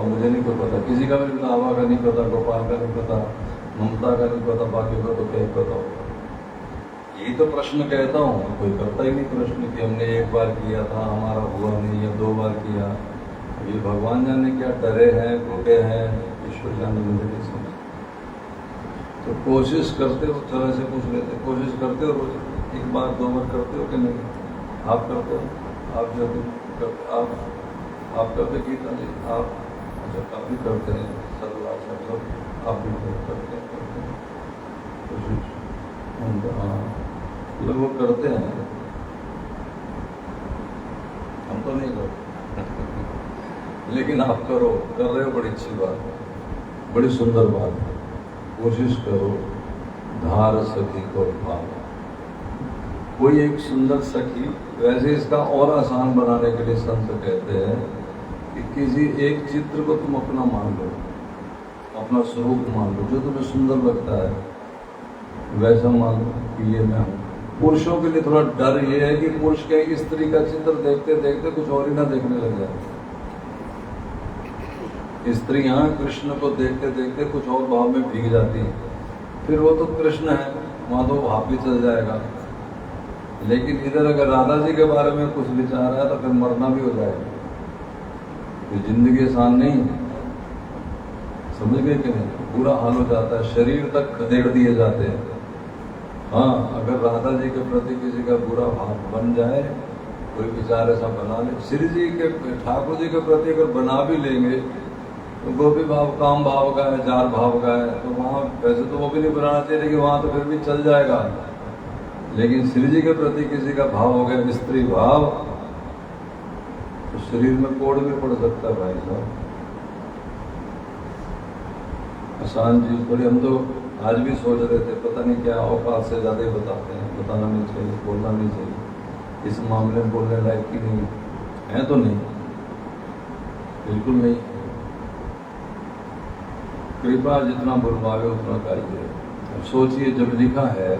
मुझे नहीं कोई पता, किसी का भी राधा का नहीं पता, गोपाल का नहीं पता, ममता का नहीं पता, बाकी को तो क्या ही पता हो। यही तो प्रश्न कहता हूँ, कोई करता ही नहीं प्रश्न कि हमने एक बार किया था हमारा हुआ नहीं या 2 बार किया। ये भगवान जाने क्या डरे हैं, टूटे हैं, ईश्वर जाने मुझे नहीं समझ। तो कोशिश करते हो, थोड़ा से पूछ लेते, कोशिश करते हो रोज 1 बार 2 बार करते हो कि नहीं? आप करते हो? आप जो आप करते गीता जी, आप अच्छा काफी करते हैं, सब आप भी करते हैं कोशिश। हाँ लोग करते हैं, हम तो नहीं करते लेकिन आप करो, कर रहे हो, बड़ी अच्छी बात, बड़ी सुंदर बात। कोशिश करो, धार सखी को भाव। कोई एक सुंदर सखी, वैसे इसका और आसान बनाने के लिए संत कहते हैं कि किसी एक चित्र को तुम अपना मान लो, अपना स्वरूप मान लो, जो तुम्हें सुंदर लगता है वैसा मान लो कि ये मैं हूँ। पुरुषों के लिए थोड़ा डर ये है कि पुरुष के स्त्री का चित्र देखते देखते कुछ और ही ना देखने लग जाए। स्त्रियां कृष्ण को देखते देखते कुछ और भाव में भीग जाती हैं, फिर वो तो कृष्ण है, वहां तो भाव भी चल जाएगा। लेकिन इधर अगर राधा जी के बारे में कुछ विचार है तो फिर मरना भी हो जाएगा। ये जिंदगी आसान नहीं, समझ गए कि नहीं? बुरा हाल हो जाता है, शरीर तक खदेड़ दिए जाते हैं। हाँ, अगर राधा जी के प्रति किसी का बुरा भाव बन जाए, कोई विचार ऐसा बना ले, श्री जी के, ठाकुर जी के प्रति अगर बना भी लेंगे तो गोपी भाव, काम भाव का है, जार भाव का है, तो वहाँ वैसे तो वो भी नहीं बनाना चाहिए, लेकिन वहाँ तो फिर भी चल जाएगा। लेकिन श्री जी के प्रति किसी का भाव हो गया स्त्री भाव, तो शरीर में कोड़ भी पड़ सकता है भाई साहब। आसान चीज थोड़ी, हम तो आज भी सोच रहे थे, पता नहीं क्या औकात से ज्यादा ही बताते हैं, बताना नहीं चाहिए, बोलना नहीं चाहिए, इस मामले में बोलने लायक ही नहीं है, तो नहीं, बिल्कुल नहीं। कृपा जितना बुलवावे उतना चाहिए। सोचिए, जब लिखा है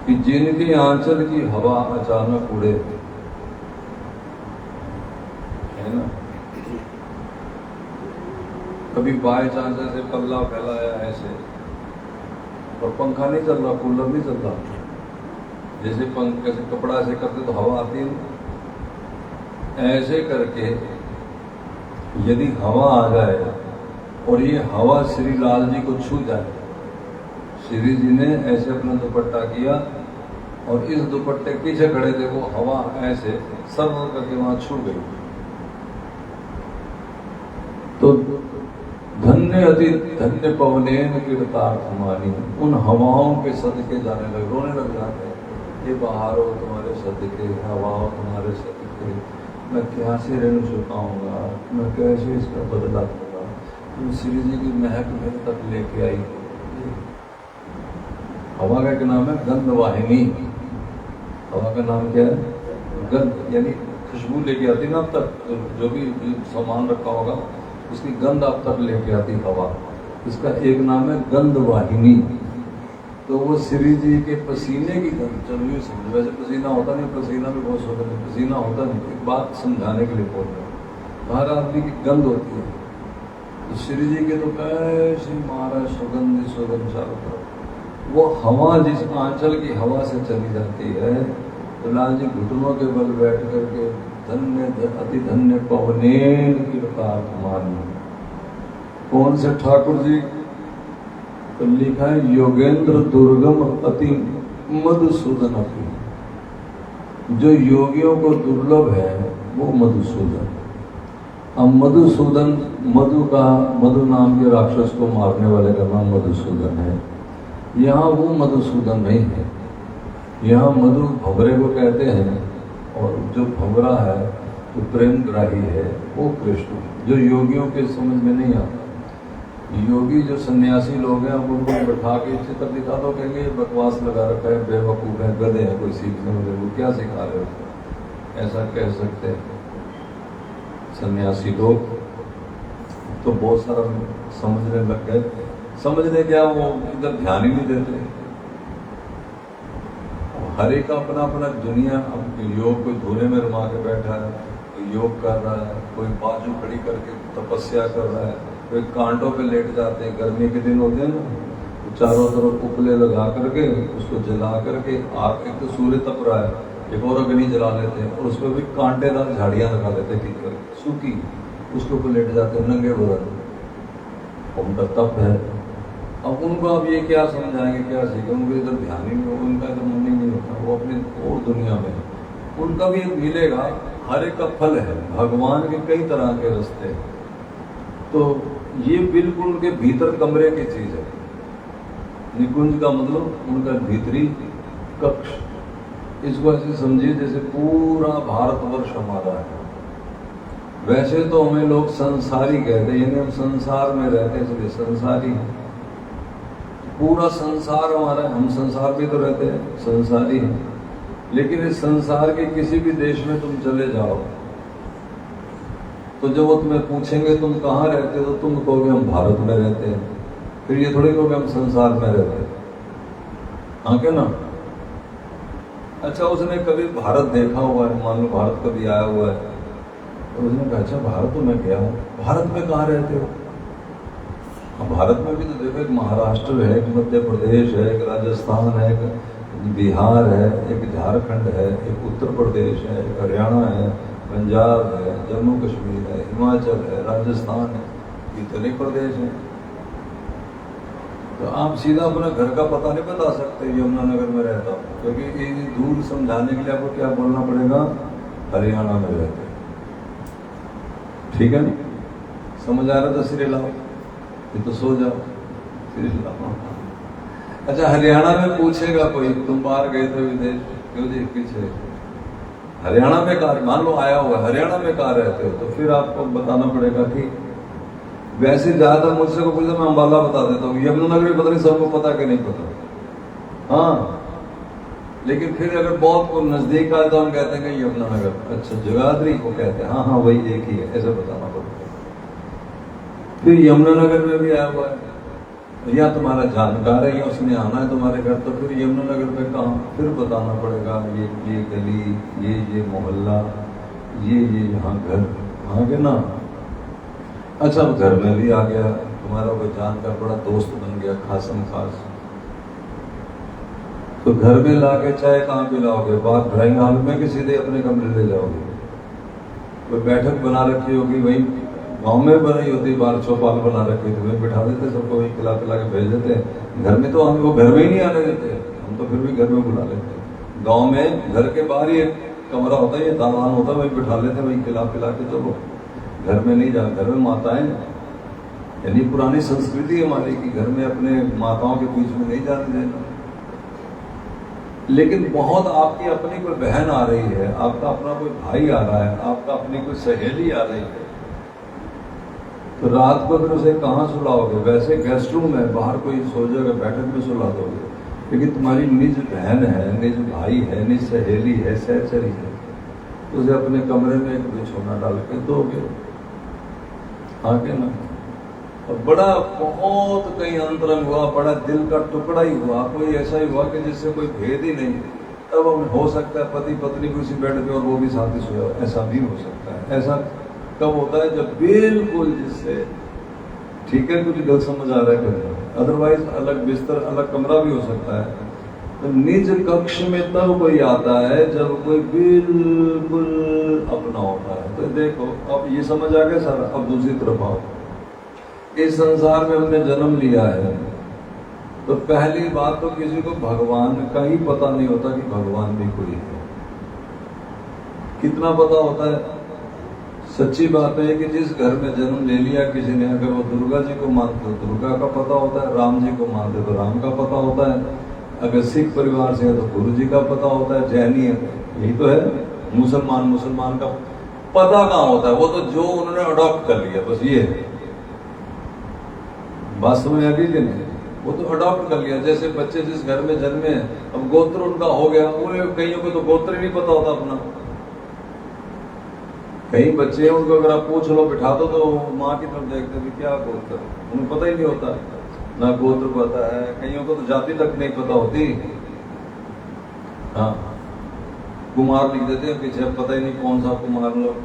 कि जिनकी आंचल की हवा अचानक उड़े, है ना, कभी बाय चांस ऐसे पल्ला फैलाया ऐसे, और पंखा नहीं चल रहा, कूलर नहीं चल रहा, जैसे कैसे कपड़ा ऐसे करते तो हवा आती है, ऐसे करके यदि हवा आ जाए और ये हवा श्री लाल जी को छू जाए, श्री जी ने ऐसे अपना दुपट्टा किया और इस दुपट्टे के पीछे खड़े थे, वो हवा ऐसे सर्व करके वहां छू गई, तो धन्य अति धन्य पवनेन कीर्तार्थ मानी, उन हवाओं के सदके जाने लगे, रोने लग जाते हैं। ये बहारो तुम्हारे सदके, हवाओं तुम्हारे सदके, मैं क्या से ऋण चुकाऊंगा, मैं कैसे इसका बदला दूंगा। तुम श्री जी की महक मेरे तक लेके आई। हवा का क्या नाम है? गंधवाहिनी। हवा का नाम क्या है? गंध, यानी खुशबू लेके आती ना आप तक, जो भी सामान रखा होगा उसकी गंध आप तक लेके आती हवा, इसका एक नाम है गंधवाहिनी। तो वो श्री जी के पसीने की गंध, चलिए समझ, वैसे पसीना होता नहीं, पसीना भी बहुत होता नहीं, पसीना होता नहीं, एक बात समझाने के लिए बोल रहे हैं, हर आदमी की गंध होती है, तो श्री जी के तो कैसे मारा सुगंध सुगंध चारों तरफ। वो हवा जिस आंचल की हवा से चली जाती है, तो लाल जी घुटनों के बल बैठ करके धन्य अति धन्य पवनेन कीर्तार्थ मानी। कौन से ठाकुर जी? तो लिखा है योगेंद्र दुर्गम अति मधुसूदन अपनी, जो योगियों को दुर्लभ है वो मधुसूदन। अब मधुसूदन, मधु नाम के राक्षस को मारने वाले का नाम मधुसूदन है। यहाँ वो मधुसूदन नहीं है, यहाँ मधु भंवरे को कहते हैं, और जो भंवरा है जो प्रेमग्राही है वो कृष्ण, जो योगियों के समझ में नहीं आता। योगी जो सन्यासी लोग हैं, अब उनको बैठा के चित्र दिखा दो, कहेंगे बकवास लगा रखा है, बेवकूफ़ है, गधे हैं, कोई सीखने वाले, वो क्या सिखा रहे हो, ऐसा कह सकते हैं सन्यासी लोग। तो बहुत सारा समझने लग गए, समझने क्या, वो इधर ध्यान ही नहीं देते। हर एक का अपना अपना दुनिया। अब योग कोई धोने में रुमा के बैठा है, कोई योग कर रहा है, कोई बाजू खड़ी करके तपस्या कर रहा है, कोई कांटों पे लेट जाते हैं। गर्मी के दिन होते हैं ना, तो चारों तरफ उपले लगा करके उसको जला करके आग, एक तो सूर्य तप रहा है, एक और अग्नि जला लेते हैं और उसमें भी कांटेदार झाड़ियां लगा देते हैं कीचड़ सूखी, उसके ऊपर लेट जाते हैं नंगे बदन। उनका तप है। अब उनको आप ये क्या समझाएंगे, क्या सीखेंगे? उनको इधर ध्यान ही नहीं, उनका इधर मन ही नहीं होता, वो अपनी और दुनिया में। उनका भी एक मिलेगा, हर एक का फल है। भगवान के कई तरह के रास्ते, तो ये बिल्कुल उनके भीतर कमरे की चीज है। निकुंज का मतलब उनका भीतरी कक्ष। इसको ऐसे समझिए जैसे पूरा भारतवर्ष हमारा है। वैसे तो हमें लोग संसारी कहते हैं, यानी हम संसार में रहते हैं, इसलिए संसारी हैं। पूरा संसार हमारा है, हम संसार में तो रहते हैं, संसारी हैं। लेकिन इस संसार के किसी भी देश में तुम चले जाओ तो जब वो तुम्हें पूछेंगे तुम कहाँ रहते हो, तो तुम कहोगे हम भारत में रहते हैं। फिर ये थोड़ी कहोगे हम संसार में रहते हैं, हाँ क्या ना? अच्छा, उसने कभी भारत देखा हुआ है, मान लो भारत कभी आया हुआ है, तो उसने कहा अच्छा भारत तो मैं गया हूँ, भारत में कहाँ रहते हो? हाँ, भारत में भी तो देखो, एक महाराष्ट्र है, एक मध्य प्रदेश है, एक राजस्थान है, एक बिहार है, एक झारखंड है, एक उत्तर प्रदेश है, एक हरियाणा है, पंजाब है, जम्मू कश्मीर है, हिमाचल है, राजस्थान है, इतने प्रदेश हैं। तो आप सीधा अपना घर का पता नहीं बता सकते यमुनानगर में रहता हूँ, क्योंकि ये दूर समझाने के लिए आपको क्या बोलना पड़ेगा, हरियाणा में रहते हैं। ठीक है ना? समझ आ रहा था? सिरे लाओ, ये तो सो जाओ, सिरे लाओ। अच्छा, हरियाणा में पूछेगा कोई, तुम बाहर गए थे विदेश, क्यों जी पीछे हरियाणा में कहा, मान लो आया हुआ हरियाणा में कहा रहते हो, तो फिर आपको बताना पड़ेगा कि वैसे ज्यादा मुझसे को पूछता, मैं अंबाला बता देता हूँ, यमुनानगर भी पता नहीं सबको पता कि नहीं पता। हाँ, लेकिन फिर अगर बहुत नजदीक आए तो हम कहते हैं कि यमुनानगर। अच्छा, जगाधरी को कहते हैं, हाँ हाँ वही एक ही है, ऐसे बताना पड़ेगा। फिर यमुनानगर में भी आया हुआ है, या तुम्हारा जानकार है या उसने आना है तुम्हारे घर, तो फिर यमुनानगर में कहाँ, फिर बताना पड़ेगा ये गली, ये मोहल्ला, ये यहाँ घर, हाँ के ना? अच्छा, घर में भी आ गया, तुम्हारा कोई जानकार बड़ा दोस्त बन गया, खासम खास, तो घर में लाके चाय कहाँ पिलाओगे? बाहर ड्राइंग हॉल में कि सीधे अपने कमरे ले जाओगे? कोई बैठक बना रखी होगी, वही गाँव में बनाई होती, बाहर चौपाल बना रखी थी, वहीं बिठा देते सबको, वहीं खिला पिला के भेज देते। घर में तो हम वो घर में ही नहीं आने देते, हम तो फिर भी घर में बुला लेते। गाँव में घर के बाहर ही एक कमरा होता है, ये दालान होता है, वहीं बिठा लेते, वहीं खिला पिला के चलो, घर में नहीं जाना। घर में माताएं, यानी पुरानी संस्कृति हमारी की घर में अपने माताओं के बीच में नहीं जाने देना। लेकिन बहुत आपकी अपनी कोई बहन आ रही है, आपका अपना कोई भाई आ रहा है, आपका अपनी कोई सहेली आ रही है, तो रात को फिर उसे कहाँ सुलाओगे? वैसे गेस्ट रूम है, बाहर कोई सो जाएगा, बैठक में सुला दोगे। लेकिन तुम्हारी निज बहन है, निज भाई है, निज सहेली है, सहचरी है, उसे अपने कमरे में एक बिछौना डाल के दोगे, आगे ना? और बड़ा बहुत कहीं अंतरंग हुआ, बड़ा दिल का टुकड़ा ही हुआ, कोई ऐसा ही हुआ कि जिससे कोई भेद ही नहीं, तब हो सकता है पति पत्नी को इसी बेड पे और वो भी साथ ही सोया, ऐसा भी हो सकता है। ऐसा कब होता है? जब बिल्कुल जिससे ठीक है, कुछ गलत समझ आ रहा है कभी, अदरवाइज अलग बिस्तर अलग कमरा भी हो सकता है। तो निज कक्ष में तब कोई आता है जब कोई बिल्कुल अपना होता है। तो देखो, अब ये समझ आ गया सारा। अब दूसरी तरफ आओ, इस संसार में हमने जन्म लिया है, तो पहली बात तो किसी को भगवान का ही पता नहीं होता कि भगवान भी कोई है। कितना पता होता है? सच्ची बात है कि जिस घर में जन्म ले लिया किसी ने, अगर वो दुर्गा जी को मानते तो दुर्गा का पता होता है, राम जी को मानते तो राम का पता होता है, अगर सिख परिवार से है तो गुरु जी का पता होता है, जैनी है यही तो है, मुसलमान का पता कहाँ होता है? वो तो जो उन्होंने अडॉप्ट कर लिया, बस ये है। बात समझ आ गई कि नहीं? वो तो अडॉप्ट कर लिया। जैसे बच्चे जिस घर में जन्मे, अब गोत्र उनका हो गया, उन्हें कईयों को तो गोत्र ही नहीं पता होता अपना। कई बच्चे हैं, उनको अगर आप पूछ लो, बिठा दो, तो माँ की तरफ देखते भी क्या गोत्र, उन्हें पता ही नहीं होता, ना गोत्र पता है, कईयों को तो जाति तक नहीं पता होती। हाँ, कुमार लिख देते हैं पीछे, पता ही नहीं कौन सा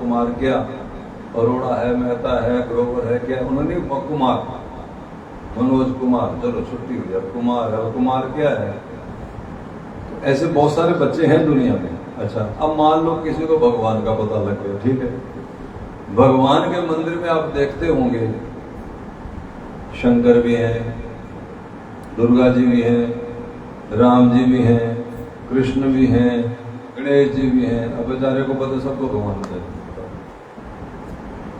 कुमार क्या, अरोड़ा है, मेहता है, ग्रोवर है, क्या उन्होंने कुमार, मनोज कुमार, चलो छुट्टी हुई, अब कुमार है, और कुमार क्या है। तो ऐसे बहुत सारे बच्चे हैं दुनिया में। अच्छा, अब मान लो किसी को भगवान का पता लग गया, ठीक है, भगवान के मंदिर में आप देखते होंगे शंकर भी हैं, दुर्गा जी भी हैं, राम जी भी हैं, कृष्ण भी हैं, गणेश जी भी हैं। अब बेचारे को पता सबको भगवान का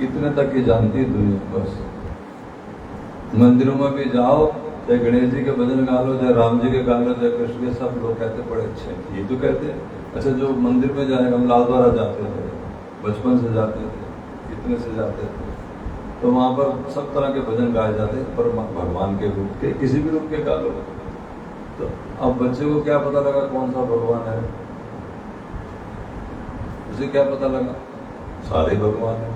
इतने तक ही जानती है दुनिया। बस मंदिरों में भी जाओ, चाहे गणेश जी के भजन गा लो, चाहे राम जी के गा लो, चाहे कृष्ण के, सब लोग कहते बड़े अच्छे हैं, ये तो कहते हैं। अच्छा, जो मंदिर में जाए, हम लालद्वारा जाते थे, बचपन से जाते थे, इतने से जाते थे, तो वहाँ पर सब तरह के भजन गाए जाते हैं, पर भगवान के रूप के, किसी भी रूप के गा लो। तो अब बच्चे को क्या पता लगा कौन सा भगवान है, उसे क्या पता लगा, सारे भगवान है।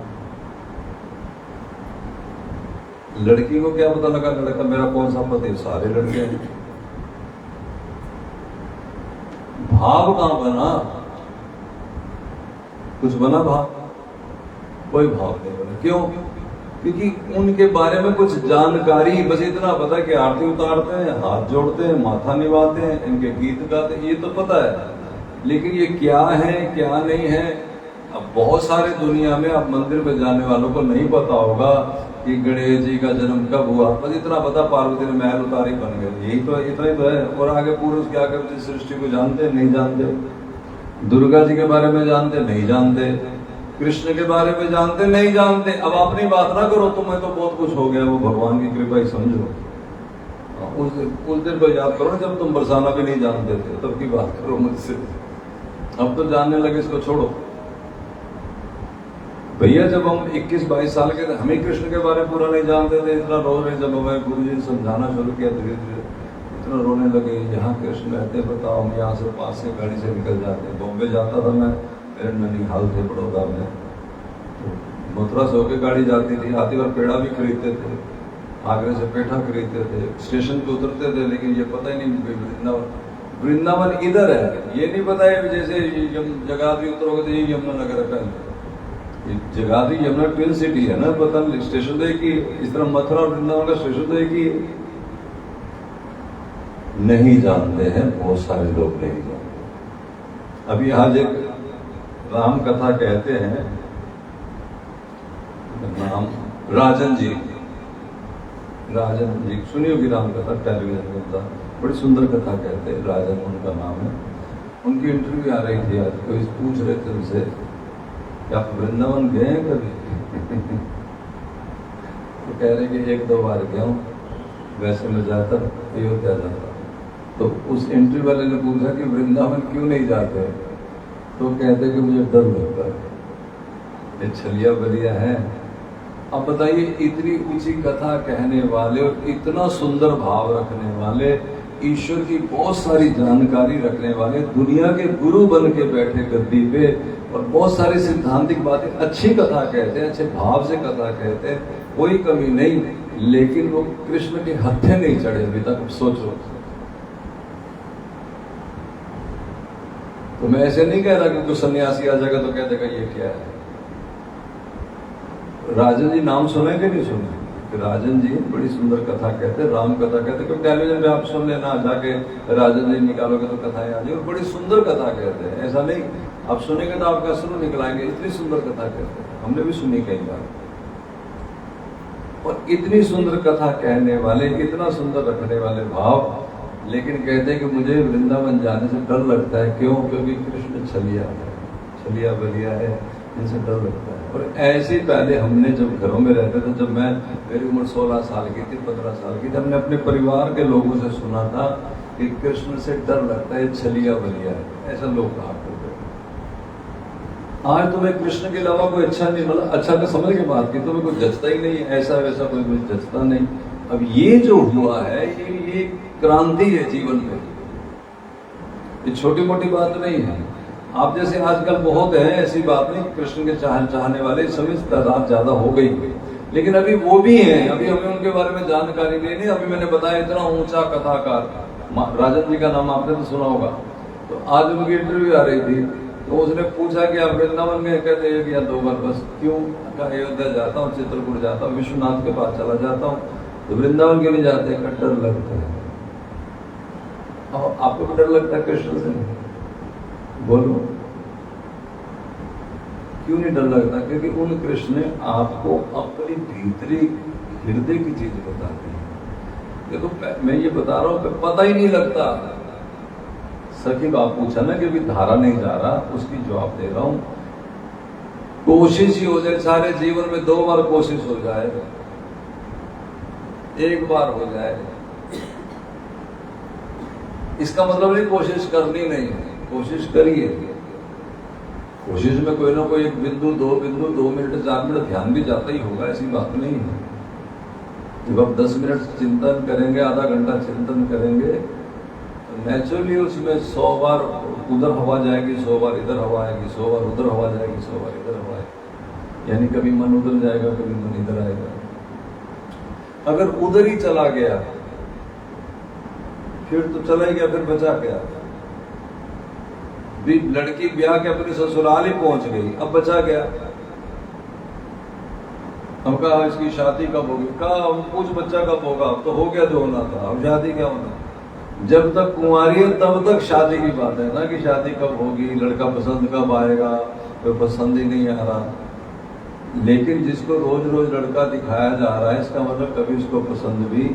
लड़की को क्या पता लगा, लड़का मेरा कौन सा पति, सारे लड़के हैं। भाव कहां बना, कुछ बना भाव, कोई भाव नहीं बना। क्यों? क्योंकि उनके बारे में कुछ जानकारी, बस इतना पता कि आरती उतारते हैं, हाथ जोड़ते हैं, माथा निभाते हैं, इनके गीत गाते हैं, ये तो पता है। लेकिन ये क्या है क्या नहीं है, अब बहुत सारे दुनिया में अब मंदिर में जाने वालों को नहीं पता होगा कि गणेश जी का जन्म कब हुआ, बस इतना पता पार्वती ने महल उतारी बन गए, यही तो, इतना ही तो है। और आगे पूरे उसके आगे सृष्टि को जानते नहीं जानते, दुर्गा जी के बारे में जानते नहीं जानते, कृष्ण के बारे में जानते नहीं जानते। अब अपनी बात ना करो, तुम्हें तो बहुत कुछ हो गया, वो भगवान की कृपा ही समझो। उस दिन को याद करो जब तुम बरसाना भी नहीं जानते थे, तब की बात करो मुझसे। अब तो जानने लगे, इसको छोड़ो भैया। जब हम 21-22 साल के थे, हम ही कृष्ण के बारे में पूरा नहीं जानते थे, इतना रो रहे। जब हमें गुरु जी ने समझाना शुरू किया, धीरे धीरे इतना रोने लगे, यहाँ कृष्ण रहते, बताओ हम यहाँ से पास से गाड़ी से निकल जाते। बॉम्बे जाता था मैं, मेरे ननिहाल थे बड़ौदा में, तो मथुरा से होकर गाड़ी जाती थी, आती बार पेड़ा भी खरीदते थे, आगरे से पेठा खरीदते थे, स्टेशन पे उतरते थे। लेकिन ये पता ही नहीं वृंदावन इधर है, ये नहीं पता है। जैसे जगाधरी उतरोगे तो ये यमुना नगर है, पहले जगाधरी यमुना ट्विन सिटी है ना, पता नहीं स्टेशन तो एक ही, इस तरह मथुरा और वृंदावन का स्टेशन तो एक ही। नहीं जानते हैं, बहुत सारे लोग नहीं जानते। अभी आज एक राम कथा कहते हैं, नाम राजन जी, सुनी होगी राम कथा, टेलीविजन कथा, बड़ी सुंदर कथा कहते हैं, राजन उनका नाम है। उनकी इंटरव्यू आ रही थी आज, कोई पूछ रहे थे उनसे क्या आप वृंदावन गए हैं कभी? तो कह रहे कि 1-2 बार गया हूँ, वैसे मैं जाता अयोध्या जाता। तो उस इंटरव्यू वाले ने पूछा कि वृंदावन क्यों नहीं जाते, तो कहते कि मुझे डर लगता है, ये छलिया बलिया है। अब बताइए, इतनी ऊंची कथा कहने वाले और इतना सुंदर भाव रखने वाले, ईश्वर की बहुत सारी जानकारी रखने वाले, दुनिया के गुरु बन के बैठे गद्दी पे, और बहुत सारी सिद्धांतिक बातें, अच्छी कथा कहते हैं, अच्छे भाव से कथा कहते हैं, कोई कमी नहीं, लेकिन वो कृष्ण के हत्थे नहीं चढ़े अभी तक। सोचो, तो मैं ऐसे नहीं कह रहा कि कोई सन्यासी आ जाएगा तो कह देगा ये क्या है। राजन जी नाम सुने कि नहीं सुने? राजन जी बड़ी सुंदर कथा कहते हैं, राम कथा कहते हैं। टेलीविजन पे आप सुन लेना, जाके राजन जी निकालोगे तो कथाएं आ जाएगी, बड़ी सुंदर कथा कहते हैं। ऐसा नहीं आप सुनेंगे तो आपका सुनो निकलाएंगे, इतनी सुंदर कथा कहते हैं, हमने भी सुनी कई बार। और इतनी सुंदर कथा कहने वाले, इतना सुंदर रखने वाले भाव, लेकिन कहते हैं कि मुझे वृंदावन जाने से डर लगता है। क्यों? क्योंकि कृष्ण छलिया है, छलिया बलिया है, इनसे डर लगता है। और ऐसे ही पहले हमने जब घरों में रहते थे, जब मेरी उम्र 16 साल की थी, 15 साल की थी, हमने अपने परिवार के लोगों से सुना था कि कृष्ण से डर लगता है, छलिया बलिया है, ऐसा लोग कहा करते। आज तुम्हें कृष्ण के अलावा कोई अच्छा नहीं, मतलब अच्छा तो समझ के बात की, तुम्हें कोई जचता ही नहीं, ऐसा वैसा कोई जचता नहीं। अब ये जो हुआ है, ये क्रांति है जीवन में, ये छोटी मोटी बात नहीं है। आप जैसे आजकल बहुत है, ऐसी बात नहीं, कृष्ण के चाहने वाले समय तादाद ज्यादा हो गई, लेकिन अभी वो भी हैं, अभी हमें उनके बारे में जानकारी लेनी। अभी मैंने बताया इतना ऊंचा कथाकार राजन जी का नाम आपने तो सुना होगा। तो आज उनकी इंटरव्यू आ रही थी, तो उसने पूछा कि आप वृंदावन गए? कहते एक या 2 बार बस। क्यों? कहा अयोध्या जाता हूँ, चित्रकूट जाता हूँ, विश्वनाथ के पास चला जाता हूँ, तो वृंदावन क्यों नहीं जाते? का डर लगता है। और आपको भी डर लगता है कृष्ण से? बोलो क्यों नहीं डर लगता? क्योंकि उन कृष्ण ने आपको अपनी भीतरी हृदय की चीज बता दी। देखो मैं ये बता रहा हूं, पता ही नहीं लगता। सखी बाप पूछा ना कि भी धारा नहीं जा रहा, उसकी जवाब दे रहा हूं। कोशिश ही हो जाए सारे जीवन में, 2 बार कोशिश हो जाए, 1 बार हो जाए, इसका मतलब नहीं कोशिश करनी नहीं है। कोशिश करिए। कोशिश में कोई ना कोई 1 बिंदु 2 बिंदु 2 मिनट 4 मिनट ध्यान भी जाता ही होगा, ऐसी बात नहीं है। जब आप 10 मिनट चिंतन करेंगे, आधा घंटा चिंतन करेंगे, तो नेचुरली उसमें 100 बार उधर हवा जाएगी, 100 बार इधर हवा आएगी, 100 बार उधर हवा जाएगी, 100 बार इधर हवा आएगी। यानी कभी मन उधर जाएगा, कभी मन इधर आएगा। अगर उधर ही चला गया फिर तो चला ही गया, फिर बचा क्या? भी लड़की ब्याह के अपने ससुराल ही पहुंच गई, अब बचा गया। हम कहा इसकी शादी कब होगी? कहा हम कुछ बच्चा कब होगा? अब तो हो गया जो होना था, अब शादी क्या होना? जब तक कुंवारी है तब तक शादी की बात है ना, कि शादी कब होगी, लड़का पसंद कब आएगा, तो पसंद ही नहीं आ रहा। लेकिन जिसको रोज रोज लड़का दिखाया जा रहा है, इसका मतलब कभी उसको पसंद भी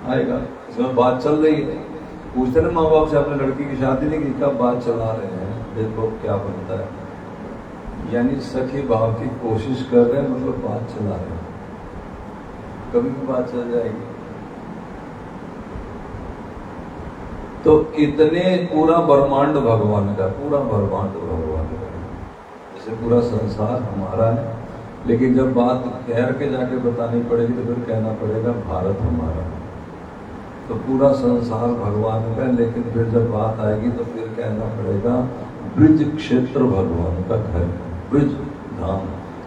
आएगा। इसमें बात चल रही है। पूछते ना माँ बाप से, अपने लड़की की शादी नहीं की, कब बात चला रहे हैं, देखो क्या बनता है। यानी सखी भाव की कोशिश कर रहे हैं, मतलब बात चला रहे हैं, कभी भी बात चल जाएगी। तो इतने पूरा ब्रह्मांड भगवान का, पूरा ब्रह्मांड भगवान का, जैसे पूरा संसार हमारा है। लेकिन जब बात ठहर के जाके बतानी पड़ेगी तो फिर कहना पड़ेगा भारत हमारा है। तो पूरा संसार भगवान का है, लेकिन फिर जब बात आएगी तो फिर कहना पड़ेगा ब्रिज क्षेत्र भगवान का घर, ब्रिज धाम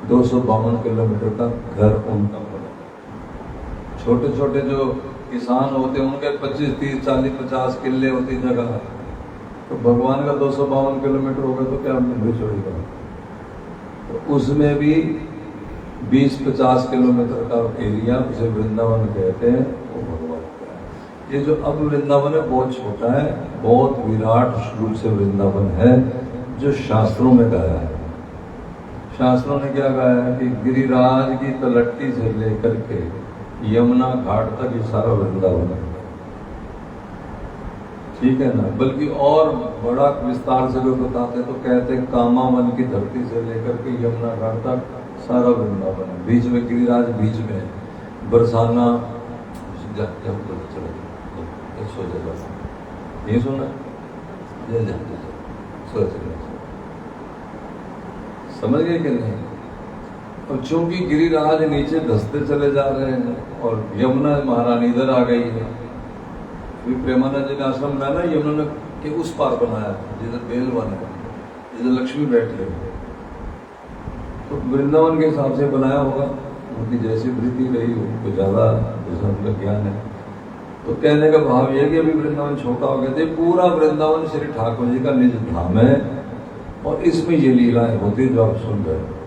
252 किलोमीटर का घर उनका बना। छोटे छोटे जो किसान होते हैं उनके 25, 30, 40, 50 किले होती जगह, तो भगवान का 252 किलोमीटर होगा तो क्या ब्रिज होगा? तो उसमें भी 20-50 किलोमीटर का एरिया, उसे वृंदावन कहते हैं, वो भगवान का है। ये जो अब वृंदावन है बहुत छोटा है, बहुत विराट रूप से वृंदावन है, जो शास्त्रों में गाया है। शास्त्रों ने क्या गाया है कि गिरिराज की तलट्टी से लेकर के यमुना घाट तक ये सारा वृंदावन है। ठीक है ना? बल्कि और बड़ा विस्तार से लोग बताते हैं तो कहते हैं कामावन की धरती से लेकर के यमुना घाट तक सारा वृंदावन है। बीच में गिरिराज, बीच में बरसाना, ये सुना? समझ गए कि नहीं? और चूंकि गिरिराज नीचे धसते चले जा रहे हैं और यमुना महारानी इधर आ गई है, प्रेमानंद जी ने आश्रम बनाया ना यमुना के उस पार बनाया, जिधर बेलवन है, जिधर लक्ष्मी बैठी है, तो वृंदावन के हिसाब से बनाया होगा। उनकी जैसी वृत्ति रही उनको ज्यादा उनका ज्ञान है। तो कहने का भाव यह कि अभी वृंदावन छोटा हो गया, पूरा वृंदावन श्री ठाकुर जी का निज धाम है और इसमें ये लीलाएं होती जो आप सुन रहे हैं।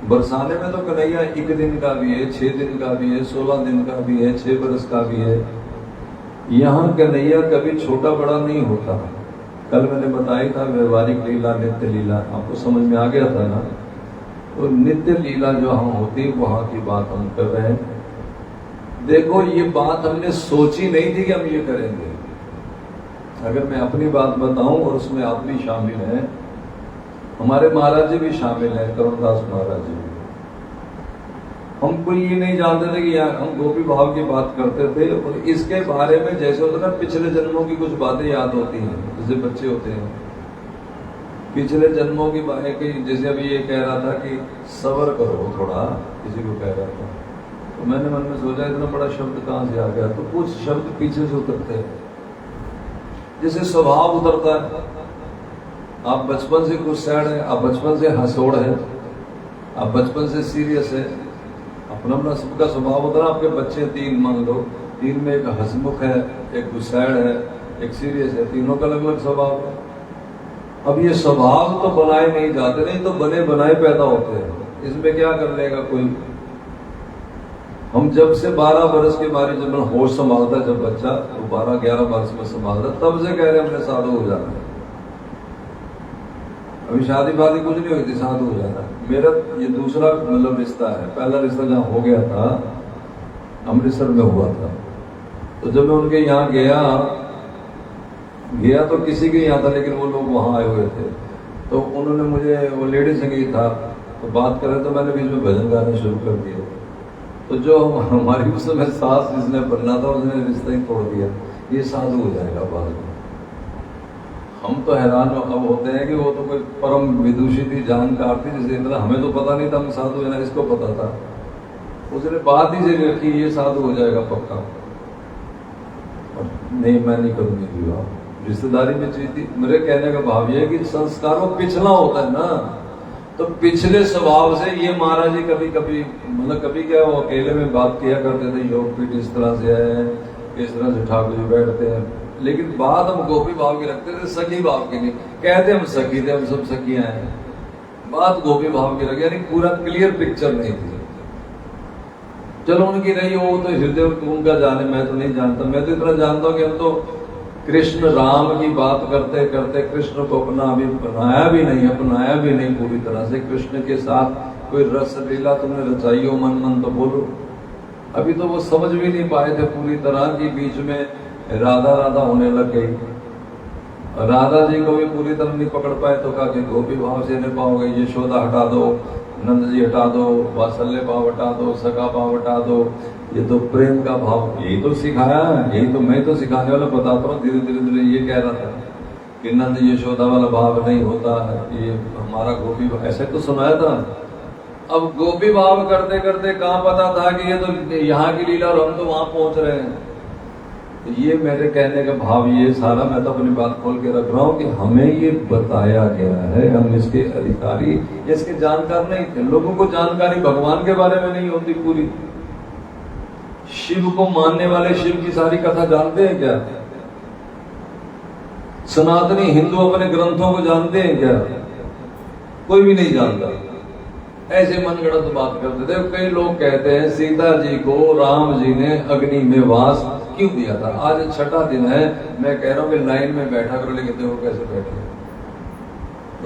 बरसाने में तो कन्हैया 1 दिन का भी है, 6 दिन का भी है, 16 दिन का भी है, 6 बरस का भी है। यहाँ कन्हैया कभी छोटा बड़ा नहीं होता। कल मैंने बताया था व्यवहारिक लीला, नित्य लीला, आपको समझ में आ गया था ना? तो नित्य लीला जो हम होती वहां की बात हम कर रहे हैं। देखो ये बात हमने सोची नहीं थी कि हम ये करेंगे। अगर मैं अपनी बात बताऊं और उसमें आप भी शामिल हैं, हमारे महाराज जी भी शामिल हैं, करुणदास महाराज जी। हम कोई ये नहीं जानते थे कि यार हम गोपी भाव की बात करते थे और इसके बारे में जैसे होता ना पिछले जन्मों की कुछ बातें याद होती हैं, जैसे बच्चे होते हैं पिछले जन्मों की बातें की। जैसे अभी ये कह रहा था कि सबर करो थोड़ा, किसी को कह रहा था, तो मैंने मन में सोचा इतना बड़ा शब्द कहाँ से आ गया? तो कुछ शब्द पीछे से उतरते हैं, जैसे स्वभाव उतरता है। आप बचपन से कुछ सैड है, आप बचपन से हंसोड़ है, आप बचपन से सीरियस है, अपना अपना सबका स्वभाव होता है। आपके बच्चे 3 मान लो, 3 में एक हंसमुख है, एक गुस्सैड है, एक सीरियस है, तीनों का अलग अलग स्वभाव है। अब ये स्वभाव तो बनाए नहीं जाते, नहीं तो बने बनाए पैदा होते हैं, इसमें क्या कर लेगा कोई। हम जब से 12 वर्ष की बारी जब होश संभालता है, जब बच्चा तो 12-11 वर्ष में संभालता, तब से कह रहे हमने साधु हो जाना है। अभी शादी वादी कुछ नहीं हुई थी, साधु हो जाना। मेरा ये दूसरा मतलब रिश्ता है। पहला रिश्ता जहाँ हो गया था अमृतसर में हुआ था, तो जब मैं उनके यहाँ गया तो किसी के यहाँ था, लेकिन वो लोग वहाँ आए हुए थे, तो उन्होंने मुझे, वो लेडी संगीत था तो बात कर रहे, तो मैंने बीच में भजन गाने शुरू कर दिए। तो जो हमारी उस समय सास जिसने बनना था उसने रिश्ता ही तोड़ दिया, ये साधु हो जाएगा बाद में। हम तो हैरान अब होते हैं कि वो तो कोई परम विदुषी थी, जानकार थी, जिसे इतना हमें तो पता नहीं था, हम साधु है ना, इसको पता था। उसने बात ही से रखी, ये साधु हो जाएगा पक्का। और नहीं, मैं नहीं करूंगी विवाह। रिश्तेदारी में चीज थी। मेरे कहने का भाव ये है कि संस्कार वो पिछला होता है ना, तो पिछले स्वभाव से ये महाराज जी कभी कभी मतलब कभी क्या वो अकेले में बात किया करते थे, योग पीठ इस तरह से है, इस तरह से ठाकुर जी बैठते हैं, लेकिन बात हम गोपी भाव की रखते थे, सखी भाव की नहीं। कहते हम सखी थे, हम सब सखियां हैं, बात गोपी भाव की रखी, यानी पूरा क्लियर पिक्चर नहीं थी। चलो उनकी रही, वो तो हृदय उनका जाने, मैं तो नहीं जानता। मैं तो इतना जानता हूँ कि हम तो कृष्ण राम की बात करते करते कृष्ण को अपना अभी अपनाया भी नहीं पूरी तरह से। कृष्ण के साथ कोई रस लीला तुमने रचाई हो मन मन तो बोलो। अभी तो वो समझ भी नहीं पाए थे पूरी तरह की, बीच में राधा होने लग गई। राधा जी को भी पूरी तरह नहीं पकड़ पाए, तो कहा कि गोपी भाव से नहीं पाओगे, यशोदा हटा दो, नंद जी हटा दो, वात्सल्य भाव हटा दो, सखा भाव हटा दो, ये तो प्रेम का भाव, यही तो सिखाया, यही तो मैं तो सिखाने वाला बताता हूँ। धीरे धीरे ये कह रहा था कि नंद यशोदा वाला भाव नहीं होता है, ये हमारा गोपी भाव, ऐसे तो सुनाया था। अब गोपी भाव करते करते कहाँ पता था कि ये तो यहाँ की लीला और हम तो वहां पहुंच रहे हैं। ये मेरे कहने का भाव ये सारा, मैं तो अपनी बात खोल के रख रहा हूँ कि हमें ये बताया गया है, हम इसके अधिकारी, इसके जानकार नहीं थे। लोगों को जानकारी भगवान के बारे में नहीं होती पूरी। शिव को मानने वाले शिव की सारी कथा जानते हैं क्या? सनातनी हिंदू अपने ग्रंथों को जानते हैं क्या? कोई भी नहीं जानता। ऐसे मनगढ़ंत बात करते थे। कई लोग कहते हैं सीता जी को राम जी ने अग्नि में वास क्यों दिया था। आज 6ठा दिन है, मैं कह रहा हूं कि लाइन में बैठा करो, लेकिन देखो कैसे बैठे।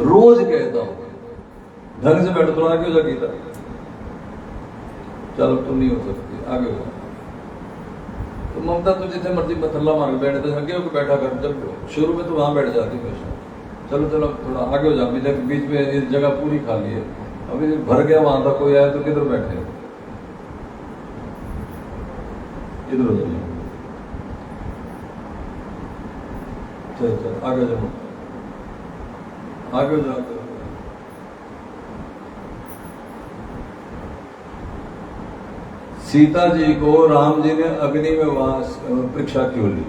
रोज कहता हूं ढंग से बैठो, थोड़ा आगे हो जाएगी। चलो तुम नहीं हो सकती, आगे हो। तो ममता तो जितने मर्जी मथल्ला मार के बैठे थे, बैठा कर, जब शुरू में तो वहां बैठ जाती हमेशा। चलो चलो थोड़ा आगे हो जाओ, बीच में इस जगह पूरी खाली है, अभी भर गया, वहां तक कोई आया तो किधर बैठे, इधर हो जाइए। चल आगे जाओ, आगे हो जाओ। सीता जी को राम जी ने अग्नि में वास परीक्षा क्यों ली?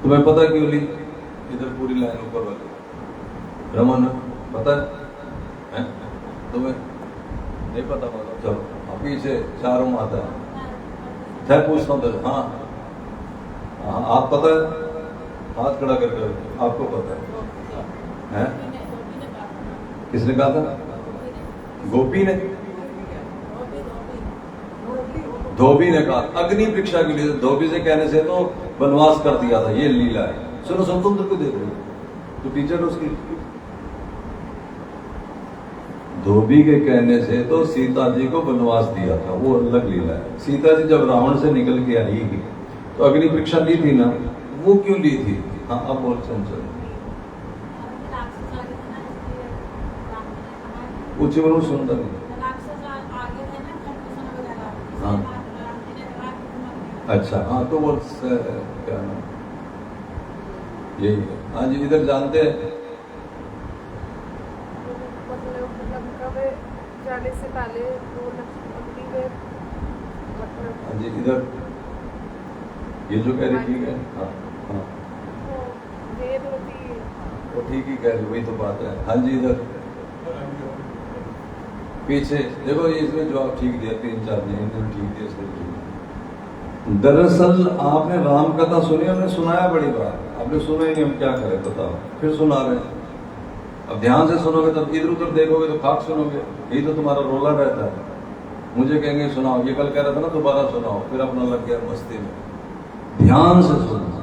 तुम्हें पता क्यों ली? इधर पूरी लाइन ऊपर वाली रमन पता है? तुम्हें नहीं पता? मतलब चलो पीछे चारों माता है, पूछता हूँ। हाँ हाँ, आप पता है? हाथ खड़ा कर आपको पता है? किसने कहा था? गोपी ने, धोबी ने कहा अग्नि परीक्षा के लिए। धोबी से कहने से तो वनवास कर दिया था, ये लीला है। सुनो तुम को देख रहे हो, तो टीचर उसकी। धोबी के कहने से तो सीता जी को वनवास दिया था, वो अलग लीला है। सीता जी जब रावण से निकल के आई तो अग्नि परीक्षा ली थी ना, वो क्यों ली थी? हाँ अब बोल चल ऊंची बोलो, सुनता नहीं। हाँ अच्छा, हाँ तो वो क्या नाम यही है। हाँ जी, इधर जानते हैं जाने से पहले हाँ जी, इधर ये जो कह रही ठीक है। हाँ हाँ वो ठीक ही कह रही, वही तो बात है। हाँ जी, इधर पीछे देखो, ये इसमें जवाब ठीक दिया, 3-4 दिन ठीक दिया, इसमें। दरअसल आपने राम कथा सुनी, हमने सुनाया बड़ी बार, आपने सुना ही नहीं, हम क्या करें बताओ, फिर सुना रहे। अब ध्यान से सुनोगे तब इधर उधर देखोगे तो खाक सुनोगे, यही तो तुम्हारा रोला रहता है। मुझे कहेंगे सुनाओ, ये कल कह रहा था ना दोबारा सुनाओ, फिर अपना लग गया मस्ती में। ध्यान से सुनना।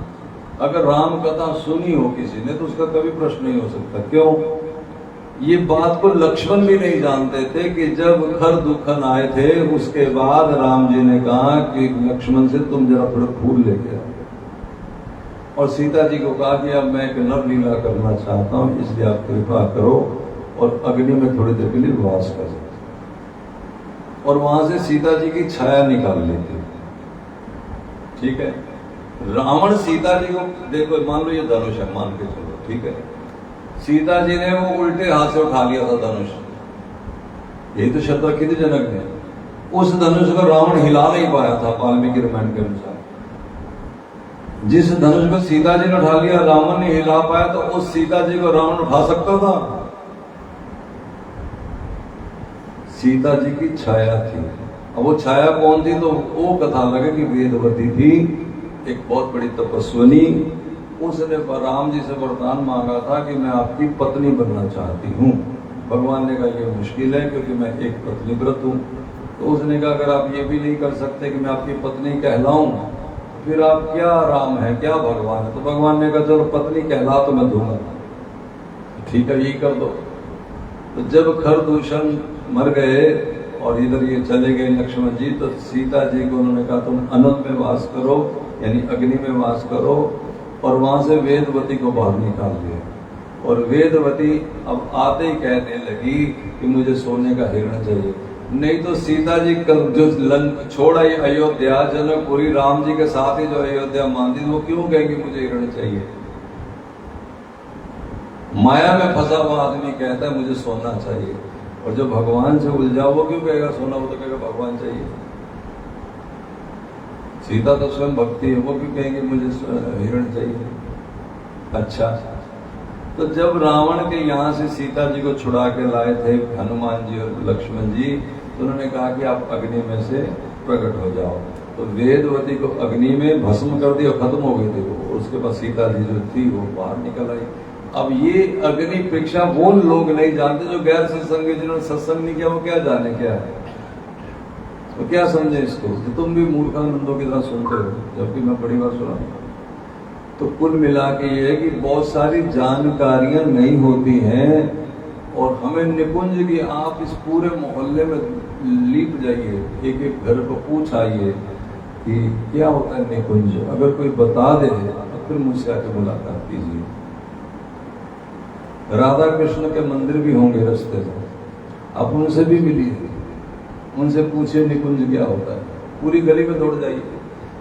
अगर राम कथा सुनी हो किसी ने तो उसका कभी प्रश्न नहीं हो सकता। क्यों? ये बात को लक्ष्मण भी नहीं जानते थे कि जब खर दुखन आए थे उसके बाद राम जी ने कहा कि लक्ष्मण से तुम जरा थोड़ा फूल लेके आओ, और सीता जी को कहा कि अब मैं एक नर लीला करना चाहता हूं, इसलिए आप कृपा करो और अग्नि में थोड़ी देर के लिए वास कर सकते। और वहां से सीता जी की छाया निकाल लेती। ठीक है, रावण सीता जी को देखो, मान लो ये धनुष है, मान के चलो, ठीक है, सीता जी ने वो उल्टे हाथ से उठा लिया था धनुष, यही तो शब्द कितने जनक ने। उस धनुष को रावण हिला नहीं पाया था वाल्मीकि रामायण के अनुसार। जिस धनुष को सीता जी ने उठा लिया रावण ने हिला पाया, तो उस सीता जी को रावण उठा सकता था? सीता जी की छाया थी। अब वो छाया कौन थी? तो वो कथा लगे कि वेदवती थी, एक बहुत बड़ी तपस्विनी। उसने राम जी से वरदान मांगा था कि मैं आपकी पत्नी बनना चाहती हूँ। भगवान ने कहा ये मुश्किल है क्योंकि मैं एक पत्नी व्रत हूँ। तो उसने कहा अगर आप ये भी नहीं कर सकते कि मैं आपकी पत्नी कहलाऊं, फिर आप क्या राम है, क्या भगवान है? तो भगवान ने कहा चलो पत्नी कहला तो मैं दूंगा, ठीक है यही कर दो। तो जब खरदूषण मर गए और इधर ये चले गए लक्ष्मण जी, तो सीता जी को उन्होंने कहा तुम अनंत में वास करो, यानी अग्नि में वास करो, और वहां से वेदवती को बाहर निकाल दिया। और वेदवती अब आते ही कहने लगी कि मुझे सोने का हिरण चाहिए। नहीं तो सीता जी जो छोड़ आई अयोध्या, जनकपुरी राम जी के साथ ही जो अयोध्या मानती, वो क्यों कहेंगे मुझे हिरण चाहिए? माया में फंसा हुआ आदमी कहता है मुझे सोना चाहिए, और जो भगवान से उलझा वो क्यों कहेगा सोना? वो तो कहेगा भगवान चाहिए। सीता तो स्वयं भक्ति है, वो क्यों कहेंगे मुझे हिरण चाहिए? अच्छा, तो जब रावण के यहाँ से सीता जी को छुड़ा के लाए थे हनुमान जी और लक्ष्मण जी, तो उन्होंने कहा कि आप अग्नि में से प्रकट हो जाओ। तो वेदवती को अग्नि में भस्म कर दिया, खत्म हो गई थी वो। उसके बाद सीता जी जो थी वो बाहर निकल आई। अब ये अग्नि परीक्षा वो लोग नहीं जानते जो गैर सत्संगी, जिन्होंने सत्संग नहीं किया, वो क्या जाने क्या है, तो क्या समझे इसको? तो तुम भी मूर्खानंदों की तरह सुनते हो, जबकि मैं बड़ी बार सुना। तो कुल मिला के ये है कि बहुत सारी जानकारियां नहीं होती हैं, और हमें निकुंज की आप इस पूरे मोहल्ले में लीप जाइए, एक एक घर को पूछ आइए कि क्या होता है निकुंज। अगर कोई बता दे तो फिर मुझसे आके मुलाकात कीजिए। राधा कृष्ण के मंदिर भी होंगे रास्ते में, आप उनसे भी मिलिए, उनसे पूछिए निकुंज क्या होता है। पूरी गली में दौड़ जाइए,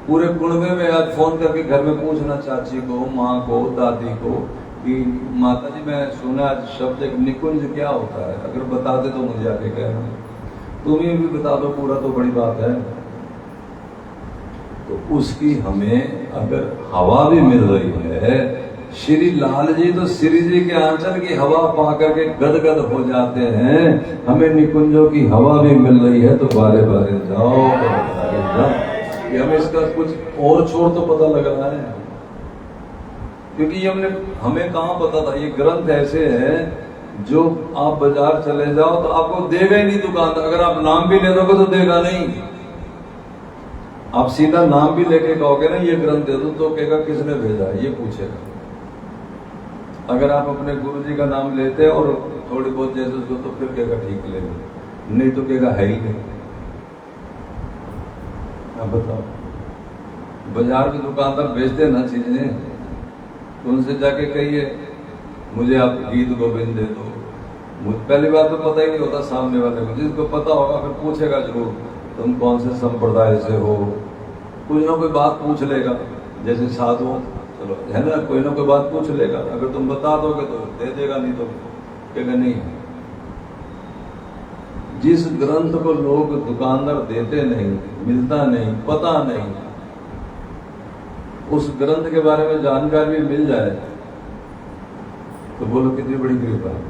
पूरे कुनबे में आज फोन करके घर में पूछना चाची को, माँ को, दादी को कि माता जी मैं सुना शब्द एक निकुंज क्या होता है, अगर बता दे तो मुझे आके कहना। तुम्हें भी बता दो पूरा तो बड़ी बात है। तो उसकी हमें अगर हवा भी मिल रही है, श्री लाल जी तो श्री जी के आंचल की हवा पा करके गदगद हो जाते हैं, हमें निकुंजों की हवा भी मिल रही है, तो बारे बारे जाओ, कि हमें इसका कुछ और छोर तो पता लग रहा है। क्योंकि हमें कहाँ पता था, ये ग्रंथ ऐसे हैं जो आप बाजार चले जाओ तो आपको देगा ही नहीं दुकानदार। अगर आप नाम भी ले दोगे तो देगा नहीं। आप सीधा नाम भी लेके कहोगे ना ये ग्रंथ दे दो, तो कहेगा किसने भेजा है, ये पूछेगा। अगर आप अपने गुरु जी का नाम लेते और थोड़ी बहुत जैसे उसको, तो फिर कहेगा ठीक ले लो, नहीं तो कहेगा है ही नहीं। आप बताओ, बाजार में दुकानदार बेचते ना चीजें, तो उनसे जाके कहिए मुझे आप गीत गोविंद दे दो। मुझे पहली बात तो पता ही नहीं होता सामने वाले को, जिसको पता होगा फिर पूछेगा जरूर तुम कौन से संप्रदाय से हो, कुछ ना कोई बात पूछ लेगा। जैसे साधु चलो है ना, कोई ना कोई बात पूछ लेगा, अगर तुम बता दोगे तो दे देगा, नहीं तो कहेगा नहीं। जिस ग्रंथ को लोग दुकानदार देते नहीं, मिलता नहीं, पता नहीं, उस ग्रंथ के बारे में जानकारी भी मिल जाए तो बोलो कितनी बड़ी कृपा है।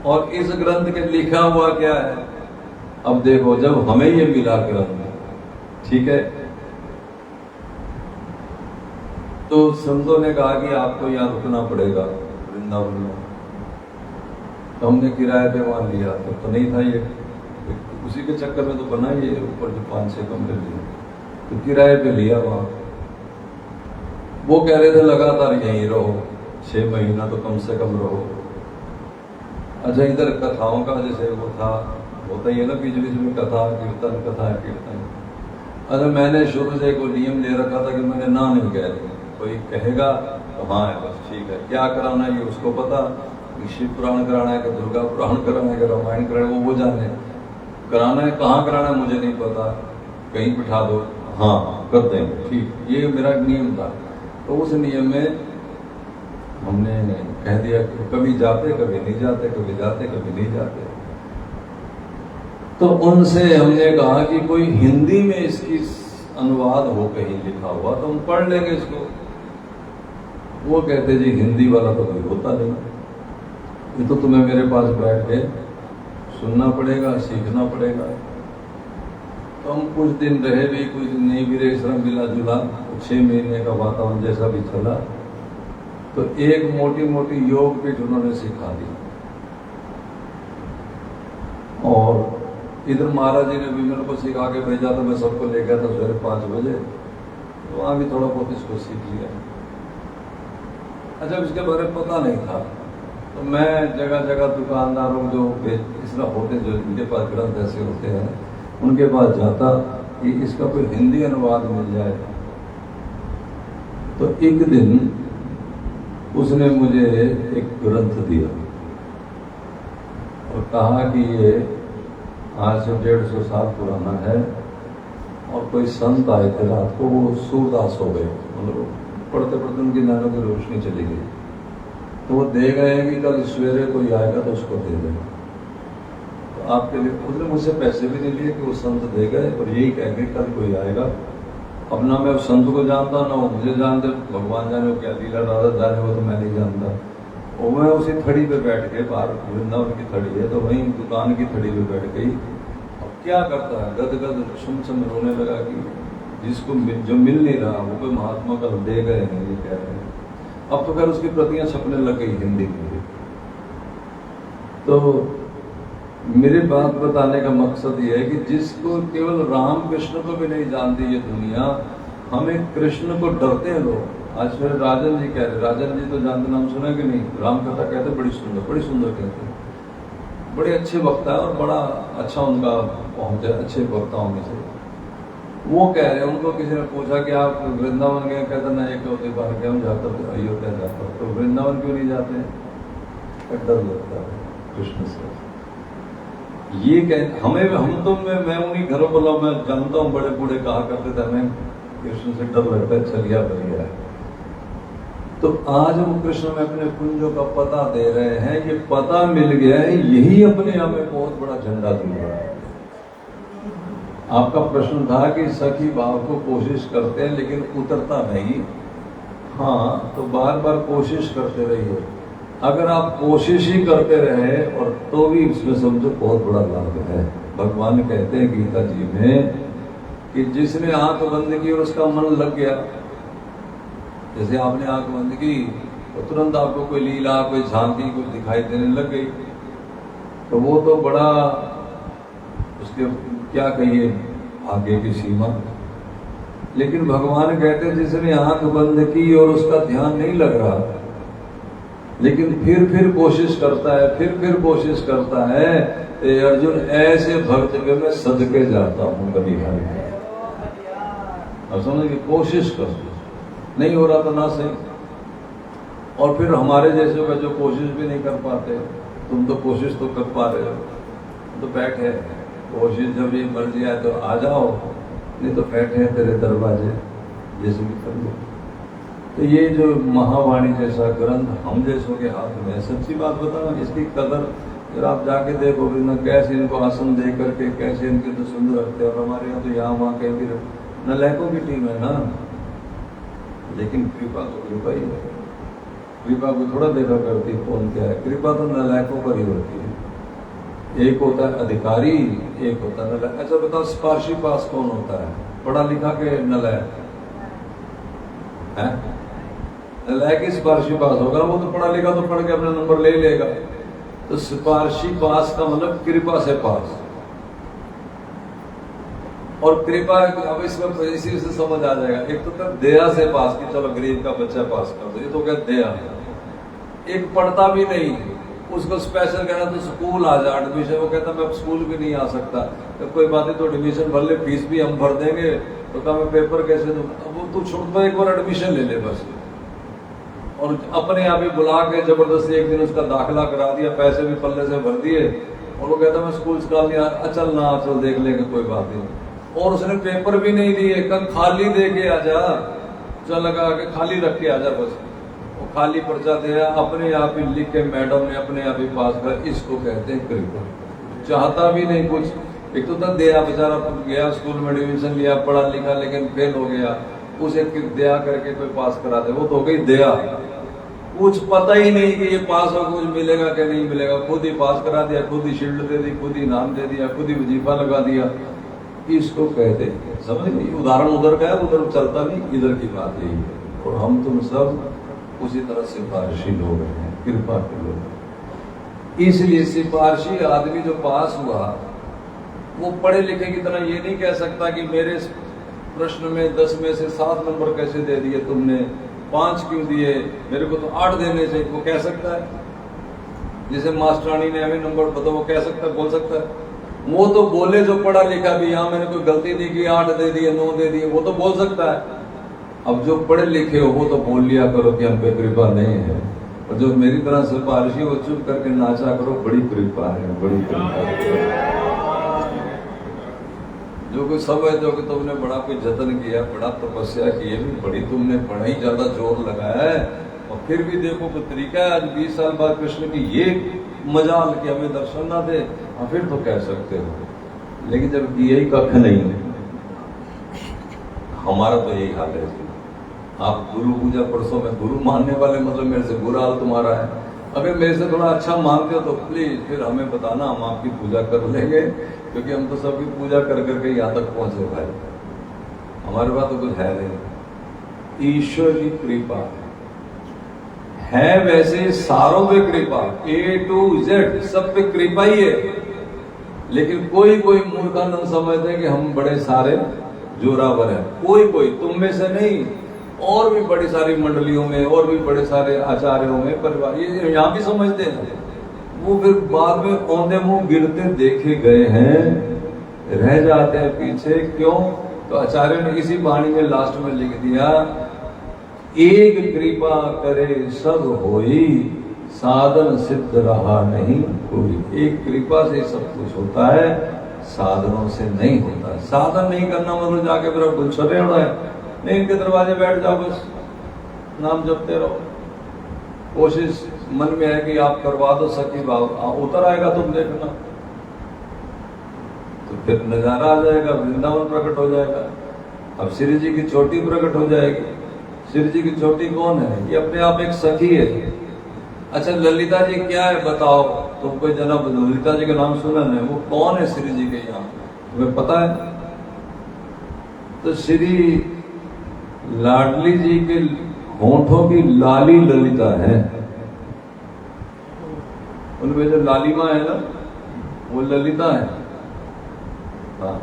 और इस ग्रंथ के लिखा हुआ क्या है? अब देखो, जब हमें ये मिला ग्रंथ, ठीक है, तो संतों ने कहा कि आपको यहाँ रुकना पड़ेगा वृंदावन में। तो हमने किराए पे वहाँ लिया, तो नहीं था ये, उसी के चक्कर में तो बना ये ऊपर जो 5-6 कमरे लिए, तो किराए पे लिया वहाँ। वो कह रहे थे लगातार यहीं रहो, 6 महीना तो कम से कम रहो। अच्छा, इधर कथाओं का जैसे वो था, होता ही है ना बीच बीच में कथा कीर्तन। अच्छा, मैंने शुरू से कोई नियम ले रखा था कि मैंने ना नहीं कह रही, कोई कहेगा तो हाँ है, बस ठीक है। क्या कराना है ये उसको पता, शिव पुराण कराना है कि दुर्गा पुराण कराना है कि रामायण कराना है, वो जाने। कराना है कहाँ कराना है मुझे नहीं पता, कहीं बिठा दो, हाँ कर देंगे, ठीक। ये मेरा नियम था। तो उस नियम में हमने कह दिया कि कभी जाते कभी नहीं जाते, कभी जाते कभी नहीं जाते। तो उनसे हमने कहा कि कोई हिंदी में इसकी अनुवाद हो कहीं लिखा हुआ तो हम पढ़ लेंगे इसको। वो कहते जी हिंदी वाला तो कोई होता नहीं, ये तो तुम्हें मेरे पास बैठ के सुनना पड़ेगा, सीखना पड़ेगा। तो हम कुछ दिन रहे भी, कुछ दिन नहीं भी रहे, इस तरह मिला जुला 6 महीने का वातावरण जैसा भी चला। तो एक मोटी मोटी योग पीठ उन्होंने सिखा दी, और इधर महाराज जी ने भी मेरे को सिखा के भेजा, तो मैं सबको ले गया था सवेरे 5 बजे, तो वहाँ भी थोड़ा बहुत इसको सीख लिया। अच्छा, इसके बारे में पता नहीं था, तो मैं जगह जगह दुकानदारों जो इस तरह होते, जो इनके पास ग्रंथ ऐसे होते हैं, उनके पास जाता कि इसका कोई हिंदी अनुवाद मिल जाए। तो एक दिन उसने मुझे एक ग्रंथ दिया और कहा कि ये आज से 150 साल पुराना है, और कोई संत आए थे रात को, वो सूरदास हो गए, मतलब पढ़ते पढ़ते उनकी नैनों की रोशनी चली गई। तो वो दे गए हैं कि कल सवेरे कोई आएगा तो उसको दे देगा। तो आपके लिए उसने मुझसे पैसे भी नहीं लिए कि वो संत दे गए, और यही कह के कल कोई आएगा। अब ना मैं उस संत को जानता, ना वो मुझे जानते, भगवान जाने वो क्या लीला राधा जाने, वो तो मैं नहीं जानता। और मैं उसी थड़ी पे बैठ के, बाहर वृंदावन की थड़ी है, तो वहीं दुकान की थड़ी पे बैठ गई। अब क्या करता है, गद सुम रोने लगा कि जिसको जो मिल नहीं रहा वो कोई महात्मा का दे गए हैं, ये कह रहे हैं। अब तो खैर उसकी प्रतियां छपने लग गई हिंदी में। तो मेरे बात बताने का मकसद ये है कि जिसको केवल राम कृष्ण को भी नहीं जानती ये दुनिया, हमें कृष्ण को डरते हैं लोग। आज फिर राजन जी कह रहे, राजन जी तो जानते, नाम सुना कि नहीं, राम कथा कहते बड़ी सुंदर कहते हैं, बड़े अच्छे वक्ता है और बड़ा अच्छा उनका पहुंच है, अच्छे वक्ताओं में से। वो कह रहे हैं, उनको किसी ने पूछा कि आप वृंदावन गए, कहते ना एक होते बार गए हम, जाता तो अयोध्या जाता, तो वृंदावन क्यों नहीं जाते हैं? डर लगता है कृष्ण से। ये कह हमें, हम तो मैं उन्हीं घरों वाला मैं जानता हूँ, बड़े बूढ़े कहा करते थे हमें कृष्ण से डर लगता है, चलिया बढ़िया है। तो आज हम कृष्ण में अपने कुंजों का पता दे रहे हैं, ये पता मिल गया है, यही अपने यहाँ में बहुत बड़ा झंडा दिख रहा है। आपका प्रश्न था कि सखी भाव को कोशिश करते हैं लेकिन उतरता नहीं। हाँ, तो बार बार कोशिश करते रहिए। अगर आप कोशिश ही करते रहे और तो भी इसमें समझो बहुत बड़ा लाभ है। भगवान कहते हैं गीता जी में कि जिसने आंख बंद की और उसका मन लग गया, जैसे आपने आंख बंद की तो तुरंत आपको कोई लीला, कोई झांकी कुछ दिखाई देने लग गई, तो वो तो बड़ा, उसके क्या कहिए आगे की सीमा। लेकिन भगवान कहते हैं जिसने आंख बंद की और उसका ध्यान नहीं लग रहा, लेकिन फिर कोशिश करता है, फिर कोशिश करता है, तो अर्जुन ऐसे भक्त के मैं सदके जाता हूँ कभी हर। अब समझिए, कोशिश कर, नहीं हो रहा तो ना सही। और फिर हमारे जैसे का जो कोशिश भी नहीं कर पाते, तुम तो कोशिश तो कर पा रहे हो, तो बैठे कोशिश, जब ये मर्जी आए तो आ जाओ, नहीं तो बैठे तेरे दरवाजे, जैसे भी कर लो। तो ये जो महावाणी जैसा ग्रंथ हम जैसों के हाथ में, सच्ची बात बताओ, इसकी कदर जब आप जाके देखोगे ना, कैसे इनको आसन दे करके कैसे इनके तो सुंदर रखते हैं। और हमारे यहाँ तो यहाँ वहाँ कहीं भी नलायकों की टीम है ना, लेकिन कृपा तो कृपा ही है। कृपा को थोड़ा देखा करती कौन क्या है, कृपा तो नलायकों पर ही होती है। एक होता है अधिकारी, एक होता है नलायक। अच्छा बताओ, स्पार्शी पास कौन होता है? पढ़ा लिखा के नलायक है? नलायक ही स्पार्शी पास होगा, वो तो पढ़ा लिखा तो पढ़ के अपना नंबर ले लेगा। तो सिफारशी पास का मतलब कृपा से पास। और कृपा अब इसमें इसी से समझ आ जाएगा। एक तो दया से पास कि चलो गरीब का बच्चा पास कर दो, ये तो क्या दया। एक पढ़ता भी नहीं, उसको स्पेशल कहना तो स्कूल आ जा एडमिशन, वो कहता मैं अब स्कूल भी नहीं आ सकता। तो कोई बात नहीं, तो एडमिशन भर ले, फीस भी हम भर देंगे। तो कहा मैं पेपर कैसे दूं? अब वो तू छोड़ दो, एक बार एडमिशन ले ले बस। और अपने आप ही बुला के जबरदस्ती एक दिन उसका दाखिला करा दिया, पैसे भी पल्ले से भर दिए। और वो कहता मैं स्कूल चला लिया, चल ना चल देख लेंगे कोई बात नहीं। और उसने पेपर भी नहीं दिए, कल खाली दे के आ जा, चल लगा के खाली रख के आ जा बस। वो खाली पर्चा दिया, अपने आप ही लिख के मैडम ने अपने आप ही पास कर। इसको कहते हैं कृपा। चाहता भी नहीं कुछ। एक तो दया, बेचारा गया स्कूल में एडमिशन लिया, पढ़ा लिखा लेकिन फेल हो गया, उसे दया करके कोई पास करा दे, वो तो हो गई दया। कुछ पता ही नहीं कि ये पास हो कुछ मिलेगा कि नहीं मिलेगा, खुद ही पास करा दिया, खुद ही शील्ड दे दी, खुद ही नाम दे दिया, खुद ही वजीफा लगा दिया। इसको कहते हैं, समझ नहीं। उदाहरण उधर का है, उधर चलता नहीं, इधर की बात यही है। और हम तुम सब उसी तरह सिफारशी लोग हैं, कृपा के लोग। इसलिए सिफारशी आदमी जो पास हुआ वो पढ़े लिखे की तरह ये नहीं कह सकता कि मेरे प्रश्न में 10 में से 7 नंबर कैसे दे दिए तुमने, 5 क्यों दिए, मेरे को तो 8 देने चाहिए। वो कह सकता है? जैसे मास्टरानी ने हमें नंबर बताओ, वो कह सकता है, बोल सकता है? वो तो बोले जो पढ़ा लिखा भी, यहाँ मैंने कोई गलती नहीं की, 8 दे दिए, 9 दे दिए, वो तो बोल सकता है। अब जो पढ़े लिखे हो वो तो बोल लिया करो कि हम पे कृपा नहीं है। और जो मेरी तरह सिफारशी वो चुप करके नाचा करो, बड़ी कृपा है, बड़ी कृपा है। जो कोई सब है, जो कि तुमने बड़ा कोई जतन किया, बड़ा तपस्या की है, बड़ी तुमने बड़ा ही ज्यादा जोर लगाया है, और फिर भी देखो कोई तरीका है। आज 20 साल बाद कृष्ण की ये मजाल कि हमें दर्शन ना दे, फिर तो कह सकते हो। लेकिन जब यही कख नहीं है, हमारा तो यही हाल है। आप गुरु पूजा परसों में गुरु मानने वाले, मतलब मेरे से बुरा हाल तुम्हारा है। अगर मेरे से थोड़ा अच्छा मानते हो तो प्लीज फिर हमें बताना, हम आपकी पूजा कर लेंगे, क्योंकि हम तो सबकी पूजा कर करके यहाँ तक पहुंचे भाई। हमारे पास तो कुछ है नहीं। ईश्वर की कृपा है, वैसे सारों पे कृपा, A to Z सब पे कृपा ही है। लेकिन कोई कोई मूर्खानंद समझते हैं कि हम बड़े सारे जोरावर हैं। कोई तुम में से नहीं, और भी बड़ी सारी मंडलियों में, और भी बड़े सारे आचार्यों में, परिवार, ये यहाँ भी समझते हैं। वो फिर बाद में औंधे मुंह गिरते देखे गए हैं, रह जाते हैं पीछे। क्यों? तो आचार्य ने इसी वाणी में लास्ट में लिख दिया, एक कृपा करे सब होई, साधन सिद्ध रहा नहीं कोई। एक कृपा से सब कुछ होता है, साधनों से नहीं होता। साधन नहीं करना मतलब जाके फिर गुलछर्रे होना है। नहीं, इनके दरवाजे बैठ जाओ, बस नाम जपते रहो। कोशिश मन में है कि आप करवा दो, सकी भाव उतर आएगा, तुम देखना, तो फिर नजारा आ जाएगा, वृंदावन प्रकट हो जाएगा। अब श्री जी की चोटी प्रकट हो जाएगी। श्री जी की चोटी कौन है? ये अपने आप एक सखी है। अच्छा, ललिता जी क्या है बताओ? तुम कोई जनाब ललिता जी का नाम सुना नहीं? वो कौन है श्री जी के यहाँ, तुम्हें पता है? तो श्री लाडली जी के होठों की लाली ललिता है। उनमें जो लालिमा है ना, वो ललिता है। हाँ।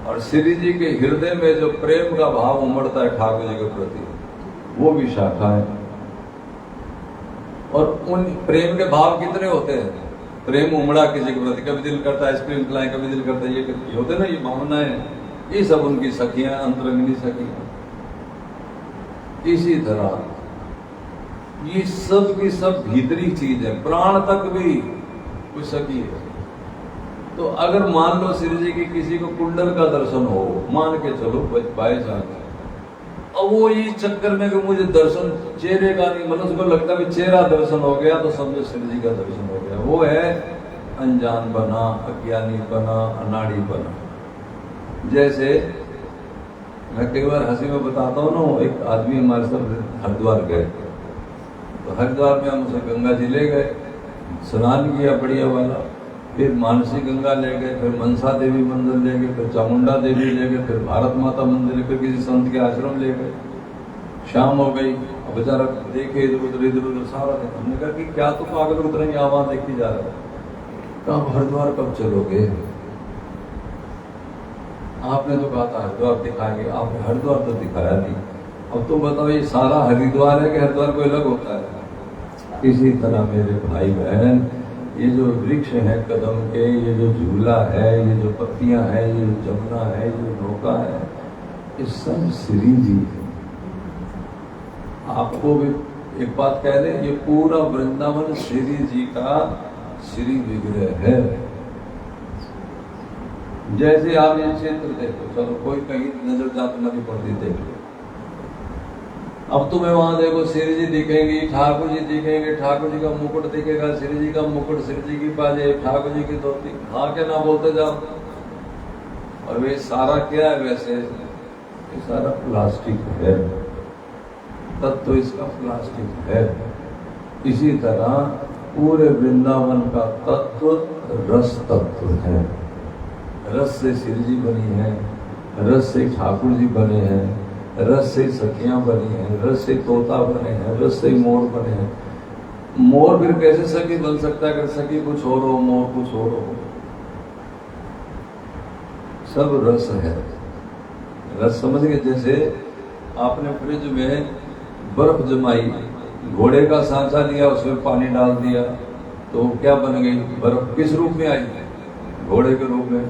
और श्री जी के हृदय में जो प्रेम का भाव उमड़ता है ठाकुर जी के प्रति, वो भी शाखा है। और उन प्रेम के भाव कितने होते हैं? प्रेम उमड़ा किसी के प्रति, कभी दिल करता है आइसक्रीम खिलाएं, कभी दिल करता है ये होते ना, ये भावनाएं, ये सब उनकी सखियां, अंतरंगिनी सखियां। इसी तरह ये सब की सब भीतरी चीज है, प्राण तक भी कुछ सखी है। तो अगर मान लो श्री जी की किसी को कुंडल का दर्शन हो, मान के चलो बाय चांस, अब वो इस चक्कर में कि मुझे दर्शन चेहरे का नहीं, मतलब उसको लगता है चेहरा दर्शन हो गया तो समझो श्री जी का दर्शन हो गया। वो है अनजान बना, अज्ञानी बना, अनाड़ी बना। जैसे मैं कई बार हंसी में बताता हूँ ना, एक आदमी हमारे साथ हरिद्वार गए, तो हरिद्वार में हम उसे गंगा जी ले गए, स्नान किया बढ़िया वाला, फिर मानसी गंगा ले गए, फिर मनसा देवी मंदिर ले गए, फिर चामुंडा देवी ले गए, फिर भारत माता मंदिर, फिर किसी संत के आश्रम ले गए। शाम हो गई, अब बेचारा देखे इधर उधर सारा दिन। हमने कहा कि क्या तुम पागल उतर रहे यहाँ वहां देखी जा रहा है? कहा हरिद्वार कब चलोगे? आपने तो कहा था हरिद्वार दिखाएंगे, आपने हरिद्वार तो दिखाया नहीं। अब तुम बताओ ये सारा हरिद्वार है कि हरिद्वार कोई अलग होता है? इसी तरह मेरे भाई बहन, ये जो वृक्ष है कदम के, ये जो झूला है, ये जो पत्तियां हैं, ये जो जमुना है, ये जो नौका है, ये सब श्री जी है। आपको भी एक बात कह दें, ये पूरा वृंदावन श्री जी का श्री विग्रह है। जैसे आप ये क्षेत्र देखो, चलो कोई कहीं नजर जाती नदी पड़ती देख लो, अब तुम्हें वहां देखो श्री जी दिखेंगी, ठाकुर जी दिखेंगे, ठाकुर जी का मुकुट दिखेगा, श्री जी का मुकुट, श्री जी की बाजे, ठाकुर जी की धोती, हाँ क्या ना बोलते जाओ। और वे सारा क्या है? वैसे ये सारा प्लास्टिक है, तत्व इसका प्लास्टिक है। इसी तरह पूरे वृंदावन का तत्व रस तत्व है। रस से श्री जी बनी है, रस से ठाकुर जी बने हैं, रस से सखियां बनी हैं, रस से तोता बने हैं, रस से मोर बने हैं। मोर फिर कैसे सखी बन सकता है अगर सखी कुछ और हो, मोर कुछ और हो? सब रस है। रस समझ गए? जैसे आपने फ्रिज में बर्फ जमाई, घोड़े का सांचा लिया, उसमें पानी डाल दिया, तो क्या बन गई? बर्फ। किस रूप में आई? घोड़े के रूप में।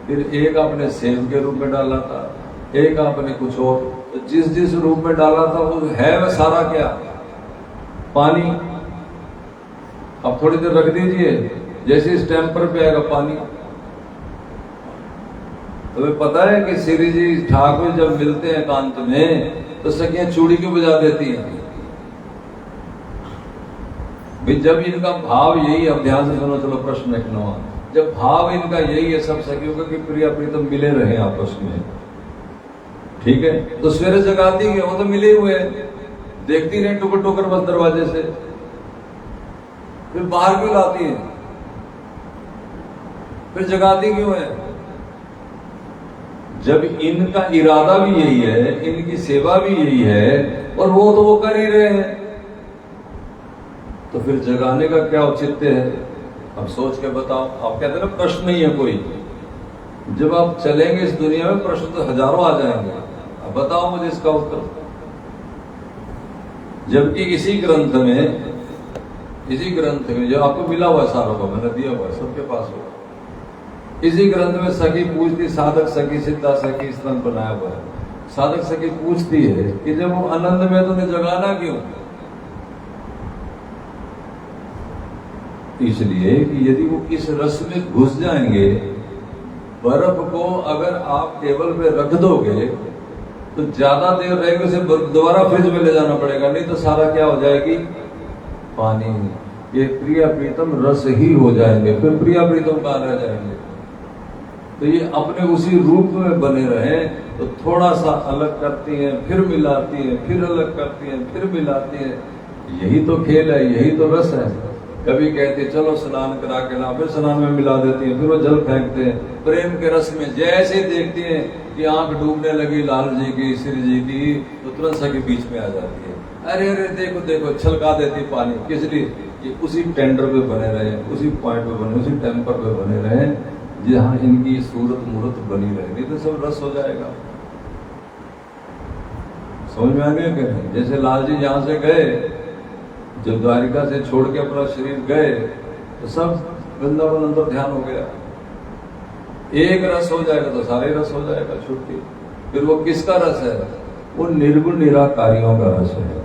फिर एक आपने सेब के रूप में डाला था, एक आपने कुछ और, तो जिस जिस रूप में डाला था वो है वह सारा क्या? पानी। अब थोड़ी देर रख दीजिए, जैसे इस टेम्पर पे आएगा पानी। तुम्हें पता है कि श्री जी ठाकुर जब मिलते हैं एकांत में तो सखियां चूड़ी क्यों बजा देती हैं? जब इनका भाव यही, अब ध्यान से सुनो, चलो प्रश्न एक नवा, जब भाव इनका यही है सब सखियों का कि प्रिया प्रीतम मिले रहे आपस में, ठीक है, तो सवेरे जगाती है, वो तो मिले हुए हैं, देखती रहे टुकर टुकर बस दरवाजे से, फिर बाहर क्यों लाती है? फिर जगाती क्यों है? जब इनका इरादा भी यही है, इनकी सेवा भी यही है, और वो तो वो कर ही रहे हैं, तो फिर जगाने का क्या औचित्य है? अब सोच के बताओ। आप कहते हैं ना प्रश्न नहीं है कोई, जब आप चलेंगे इस दुनिया में प्रश्न तो हजारों आ जाएंगे। अब बताओ मुझे इसका उत्तर। जबकि इसी ग्रंथ में जो आपको मिला हुआ है, सारों को मैंने दिया हुआ है, सबके पास होगा, इसी ग्रंथ में सखी पूछती, साधक सखी सिद्धा सखी इस तरह बनाया हुआ है। साधक सखी पूछती है कि जब वो आनंद में, तो उन्हें जगाना क्यों? इसलिए कि यदि वो इस रस में घुस जाएंगे, बर्फ को अगर आप टेबल पे रख दोगे तो ज्यादा देर रहेगी, उसे दोबारा फ्रिज में ले जाना पड़ेगा, नहीं तो सारा क्या हो जाएगी? पानी। ये प्रिया प्रीतम रस ही हो जाएंगे, फिर प्रिया प्रीतम कहाँ रह जाएंगे? तो ये अपने उसी रूप में बने रहे, तो थोड़ा सा अलग करती हैं, फिर मिलाती हैं, फिर अलग करती हैं, फिर मिलाती हैं। यही तो खेल है, यही तो रस है। कभी कहते चलो स्नान करा के ला, फिर स्नान में मिला देती हैं, फिर वो जल फेंकते हैं। प्रेम के रस में जैसे देखती हैं कि आंख डूबने लगी लाल जी की, श्री जी की, तो तुरंत सखी बीच में आ जाती है। अरे अरे देखो देखो, छलका देती पानी। किस लिए? कि उसी टेंडर पे बने रहे, उसी पॉइंट पे बने, उसी टेम्पर पे बने रहे जहां इनकी सूरत मूर्त बनी रहे, नहीं तो सब रस हो जाएगा। समझ में आ गया क्या? जैसे लाल जी जहां से गए, जब द्वारिका से छोड़ के अपना शरीर गए, तो सब वृंदावन अंदर ध्यान हो गया। एक रस हो जाएगा तो सारे रस हो जाएगा, छुट्टी। फिर वो किसका रस है? वो निर्गुण निराकारियों का रस है।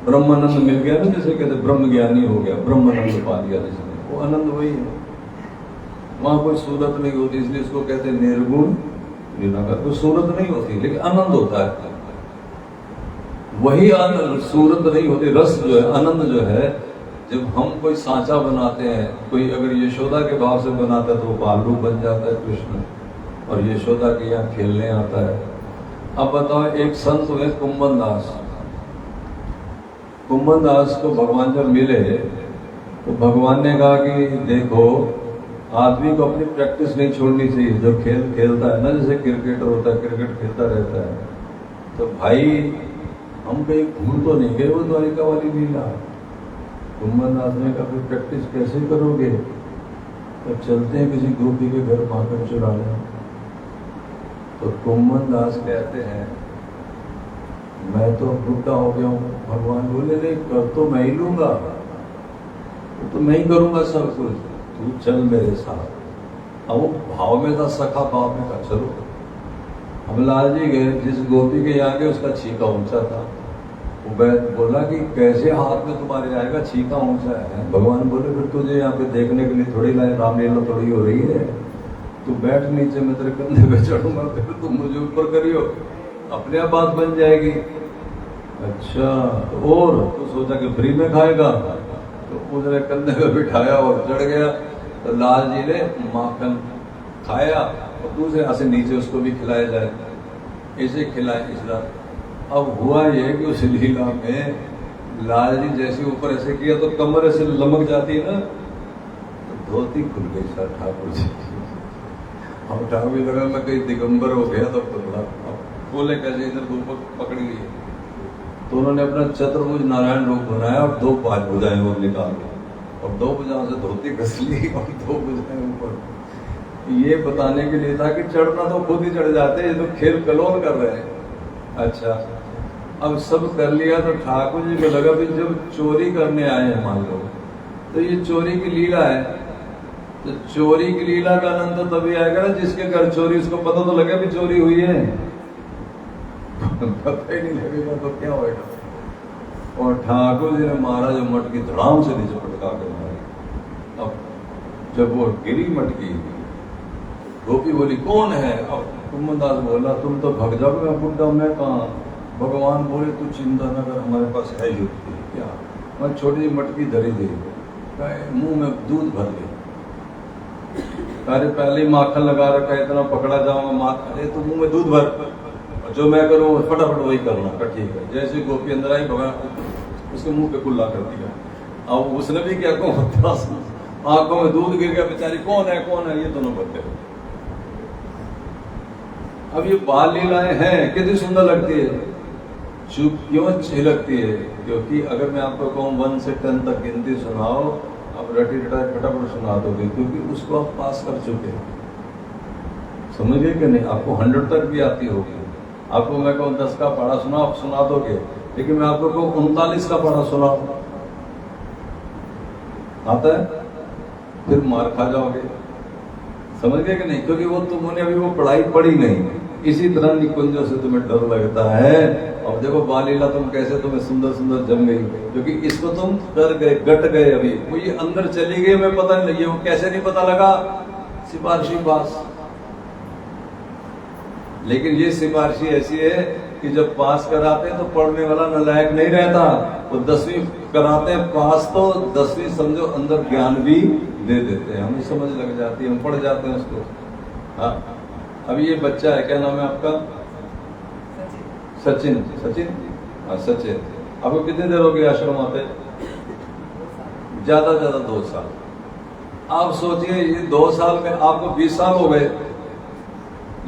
ब्रह्मानंद मिल गया ना, जैसे कहते ब्रह्म ज्ञानी हो गया, ब्रह्मानंद पा लिया जिसने, वो आनंद वही है। वहां कोई सूरत नहीं होती, इसलिए इसको कहते हैं निर्गुण निराकार। कोई सूरत नहीं होती लेकिन आनंद होता है, वही आनंद। सूरत नहीं होती, रस जो है, आनंद जो है। जब हम कोई सांचा बनाते हैं, कोई अगर यशोदा के भाव से बनाता है तो वो बालू बन जाता है कृष्ण, और यशोदा के यहाँ खेलने आता है। अब बताओ, एक संत हुए कुंभन दास। कुंभन दास को भगवान जब मिले तो भगवान ने कहा कि देखो, आदमी को अपनी प्रैक्टिस नहीं छोड़नी चाहिए। जो खेल खेलता है ना, जैसे क्रिकेटर होता है, क्रिकेट खेलता रहता है, तो भाई हम कहीं भूल तो नहीं गए वो द्वारिका वाली लीला। कुंभन दास ने कहा फिर प्रैक्टिस कैसे करोगे? तो चलते हैं किसी गोपी के घर माखन चुरा लें। तो कुंभन दास कहते हैं मैं तो बुढ़ा हो गया हूँ। भगवान बोले नहीं, कर तो मैं ही लूंगा, तो मैं ही करूंगा सब कुछ, तू चल मेरे साथ। अब वो भाव में था, सखा भाव में था, चलो। हम लाल जी गए, जिस गोपी के यहाँ गए उसका छीका ऊंचा था। वो बोला कि कैसे हाथ में तुम्हारे आएगा, छीका ऊंचा है। भगवान बोले फिर तुझे यहाँ पे देखने के लिए थोड़ी लाए, रामलीला थोड़ी हो रही है, तू बैठ नीचे, मैं तेरे कंधे पे चढ़ूंगा, फिर तुम मुझे ऊपर करियो, अपने आप बात बन जाएगी। अच्छा, तो और तो सोचा कि फ्री में खाएगा, तो उसने कंधे पे बिठाया और चढ़ गया। तो लाल जी ने माखन खाया और दूसरे हाथ से नीचे उसको भी खिलाया जाए, ऐसे खिलाए इस रात। अब हुआ ये कि उस लीला में लाल जी जैसे ऊपर ऐसे किया तो कमर ऐसे लमक जाती है ना, तो धोती खुल गई सर ठाकुर जी। हम ठाकुर जी लगा मैं कहीं दिगंबर हो गया, तो बोले कैसे इधर दो पकड़ लिए। तो उन्होंने अपना चतुर्भुज नारायण रूप बनाया और 2 पांच भुजाएं वो निकाल दी और 2 भुजाओं से धोती घस ली और 2 भुजाएं ऊपर। ये बताने के लिए था कि चढ़ना तो खुद ही चढ़ जाते, ये तो खेल कलोल कर रहे हैं। अच्छा, अब सब कर लिया तो ठाकुर जी को लगा भी जब चोरी करने आए हैं मान लो, तो ये चोरी की लीला है, तो चोरी की लीला का आनंद तो तभी आएगा ना जिसके घर चोरी, उसको पता तो लगे भी चोरी हुई है। पता ही नहीं लगेगा तो क्या होगा। और ठाकुर जी ने महाराज मटकी धड़ाम से नीचे पटका कर मारी। अब जब वो गिरी मटकी, गोपी बोली कौन है? अब कुंभदास बोला तुम तो भग जाओ, मैं बुढ़ा, मैं कहाँ? भगवान बोले तू चिंता न कर, हमारे पास है युक्ति। क्या? मैं छोटी मटकी धरी दी, मुंह में दूध भर गई। अरे पहले ही माखन लगा रखा है, इतना पकड़ा जाऊंगा माखन, अरे तो मुंह में दूध भर, जो मैं करूँ फटाफट वही करना। ठीक है। जैसे गोपी अंदर आई, भगवान उसके मुंह पे कुल्ला कर दिया। अब उसने भी क्या कहूँ, आंखों में दूध गिर गया, बेचारी कौन है कौन है, ये दोनों बच्चे। अब ये बाल लीलाएं हैं, कितनी सुंदर लगती है। चुप क्यों अच्छी लगती है? क्योंकि अगर मैं आपको कहूँ 1 से 10 तक गिनती सुनाओ, आप रटी रटाई फटाफट सुना दोगे, क्योंकि उसको आप पास कर चुके, समझ गए कि नहीं? आपको 100 तक भी आती होगी। आपको मैं कहूँ 10 का पढ़ा सुना, आप सुना दोगे, लेकिन मैं आपको कहूँ 39 का पढ़ा सुनाओ, आता है? फिर मार खा जाओगे, समझ गए कि नहीं? क्योंकि वो तुमने अभी वो पढ़ाई पढ़ी नहीं। इसी तरह निकुंजों से तुम्हें डर लगता है। और देखो बाल लीला तुम कैसे तुम्हें सुंदर सुंदर जम गई, क्योंकि इसको तुम कर गए, गट गए। अभी वो ये अंदर चली गई, मैं पता नहीं लगी, वो कैसे नहीं पता लगा? सिफारशी पास। लेकिन ये सिफारशी ऐसी है कि जब पास कराते हैं तो पढ़ने वाला नालायक नहीं रहता। वो 10वीं कराते हैं पास, तो 10वीं समझो अंदर ज्ञान भी दे देते हैं, हमें समझ लग जाती है, हम पढ़ जाते हैं उसको। हाँ, अभी ये बच्चा है, क्या नाम है आपका? सचिन। सचिन, हाँ सचिन। आपको कितनी देर हो गई आश्रम आते? ज्यादा 2 साल। आप सोचिए ये 2 साल में आपको 20 साल हो गए,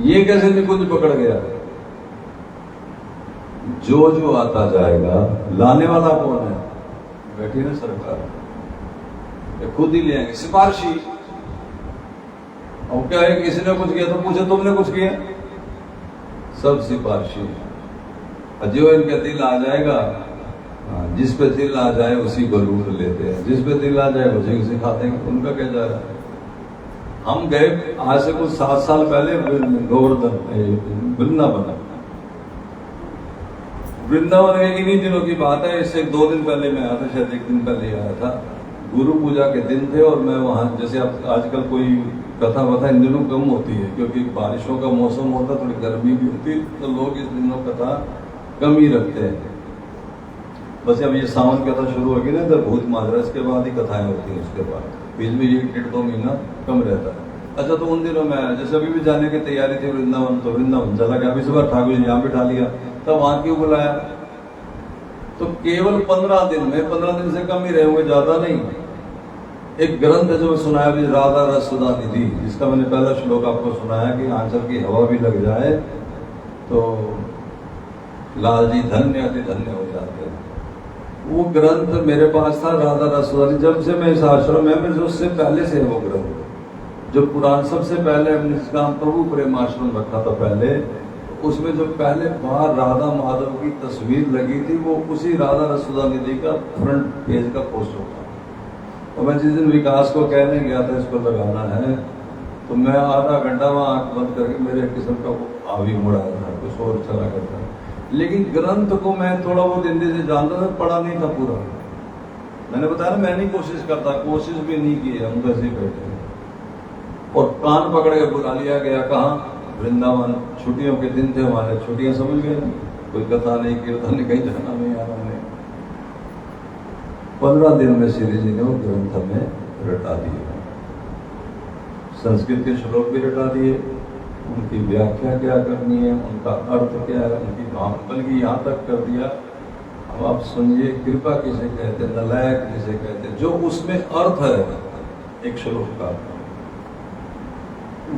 ये कैसे निकुंज पकड़ गया? जो जो आता जाएगा, लाने वाला कौन है? बैठी ना सरकार, खुद ही ले आएंगे सिफारशी। और क्या है, किसी ने कुछ किया तो पूछे तुमने कुछ किया? सब सिफारशी। जो इनके दिल आ जाएगा, जिस पे दिल आ जाए उसी को लूट लेते हैं, जिस पे दिल आ जाए उसी को सिखाते हैं। उनका क्या जा रहा है? हम गए आज से कुछ 7 साल पहले गोवर्धन, वृंदावन में, इन्हीं दिनों की बात है। इससे 2 दिन पहले मैं आया था, शायद 1 दिन पहले आया था। गुरु पूजा के दिन थे और मैं वहां, जैसे आप आजकल कोई कथा वथा इन दिनों कम होती है, क्योंकि बारिशों का मौसम होता, थोड़ी गर्मी भी होती, तो लोग इस दिनों कथा कम ही रखते हैं। बस अब ये सावन कथा शुरू होगी ना, तो भूत माजरा, इसके बाद ही कथाएं होती हैं। उसके बाद बीच में 1-1.5 महीना कम रहता है। अच्छा, तो उन दिनों में जैसे अभी भी जाने की तैयारी थी वृंदावन, तो वृंदावन चला गया। अभी सुबह ठाकुर जी यहाँ बिठा लिया, तब वहां क्यों बुलाया? तो केवल 15 दिन में, 15 दिन से कम ही रहे होंगे, ज्यादा नहीं। एक ग्रंथ है जो सुनाया भी, राधा रस सुधा निधि, जिसका मैंने पहला श्लोक आपको सुनाया कि आंचल की हवा भी लग जाए तो लाल जी धन्य अति धन्य हो जाते हैं। वो ग्रंथ मेरे पास था राधा रसवारी, जब से मैं इस आश्रम में, मेरे उससे पहले से वो ग्रंथ जो पुरान सबसे पहले हमने इसका प्रभु प्रेम आश्रम रखा था पहले, उसमें जो पहले बार राधा माधव की तस्वीर लगी थी वो उसी राधा रसोदा निधि का फ्रंट पेज का पोस्टर था। तो मैं जिस दिन विकास को कहने गया था इसको लगाना है, तो मैं आधा घंटा वहाँ आंख बंद करके मेरे किस्म का वो आवी मुड़ाया था, कुछ और चला करता। लेकिन ग्रंथ को मैं थोड़ा बहुत हिंदी से जानता था, पढ़ा नहीं था पूरा। मैंने बताया मैं नहीं कोशिश करता, कोशिश भी नहीं की है, हम तो ऐसे ही बैठे और कान पकड़ के बुला लिया गया। कहाँ? वृंदावन। छुट्टियों के दिन थे हमारे, छुट्टियां समझ गए ना, कोई कथा नहीं, कीर्तन नहीं, कहीं जाना नहीं, आना नहीं। 15 दिन में श्री जी ने वो ग्रंथ में रटा दिए, संस्कृत के श्लोक भी रटा दिए, उनकी व्याख्या क्या करनी है, उनका अर्थ क्या है, उनकी भाव, बल्कि यहाँ तक कर दिया। अब आप सुनिए, कृपा किसे कहते हैं, नलायक किसे कहते हैं, जो उसमें अर्थ है एक श्लोक का,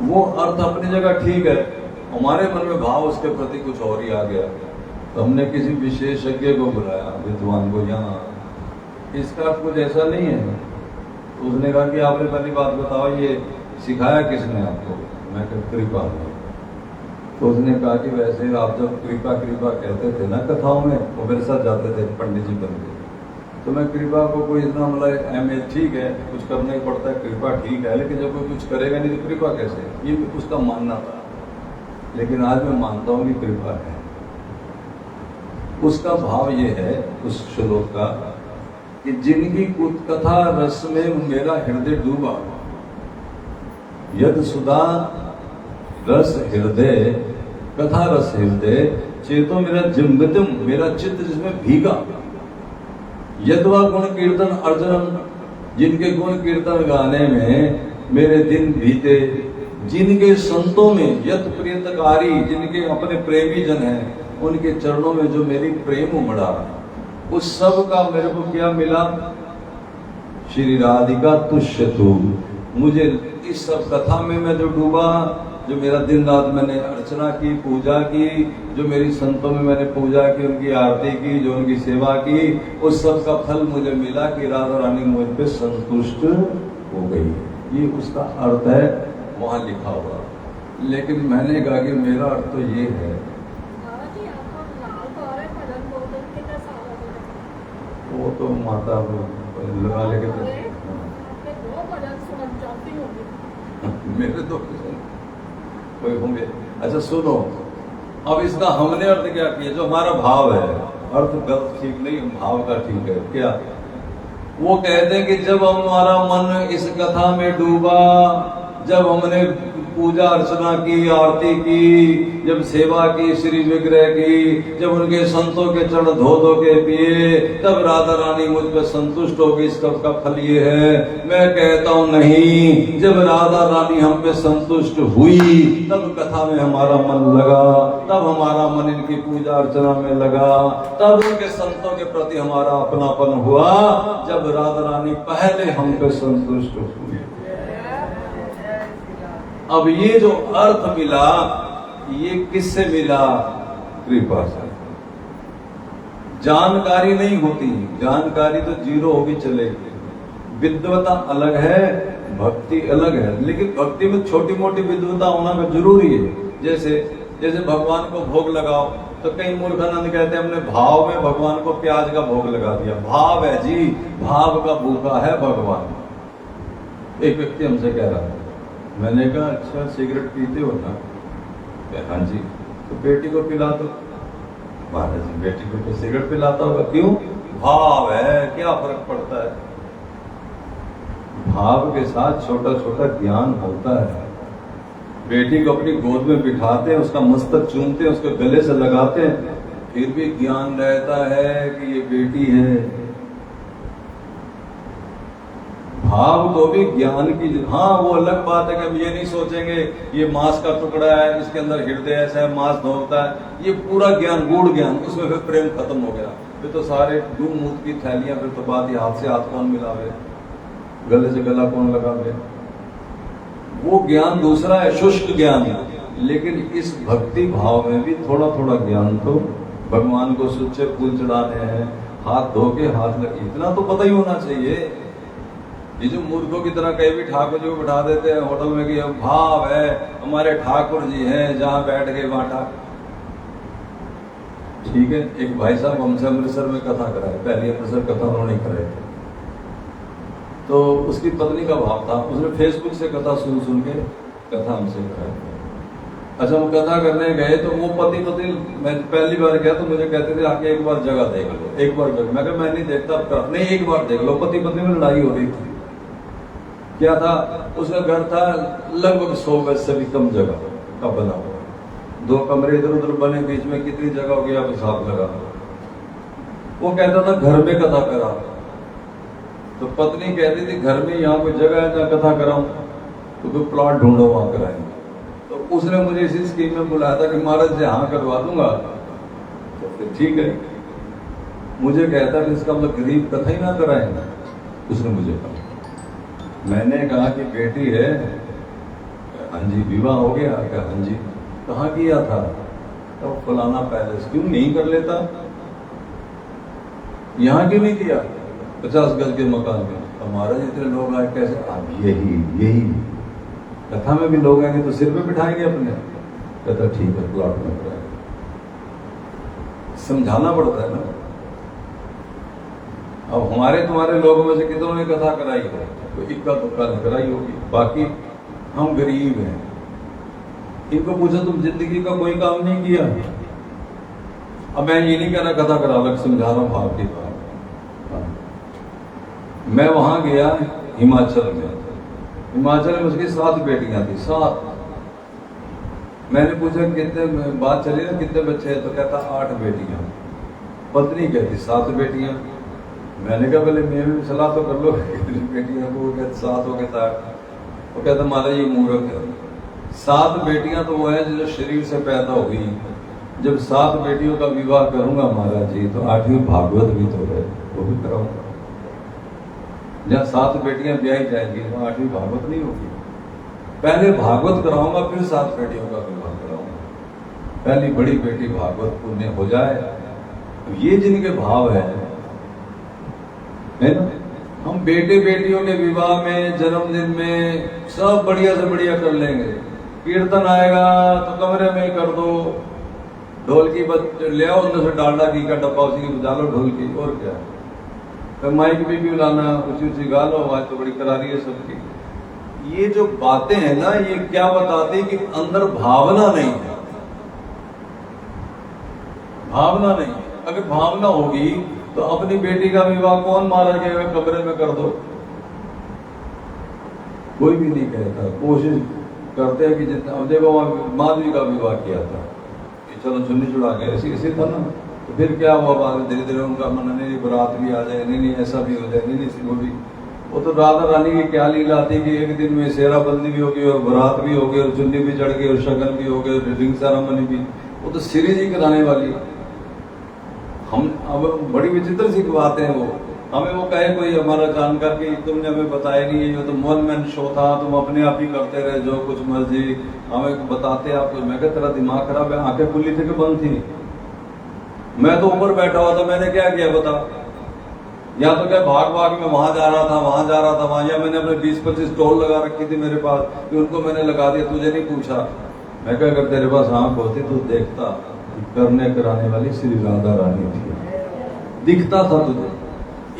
वो अर्थ अपनी जगह ठीक है, हमारे मन में भाव उसके प्रति कुछ और ही आ गया, तो हमने किसी विशेषज्ञ को बुलाया, विद्वान को, यहाँ इसका अर्थ कुछ ऐसा नहीं है। तो उसने कहा कि आपने पहली बात बताओ, ये सिखाया किसने आपको? मैं कहा कृपा ने। तो उसने कहा कि वैसे आप जब कृपा कृपा कहते थे ना कथाओं में, वो मेरे साथ जाते थे पंडित जी बन के, तो मैं कृपा को कोई इतना मतलब ठीक है, कुछ करना ही पड़ता है, कृपा ठीक है, लेकिन जब कोई कुछ करेगा नहीं तो कृपा कैसे? ये उसका मानना था, लेकिन आज मैं मानता हूँ कि कृपा है। उसका भाव ये है उस श्लोक का कि जिनकी कथा रस में मेरा हृदय डूबा, यद सुधा रस हृदय, कथा रस हृदय, चेतो मेरा जिम्बतम, मेरा चित्त जिसमें भीगा, यदवा गुण कीर्तन अर्जुनम, जिनके गुण कीर्तन गाने में मेरे दिन बीते, जिनके संतों में यत प्रियतकारी, जिनके अपने प्रेमी जन हैं, उनके चरणों में जो मेरी प्रेम उमड़ा, उस सब का मेरे को क्या मिला? श्री राधिका तुष्य तू। मुझे इस सब कथा में मैं जो डूबा, जो मेरा दिन रात मैंने अर्चना की, पूजा की, जो मेरी संतों में मैंने पूजा की, उनकी आरती की, जो उनकी सेवा की, उस सब का फल मुझे मिला कि राधा रानी मुझ पे संतुष्ट हो गई। ये उसका अर्थ है वहां लिखा हुआ। लेकिन मैंने कहा कि मेरा अर्थ तो ये है, वो तो माता लगा लेके तो मेरे तो कोई होंगे। अच्छा सुनो, अब इसका हमने अर्थ क्या किया? जो हमारा भाव है, अर्थ गलत ठीक नहीं, भाव का ठीक है। क्या वो कहते हैं कि जब हमारा मन इस कथा में डूबा, जब हमने पूजा अर्चना की, आरती की, जब सेवा की, श्री विग्रह की, जब उनके संतों के चरण धो धो के पिए, तब राधा रानी मुझ पर संतुष्ट होगी। इस सब का फल ये है। मैं कहता हूँ नहीं, जब राधा रानी हम पे संतुष्ट हुई तब कथा में हमारा मन लगा, तब हमारा मन इनकी पूजा अर्चना में लगा, तब उनके संतों के प्रति हमारा अपनापन हुआ, जब राधा रानी पहले हम पे संतुष्ट हुई। अब ये जो अर्थ मिला, ये किससे मिला? कृपा से। जानकारी नहीं होती, जानकारी तो जीरो होगी चलेगी। विद्वता अलग है, भक्ति अलग है, लेकिन भक्ति में छोटी मोटी विद्वता होना भी जरूरी है। जैसे भगवान को भोग लगाओ, तो कई मूर्खानंद कहते हैं हमने भाव में भगवान को प्याज का भोग लगा दिया। भाव है जी, भाव का भूखा है भगवान। एक व्यक्ति हमसे कह रहा था, मैंने कहा अच्छा सिगरेट पीते हो ना? हाँ जी। तो बेटी को पिला दो। महाराज जी बेटी को तो सिगरेट पिलाता होगा, क्यों? भाव है, क्या फर्क पड़ता है? भाव के साथ छोटा छोटा ज्ञान होता है। बेटी को अपनी गोद में बिठाते हैं, उसका मस्तक चूमते हैं, उसके गले से लगाते हैं, फिर भी ज्ञान रहता है कि ये बेटी है। भाव को भी ज्ञान की, हाँ वो अलग बात है कि हम ये नहीं सोचेंगे ये मांस का टुकड़ा है, इसके अंदर हृदय ऐसा है, मांस धोता है, ये पूरा ज्ञान गूढ़ ज्ञान, उसमें फिर प्रेम खत्म हो गया। फिर तो सारे दूध मूत की थैलियां, फिर तो बात ही हाथ से हाथ कौन मिलावे, गले से गला कौन लगावे, वो ज्ञान दूसरा है, शुष्क ज्ञान। लेकिन इस भक्ति भाव में भी थोड़ा थोड़ा ज्ञान तो भगवान को सुच्चे फूल चढ़ाने हैं, हाथ धो के हाथ लगे, इतना तो पता ही होना चाहिए। ये जो मूर्खों की तरह कहीं भी ठाकुर जी को बिठा देते हैं होटल में कि भाव है हमारे ठाकुर जी हैं, जहां बैठ गए वहां ठाकुर। ठीक है, एक भाई साहब हमसे अमृतसर में कथा कराए, पहली अमृतसर कथा उन्होंने कराई थी। तो उसकी पत्नी का भाव था, उसने फेसबुक से कथा सुन के कथा हमसे कराई। अच्छा, हम कथा करने गए तो वो पति पत्नी, मैं पहली बार गया तो मुझे कहते थे आके एक बार जगह देख लो, एक बार जगह। मैं कहा मैं नहीं देखता, नहीं एक बार देख लो। पति पत्नी में लड़ाई हो रही थी। क्या था, उसका घर था लगभग 100 गज से भी कम जगह का बना हुआ, 2 कमरे इधर उधर बने, बीच में कितनी जगह हो गया, हिसाब लगा। वो कहता था घर में कथा करा, तो पत्नी कहती थी घर में यहाँ कोई जगह है जहाँ कथा कराऊं, तो कोई प्लॉट ढूंढो वहां कराएंगे। तो उसने मुझे इसी स्कीम में बुलाया था कि महाराज से हाँ करवा दूंगा। तो फिर ठीक है, मुझे कहता कि इसका मतलब गरीब कथा ही ना कराएंगे। उसने मुझे कहा, मैंने कहा कि बेटी है, हाँ जी। विवाह हो गया? क्या हाँ जी। कहाँ किया था? तो फलाना पैलेस। क्यों नहीं कर लेता? यहाँ क्यों नहीं किया? 50 गज के मकान में। हमारा जितने लोग आए कैसे? अब यही कथा में भी लोग आएंगे तो सिर पे बिठाएंगे अपने। कहता ठीक है, प्लॉट में कराएंगे। समझाना पड़ता है ना। अब हमारे तुम्हारे लोगों में से कितनों ने कथा कराई है? तो इक्का दुक्का ने कराई होगी, बाकी हम गरीब हैं। इनको पूछो तुम जिंदगी का कोई काम नहीं किया। अब मैं ये नहीं कह रहा कथा करा, लग समझा रहा हूं भाव की बात। मैं वहां गया हिमाचल में उसकी 7 बेटियां थी, 7। मैंने पूछा कितने, बात चली ना कितने बच्चे हैं, तो कहता 8 बेटियां। पत्नी कहती 7 बेटियां। मैंने कहा पहले मैं भी सलाह तो कर लो कितनी बेटियां को। कहते 7 हो गए था। वो कहता महाराज ये मूर्ख है। 7 बेटियां तो वो है जो शरीर से पैदा हुई। जब 7 बेटियों का विवाह करूंगा महाराज जी, तो 8वीं भागवत भी तो है, वो भी कराऊंगा। जहाँ 7 बेटियां ब्याही जाएंगी वहां 8वीं भागवत नहीं होगी। पहले भागवत कराऊंगा, फिर 7 बेटियों का विवाह कराऊंगा। पहली बड़ी बेटी भागवत पुण्य हो जाए। ये जिनके भाव है ना, हम बेटे बेटियों के विवाह में, जन्मदिन में सब बढ़िया से बढ़िया कर लेंगे। कीर्तन आएगा तो कमरे में ही कर दो, ढोलकी ले आओ, उनमें से डालडा घी का डब्बा उसी की बजा लो ढोलकी, और क्या। तो माइक भी लाना, ऊंची गा लो, आवाज तो बड़ी करारी है सबकी। ये जो बातें हैं ना, ये क्या बताती कि अंदर भावना नहीं है। भावना नहीं है। अगर भावना होगी तो अपनी बेटी का विवाह कौन मारा गया, कमरे में कर दो। कोई भी नहीं कहता, कोशिश करते हैं कि जितना। अब देखो माधवी का विवाह किया था, चलो चुन्नी चुड़ा के, ऐसी था ना। तो फिर क्या हुआ, बाद में धीरे धीरे उनका मन, नहीं बारात भी आ जाए, नहीं ऐसा भी हो जाए, नहीं वो तो राधा रानी की क्या लीला थी कि एक दिन में सेराबंदी भी होगी और बारात भी होगी और चुन्नी भी चढ़ गई और शगन भी हो गए और रिंग सेरेमनी भी। वो तो श्री जी कराने वाली। हम अब बड़ी विचित्र सी बात है वो। हमें वो कहे कोई हमारा जानकार कि तुमने हमें बताया नहीं, ये तो वन मैन शो था, तुम अपने आप ही करते रहे जो कुछ मर्जी, हमें बताते आपको। मैं कहता तेरा दिमाग खराब है, आंखें खुली थी कि बंद थी? मैं तो ऊपर बैठा हुआ था, मैंने क्या किया बता? या तो क्या भाग में वहां जा रहा था वहां, या मैंने अपने 20-25 टोल लगा रखी थी मेरे पास कि उनको मैंने लगा दिया, तुझे नहीं पूछा। मैं क्या, अगर तेरे पास आंख होती तो देखता, करने कराने वाली श्री राधा रानी थी, दिखता था तुझे।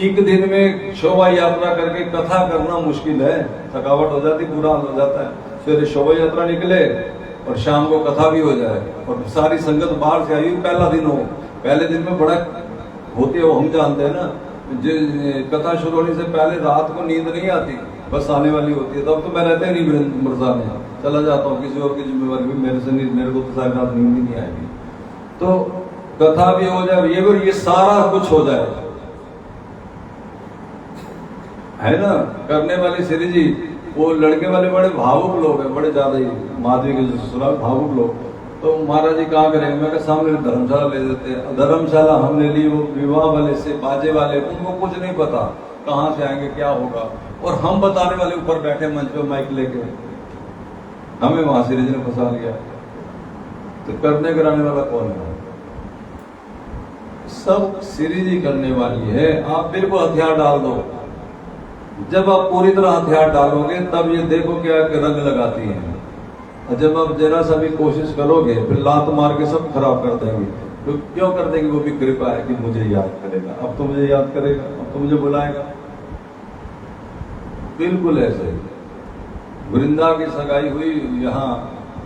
एक दिन में शोभा यात्रा करके कथा करना मुश्किल है, थकावट हो जाती, बुरा हाल हो जाता है। फिर शोभा यात्रा निकले और शाम को कथा भी हो जाए और सारी संगत बाहर से आई, पहला दिन हो, पहले दिन में बड़ा होती है वो हम जानते हैं ना। कथा शुरू होने से पहले रात को नींद नहीं आती, बस आने वाली होती है। तब तो मैं रहता ही नहीं मरजा में, चला जाता हूँ, किसी और की जिम्मेवारी भी मेरे से नहीं, मेरे को तो सारी रात नींद ही नहीं आएगी। तो कथा भी हो जाए, ये सारा कुछ हो जाए, है ना। करने वाली श्री जी, वो लड़के वाले बड़े भावुक लोग हैं, बड़े ज्यादा ही, माधवी के ससुराल भावुक लोग। तो महाराज जी कहाँ करेंगे? मैं कहा सामने धर्मशाला ले देते हैं। धर्मशाला हमने ली, वो विवाह वाले से, बाजे वाले, उनको कुछ नहीं पता कहाँ से आएंगे, क्या होगा। और हम बताने वाले ऊपर बैठे मंच पे माइक लेके, हमें वहां श्री जी ने फंसा लिया। तो करने कराने वाला कौन है? सब श्री जी करने वाली है। आप बिल्कुल हथियार डाल दो, जब आप पूरी तरह हथियार डालोगे तब ये देखो क्या रंग लगाती है। और जब आप जरा सा भी कोशिश करोगे फिर लात मार के सब खराब कर देंगे। तो क्यों कर देंगे? वो भी कृपा है कि मुझे याद करेगा, अब तो मुझे याद करेगा, अब तो मुझे बुलाएगा। बिल्कुल ऐसे वृंदा की सगाई हुई, यहाँ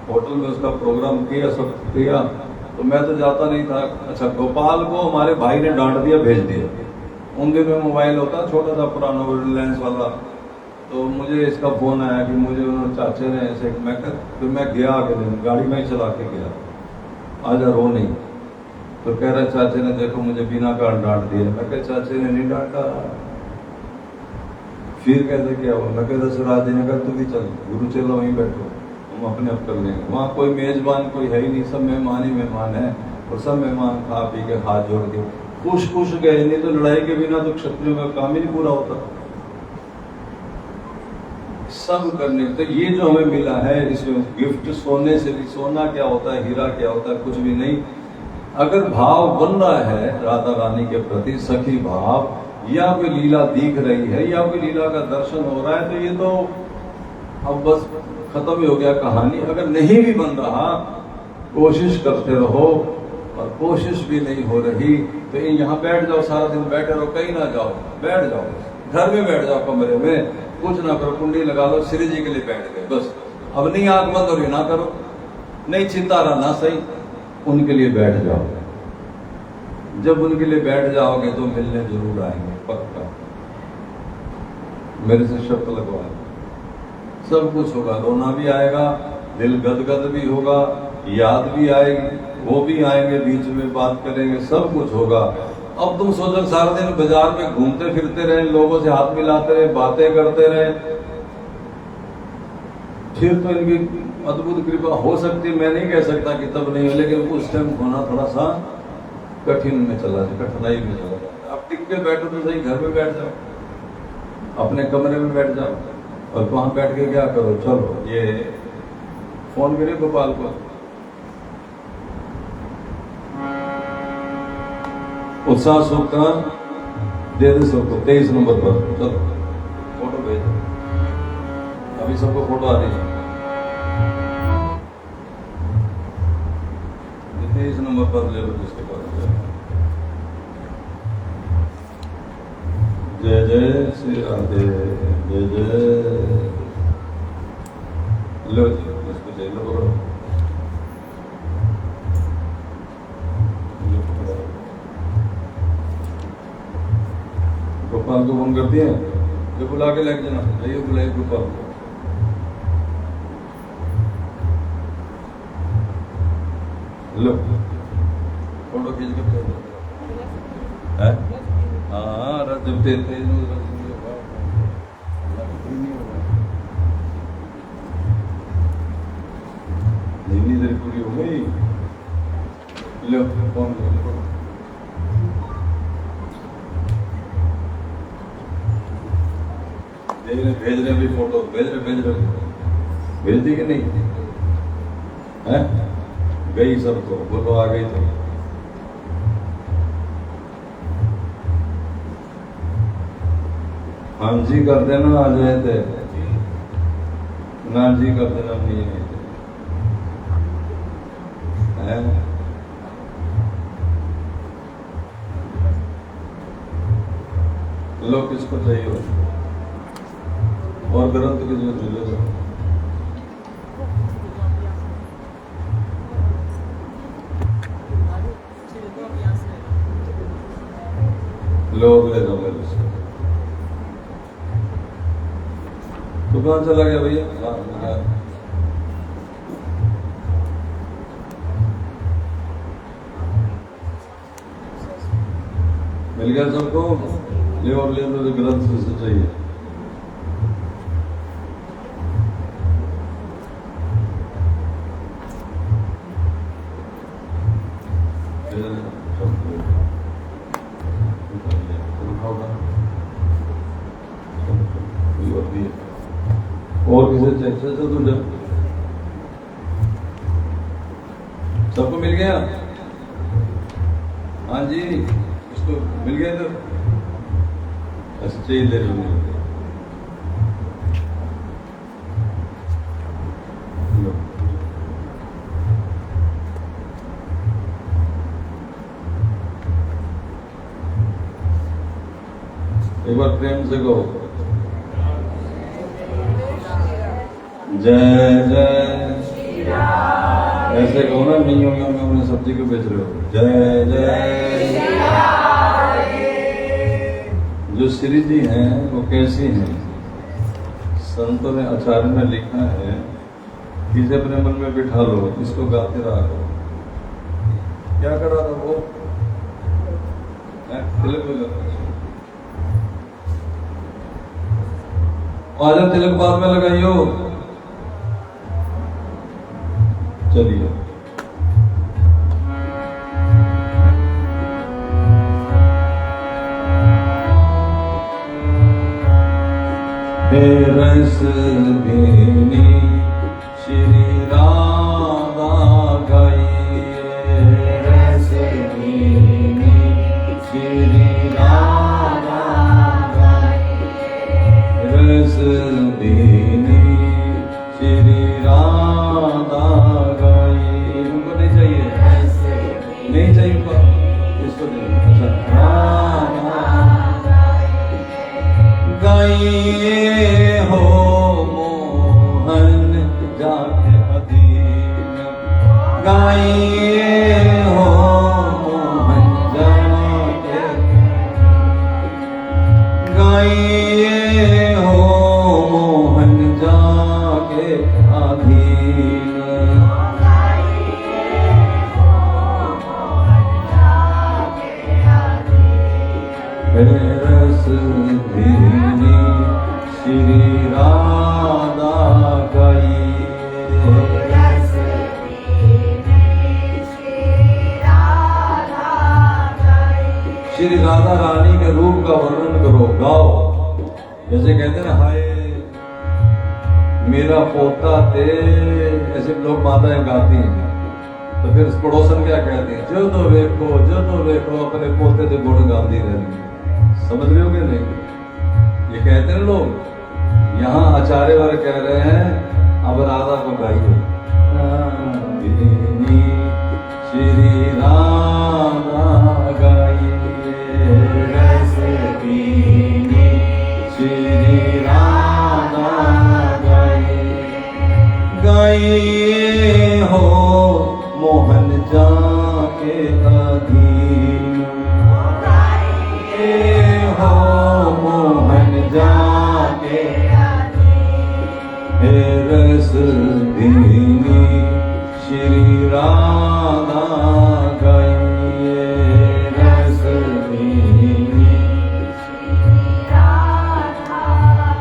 होटल में उसका प्रोग्राम किया, सब किया, तो मैं तो जाता नहीं था। अच्छा, गोपाल को हमारे भाई ने डांट दिया, भेज दिया। उन दिनों में मोबाइल होता छोटा सा पुराना लेंस वाला, तो मुझे इसका फोन आया कि मुझे उन्होंने चाचे ने ऐसे, फिर मैं गया आगे दिन गाड़ी में ही चला के गया, आजा रो नहीं। तो कह रहा चाचे ने देखो मुझे बिना कारण डांट दिया। मैं कह चाचे ने नहीं डांटा। फिर कहते क्या हुआ? मैं कहता सिराज जी ने कहा तू भी चल, गुरु चलो वहीं बैठो, हम अपने आप कर लेंगे। वहाँ कोई मेजबान कोई है ही नहीं, सब मेहमान ही मेहमान है। और सब मेहमान खा पी के हाथ जोड़ के खुश खुश गए। नहीं तो लड़ाई के बिना तो क्षत्रियों का काम ही नहीं पूरा होता। सब करने, तो ये जो हमें मिला है इसमें गिफ्ट सोने से भी, सोना क्या होता है, हीरा क्या होता है, कुछ भी नहीं। अगर भाव बन रहा है राधा रानी के प्रति सखी भाव, या कोई लीला दिख रही है, या कोई लीला का दर्शन हो रहा है, तो ये तो अब बस खत्म ही हो गया कहानी। अगर नहीं भी बन रहा, कोशिश करते रहो, और कोशिश भी नहीं हो रही तो यहाँ बैठ जाओ, सारा दिन बैठे रहो, कहीं ना जाओ, बैठ जाओ, घर में बैठ जाओ, कमरे में कुछ ना करो, कुंडी लगा लो, श्री जी के लिए बैठ गए बस। अब नहीं आंख बंद हो रही ना करो, नहीं चिंता रहा ना सही, उनके लिए बैठ जाओ। जब उनके लिए बैठ जाओगे तो मिलने जरूर आएंगे, पक्का। मेरे से शर्त लगवाए, सब कुछ होगा, रोना भी आएगा, दिल गदगद भी होगा, याद भी आएगी, वो भी आएंगे, बीच में बात करेंगे, सब कुछ होगा। अब तुम सोचो सारा दिन बाजार में घूमते फिरते रहे, लोगों से हाथ मिलाते रहे, बातें करते रहे, फिर तो इनकी अद्भुत कृपा हो सकती, मैं नहीं कह सकता कि तब नहीं हो, लेकिन उस टाइम होना थोड़ा सा कठिन में चला जाए, कठिनाई में चला जाए। अब टिक के बैठो तो सही, घर में बैठ जाओ, अपने कमरे में बैठ जाओ, और वहां बैठ के क्या करो, चलो ये फोन करिए गोपाल को, उत्साह सूखता दे दे सबको 23 नंबर पर, चलो फोटो भेज, अभी सबको फोटो आ रही है। 23 नंबर पर ले लो जिसके पास। जय जय श्री राधे, जय जय। लो जी, इसको जय लो, पकड़ो। गोपाल को फोन करती है, जो बुला के लेके जाना, जाइए बुलाइए गोपाल को। लो फोटो खींच के भेज दो। हाँ, जब तेज नहीं देर पूरी हो गई। लो फोन भेज रहे भी, फोटो भेज दी कि नहीं है? गई सबको, बोलो आ गई तो। हाँ जी कर देना, आ जाए थे ना जी कर देना, नहीं है। लो किसको चाहिए और ग्रंथ की जो ले लो, लोग ले जाओ मेरे से। तो कहाँ चला गया भैया? मिल गया सबको? ले और ले लो, ग्रंथ से चाहिए। और किसे चाहिए? तुम जब सबको मिल गया? हाँ जी। इसको मिल गया इधर? अच्छा चाहिए ले लो। एक बार प्रेम से कहो जय जय श्री राम। ऐसे कहो ना, नहीं होंगे अपने सब्जी को बेच रहे हो। जय जय श्री राम। जो श्री जी हैं वो कैसी हैं? संतों ने आचार्य में लिखा है, इसे अपने मन में बिठा लो, इसको गाते रहा करो। क्या कर रहा था वो? तिलक में आजा, तिलक बाद में लगाइयो। चलिए रस भेनी श्री राधा गाइए, रस भेनी श्री राधा गाइए, रस भेनी श्री राधा गाइए। उनको नहीं चाहिए, नहीं चाहिए इसको गाइए हो मोहन जाके अधीन, गाइए हो मोहन जाके, गाइए हो मोहन जाके अधीन, रस भेनी श्री राधा गाइए, रस भेनी श्री राधा गाइए। श्री राधा रानी के रूप का वर्णन करो, गाओ। जैसे कहते हैं ना, हाय मेरा पोता ते, ऐसे लोग माताएं गाती हैं। तो फिर पड़ोसन क्या कहते हैं, जो तो देखो अपने पोते से गुण गाती रहती है। समझ रहे हो कि नहीं? ये कहते हैं लोग। यहाँ आचार्य वाले कह रहे हैं, अब राधा को गाइए, श्री राधा गाइए, रस भेनी श्री राधा गाइए, गाइए हो मोहन जाके अधीन, गाइए हो मोहन जाके अधीन, रस भेनी श्री राधा गाइए, रस भेनी श्री राधा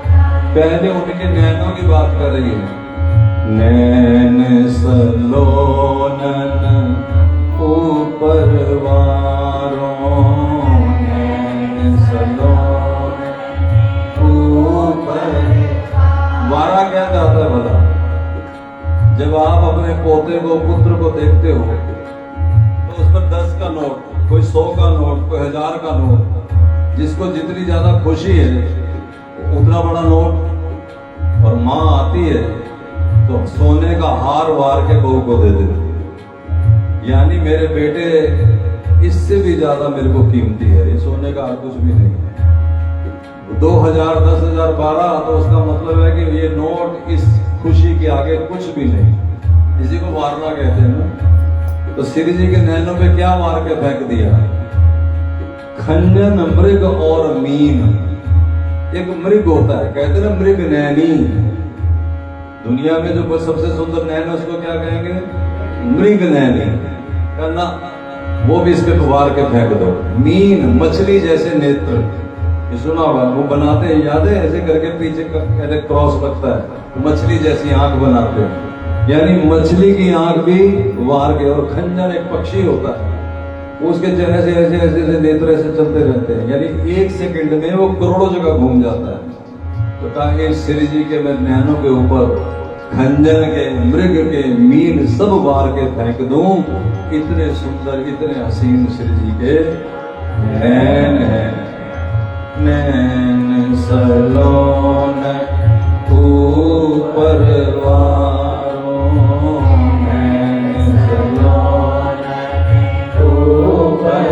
गाइए। पहले उनके नैनों की बात कर रही है। नैन सलोनन ऊपर वारों, नैन सलोनन ऊपर वारा क्या चाहता है भला? जब आप अपने पोते को, पुत्र को देखते हो तो उस पर 10 का नोट, कोई 100 का नोट, कोई 1000 का नोट, जिसको जितनी ज्यादा खुशी है उतना बड़ा नोट। और माँ आती है तो सोने का हार वार के बहू को दे देती, यानी मेरे बेटे इससे भी ज्यादा मेरे को कीमती है, ये सोने का हार कुछ भी नहीं है। 2000, 10,000, 12 तो उसका मतलब है कि ये नोट इस खुशी के आगे कुछ भी नहीं। इसी को वारना कहते हैं ना। तो श्री जी के नैनों पे क्या मार के फेंक दिया? खंजन मृग और मीन। एक मृग होता है, कहते हैं मृग नैनी। दुनिया में जो सबसे सुंदर नैन है उसको क्या कहेंगे? मृग नैनी। कहना वो भी इसके वार के फेंक दो। मीन, मछली जैसे नेत्र, ये सुना होगा, वो बनाते हैं, याद है, ऐसे करके पीछे कहते क्रॉस लगता है, मछली जैसी आंख बनाते हैं, यानी मछली की आंख भी वार के। और खंजर एक पक्षी होता है, उसके चेहरे से ऐसे ऐसे ऐसे नेत्र ऐसे चलते रहते हैं, यानी 1 सेकंड में वो करोड़ों जगह घूम जाता है। तो ताकि श्री जी के मैं नैनों के ऊपर खंजर के, मृग के, मीन सब वार के फेंक दूं। इतने सुंदर, इतने हसीन श्री जी के नैन है नैन सलोन ऊपर वारों, नैन सलोन ऊपर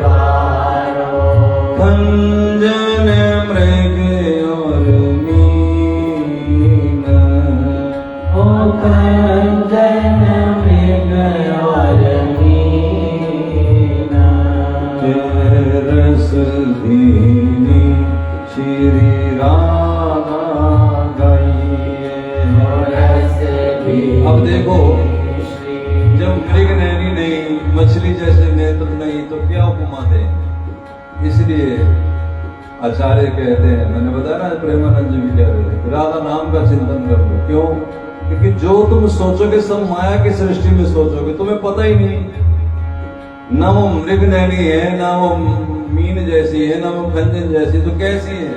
वारों, खंजन मृग और मीन, ओ खंजन मृग और मीन, रस धीनी श्री राधा गाइए। अब देखो, जब मृग नैनी नहीं, मछली जैसे नेत्र नहीं, तो क्या उपमा दें? इसलिए आचार्य कहते हैं, मैंने बताया ना, प्रेमानंद जी भी कह रहे थे, राधा नाम का चिंतन कर लो। क्यों? क्योंकि जो तुम सोचोगे सब माया की सृष्टि में सोचोगे, तुम्हें पता ही नहीं, ना वो मृग नैनी है, ना वो मीन जैसी है, ना वो खंजन जैसी, तो कैसी है?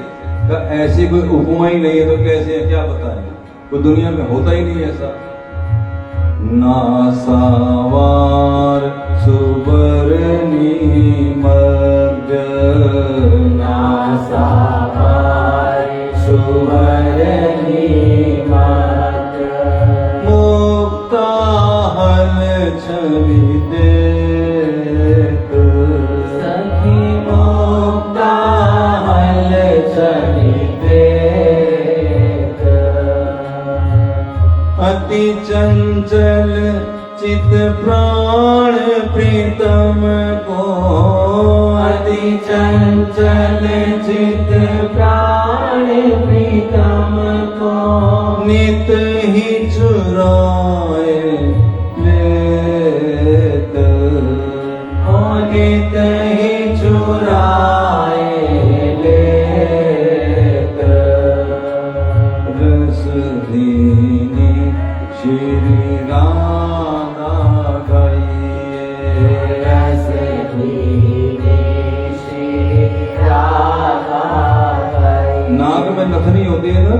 ऐसी कोई उपमा ही नहीं है तो कैसी है? क्या बताएं? कोई दुनिया में होता ही नहीं ऐसा। नासावार सुबरनी मध्य, नासावार सुबरनी मध्य, मुक्ता हल छवि देत, सखी मुक्ता हल छवि देत, अति चंचल चित प्राण प्रीतम को, अति चंचल चित प्राण प्रीतम को, नित ही चुराए लेत, ओ नित ही चुराए लेत, रस धीनी श्री राधा गाइए, रस धीनी श्री राधा गाइए। नाक में नथनी होती है ना,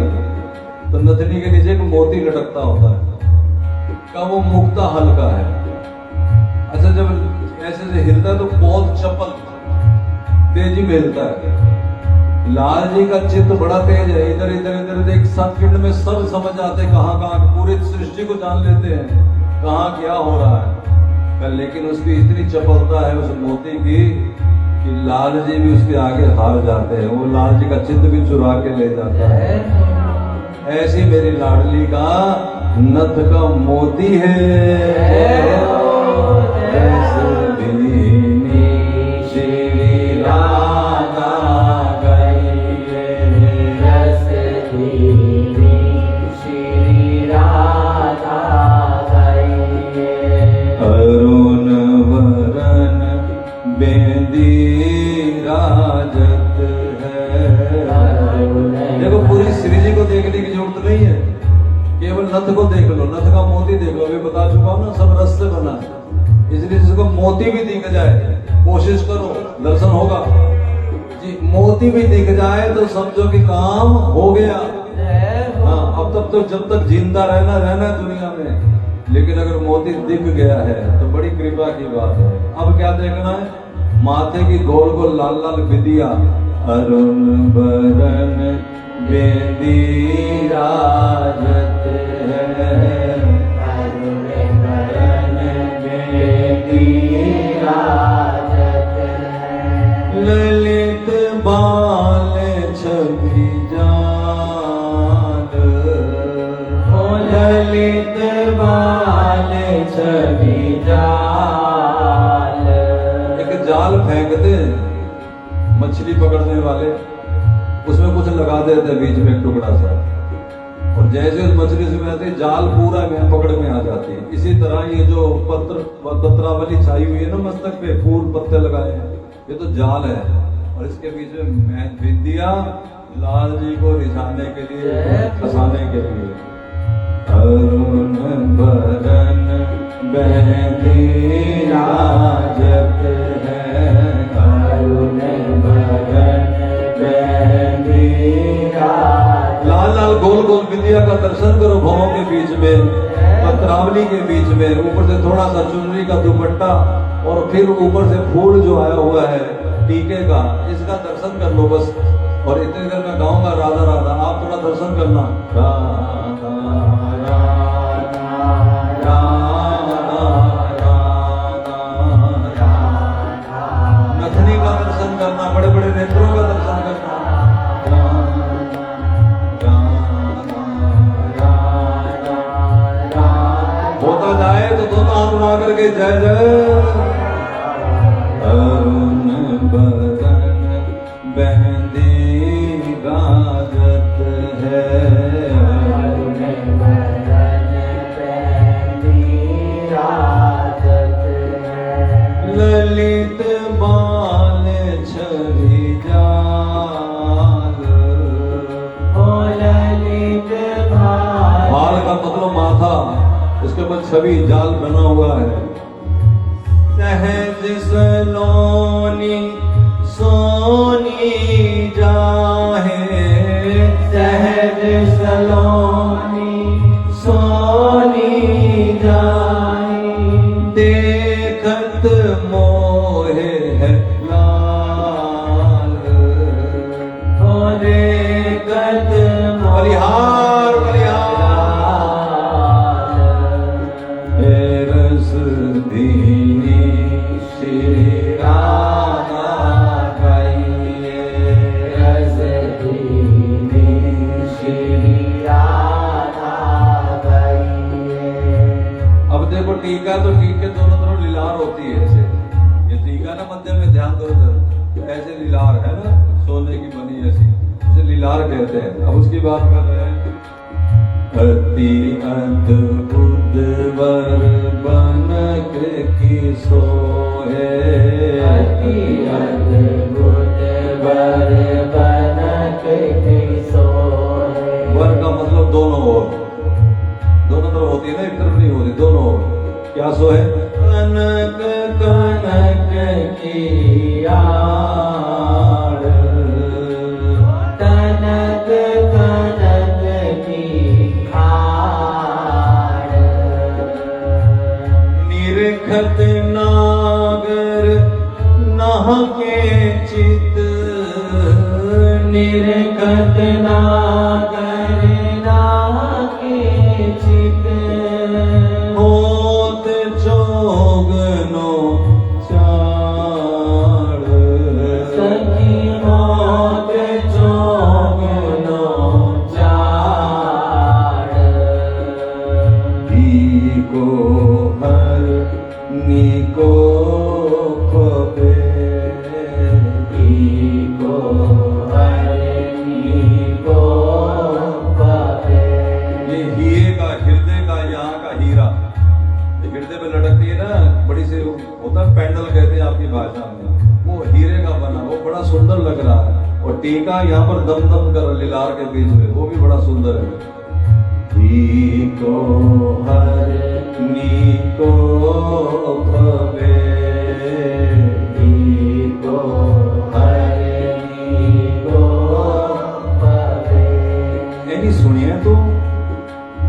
तो नथनी के नीचे एक मोती लटकता होता है, का वो मुक्ता हल्का है। अच्छा, जब ऐसे से हिलता है तो बहुत चपल तेजी में हिलता है। लाल जी का चित्त बड़ा तेज है, इधर इधर इधर एक सेकंड में सब समझ आते, कहाँ कहाँ पूरी सृष्टि को जान लेते हैं, कहाँ क्या हो रहा है। लेकिन उसकी इतनी चपलता है उस मोती की कि लाल जी भी उसके आगे हार जाते हैं, वो लाल जी का चित्त भी चुरा के ले जाता है। ऐसी मेरी लाडली का नथ का मोती है, श्री राधा गाइए, रस धीनी श्री राधा गाइए, अरुण वरन बेदी राजत है। देखो, पूरी श्री जी को देखने की जरूरत नहीं है, केवल नथ को देख लो, नथ का मोती देख लो। अभी बता चुका हूं ना, सब रस से बना है, इसलिए जिसको मोती भी दिख जाए, कोशिश करो, दर्शन होगा जी। मोती भी दिख जाए तो समझो कि काम हो गया। हाँ, अब तक तो जब तक जिंदा रहना दुनिया में, लेकिन अगर मोती दिख गया है तो बड़ी कृपा की बात है। अब क्या देखना है? माथे की गोल गोल लाल लाल बिंदिया, अरुण बरन बेदी राजत है, अरुण बरन बेदी राजत है, ललित बाल छवि जाल, ओ ललित बाल छवि जाल। एक जाल फेंकते मछली पकड़ने वाले, उसमें कुछ लगा देते बीच में एक टुकड़ा सा, और जैसे उस मछली से आती जाल पूरा में पकड़ में आ जाती है। इसी तरह ये जो पत्रावली छाई हुई है ना मस्तक पे, फूल पत्ते लगाए हैं, ये तो जाल है, और इसके बीच में विद्या लाल जी को रिझाने के लिए, फंसाने के लिए। अरुण बरन बेदी राजत है, अरुण बरन बेदी राजत। लाल लाल गोल गोल बिंदिया का दर्शन करो भवों के बीच में, पत्रावली के बीच में, ऊपर से थोड़ा सा चुनरी का दुपट्टा, और फिर ऊपर से फूल जो आया हुआ है, टीके का, इसका दर्शन कर लो बस। और इतनी देर में गाऊंगा राधा राधा, आप थोड़ा दर्शन करना। राधा राधा राधा राधा, नथनी का दर्शन करना, बड़े बड़े नेत्रों का दर्शन करना। होता जाए तो दोनों हाथ उठा करके जय जय। अरुण बदन बहंदी गाजत है, अरुण बदन बहंदी गाजत है। ललित बाल छवि जाल, ओ ललित बाल का मतलब माथा, उसके ऊपर छवि जाल बना हुआ है। सहज सलोनी सोनी जाहे, सहज सलोनी सोनी जाए। देखत मोहे है लाल, ओ देखत बलिहार रस दीनी श्री राधा गाइए, रस दीनी श्री राधा गाइए। अब देखो टीका, तो टीके दोनों तरफ लीलार होती है ऐसे, ये टीका ना मध्य में ध्यान दो इधर, तो ऐसे लीलार है ना, सोने की बनी ऐसी, उसे लीलार कहते हैं। अब उसकी बात कर रहे हैं। अति अद्भुत वर बनक की सोहे, अति अद्भुत वर बनक की सोहे। वर का मतलब दोनों ओर, दोनों तरफ होती है ना, एक तरफ नहीं होती, दोनों ओर। क्या सोहे? कनक कनक की आड़, कनक कनक की आड़। निरखत नागर नहके चित, निरखत नागर नाके चित। होत चोगनो चाड़, सखी होत चोगनो चाड़। को हर निको खबे, को हरनी को पावे। ये हीरे का, हृदय का, यहाँ का हीरा, ये हृदय पे लटकती है ना, बड़ी से होता है पेंडल कहते हैं आपकी भाषा में, वो हीरे का बना, वो बड़ा सुंदर लग रहा है। और टीका यहाँ पर दम दम कर लीलार के बीच में, वो भी बड़ा सुंदर है। को हर नीको खबे, को हरनी को पावे। नहीं सुनिए तो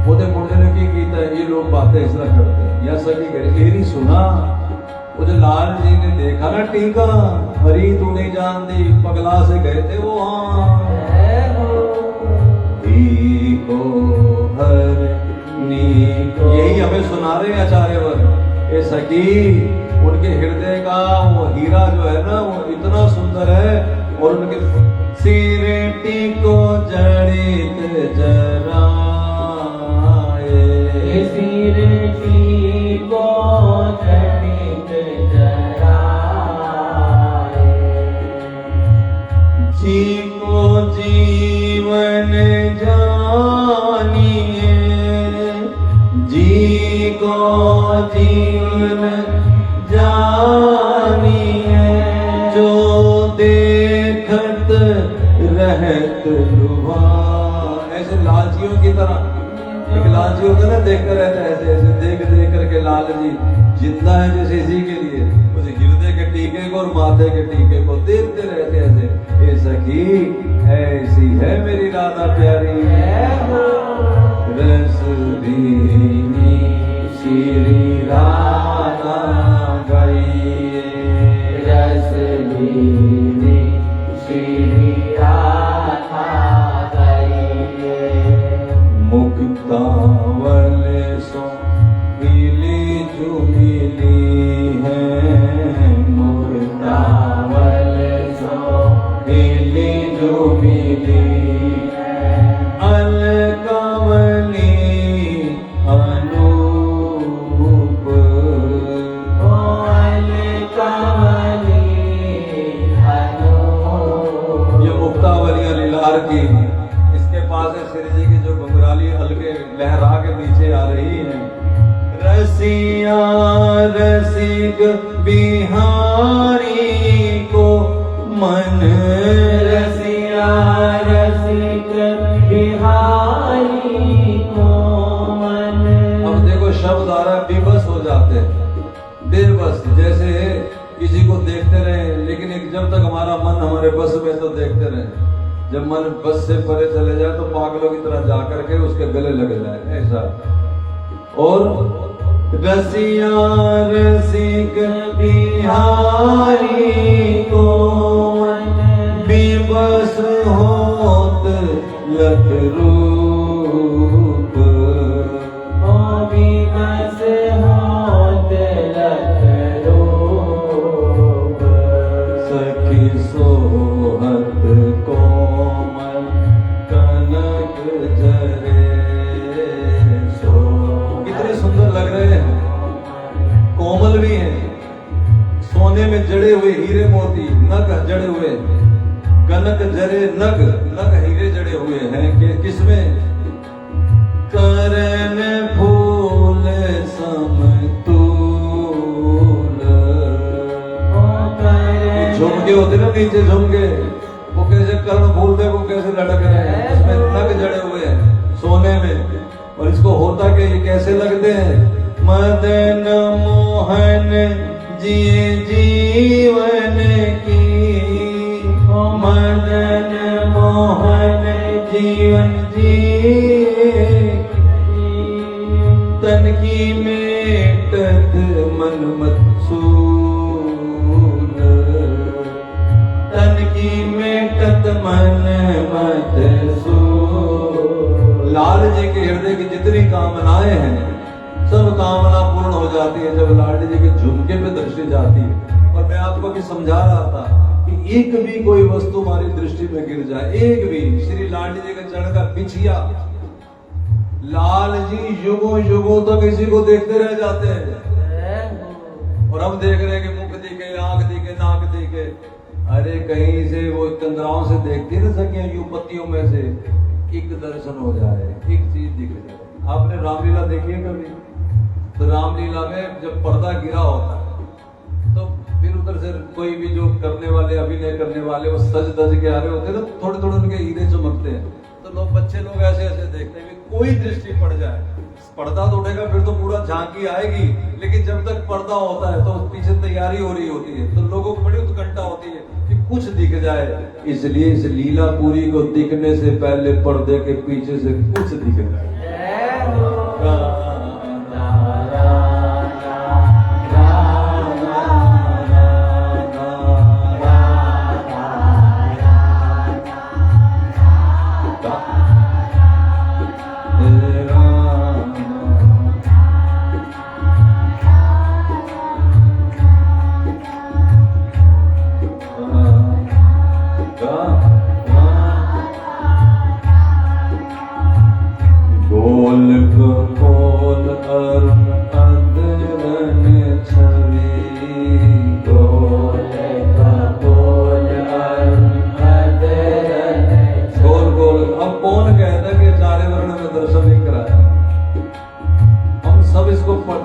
ਉਹਦੇ ਮੁੰਡੇ ਨੇ ਕੀ ਕੀਤਾ, ये लोग बातें इस तरह करते हैं, या सभी करे ये नहीं सुना। वो जो लाल जी ने देखा ना टीका, हरी तू नहीं जानती, पगला से गए थे वो, हाँ को हर नीको, यही हमें सुना रहे हैं आचार्यवर। ये सखी, उनके हृदय का वो हीरा जो है ना, वो इतना सुंदर है। और उनके सिरेटी को जड़ित जराए, सिरटी को जड़ित जराए। जी को जीवन जानिए, जी को जीवन जानिए। जो देखत रहत लुभा, ऐसे लालचियों की तरह, एक लालची होता है ना, देखते रहते हैं ऐसे ऐसे, देख देख करके लाल जी जिंदा है जैसे इसी के लिए, उस हृदय के टीके को और माथे के टीके को देखते रहते ऐसे। ये सखी ऐसी है मेरी राधा प्यारी, रस दीनी श्री राधा गाइए, रस दीनी की। इसके पास है श्री जी की जो घुंघराली हल्के लहरा के नीचे आ रही है। रसिया रसिक बिहारी को मन, रसिया रसिक बिहारी को मन। अब देखो शब्द आ रहा है, बेबस हो जाते हैं, बेबस, जैसे किसी को देखते रहे, लेकिन एक जब तक हमारा मन हमारे बस में तो देखते रहे, जब मन बस से परे चले जाए तो पागलों की तरह जा करके उसके गले लग जाए, ऐसा। और रसिया रसिक बिहारी को बेबस होत लख रूप, ओ बेबस होत लख रूप। सखी सोहत कोमल कनक जरे सो। कितने सुंदर लग रहे हैं, कोमल भी हैं, सोने में जड़े हुए हीरे मोती, नग जड़े हुए, कनक जरे नग, नग हीरे जड़े हुए हैं कि किसमें? करन फूल समतूल। झुमके होते ना नीचे झुमके, वो कैसे कर्ण फूल देखो कैसे लटक रहे हैं, उसमें नग जड़े हुए हैं सोने में। और इसको होता कि ये कैसे लगते हैं? मदन मोहन जिए जीवन की, मदन मोहन जीवन जिए, तन की मेटत मन मत सूल, तन की मेटत मन मत सूल। लाल जी के हृदय की जितनी कामनाएं हैं सब कामना पूर्ण हो जाती है जब लाडली जी के झुमके पे दृष्टि जाती है। और मैं आपको भी समझा रहा था कि एक भी कोई वस्तु हमारी दृष्टि में गिर जाए, एक भी, श्री लाडली जी के चरण का बिछिया, लाल जी युगों युगों तक इसी को देखते रह जाते हैं। और हम देख रहे हैं कि मुख दिखे, आंख दिखे, नाक दिखे, अरे कहीं से वो चंद्राओं से देखती ना सकियां, यूं पत्तियों में से एक दर्शन हो जाए, एक चीज दिख जाए। आपने रामलीला देखी है कभी? तो रामलीला में जब पर्दा गिरा होता है तो फिर उधर से कोई भी जो करने वाले, अभिनय करने वाले, वो सज धज के आ रहे होते हैं ना, थोड़े थोड़े उनके हीरे चमकते हैं, तो लोग, बच्चे लोग ऐसे ऐसे देखते हैं कि कोई दृष्टि पड़ जाए। पर्दा तो उठेगा फिर तो पूरा झांकी आएगी, लेकिन जब तक पर्दा होता है तो पीछे तैयारी हो रही होती है, तो लोगों को बड़ी उत्कंठा होती है कि कुछ दिख जाए। इसलिए इस लीला पूरी को दिखने से पहले पर्दे के पीछे से कुछ दिख जाए।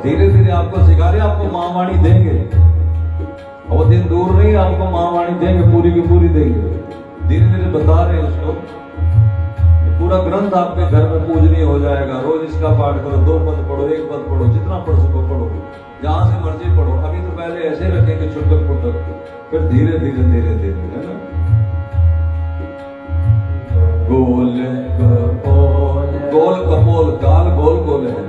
धीरे धीरे आपको सिखा रहे, आपको महावाणी देंगे, वो दिन दूर नहीं, आपको महावाणी देंगे, पूरी की पूरी देंगे। धीरे धीरे बता रहे हैं इसको, पूरा ग्रंथ आपके घर में पूजनीय हो जाएगा। रोज इसका पाठ करो, 2 पद पढ़ो, 1 पद पढ़ो, जितना पढ़ सको पढ़ो, जहां से मर्जी पढ़ो। अभी तो पहले ऐसे रखेंगे छुटक पुटक, फिर धीरे धीरे धीरे धीरे, है ना। गोल कपोल, गोल कपोल, गाल गोल गोल है,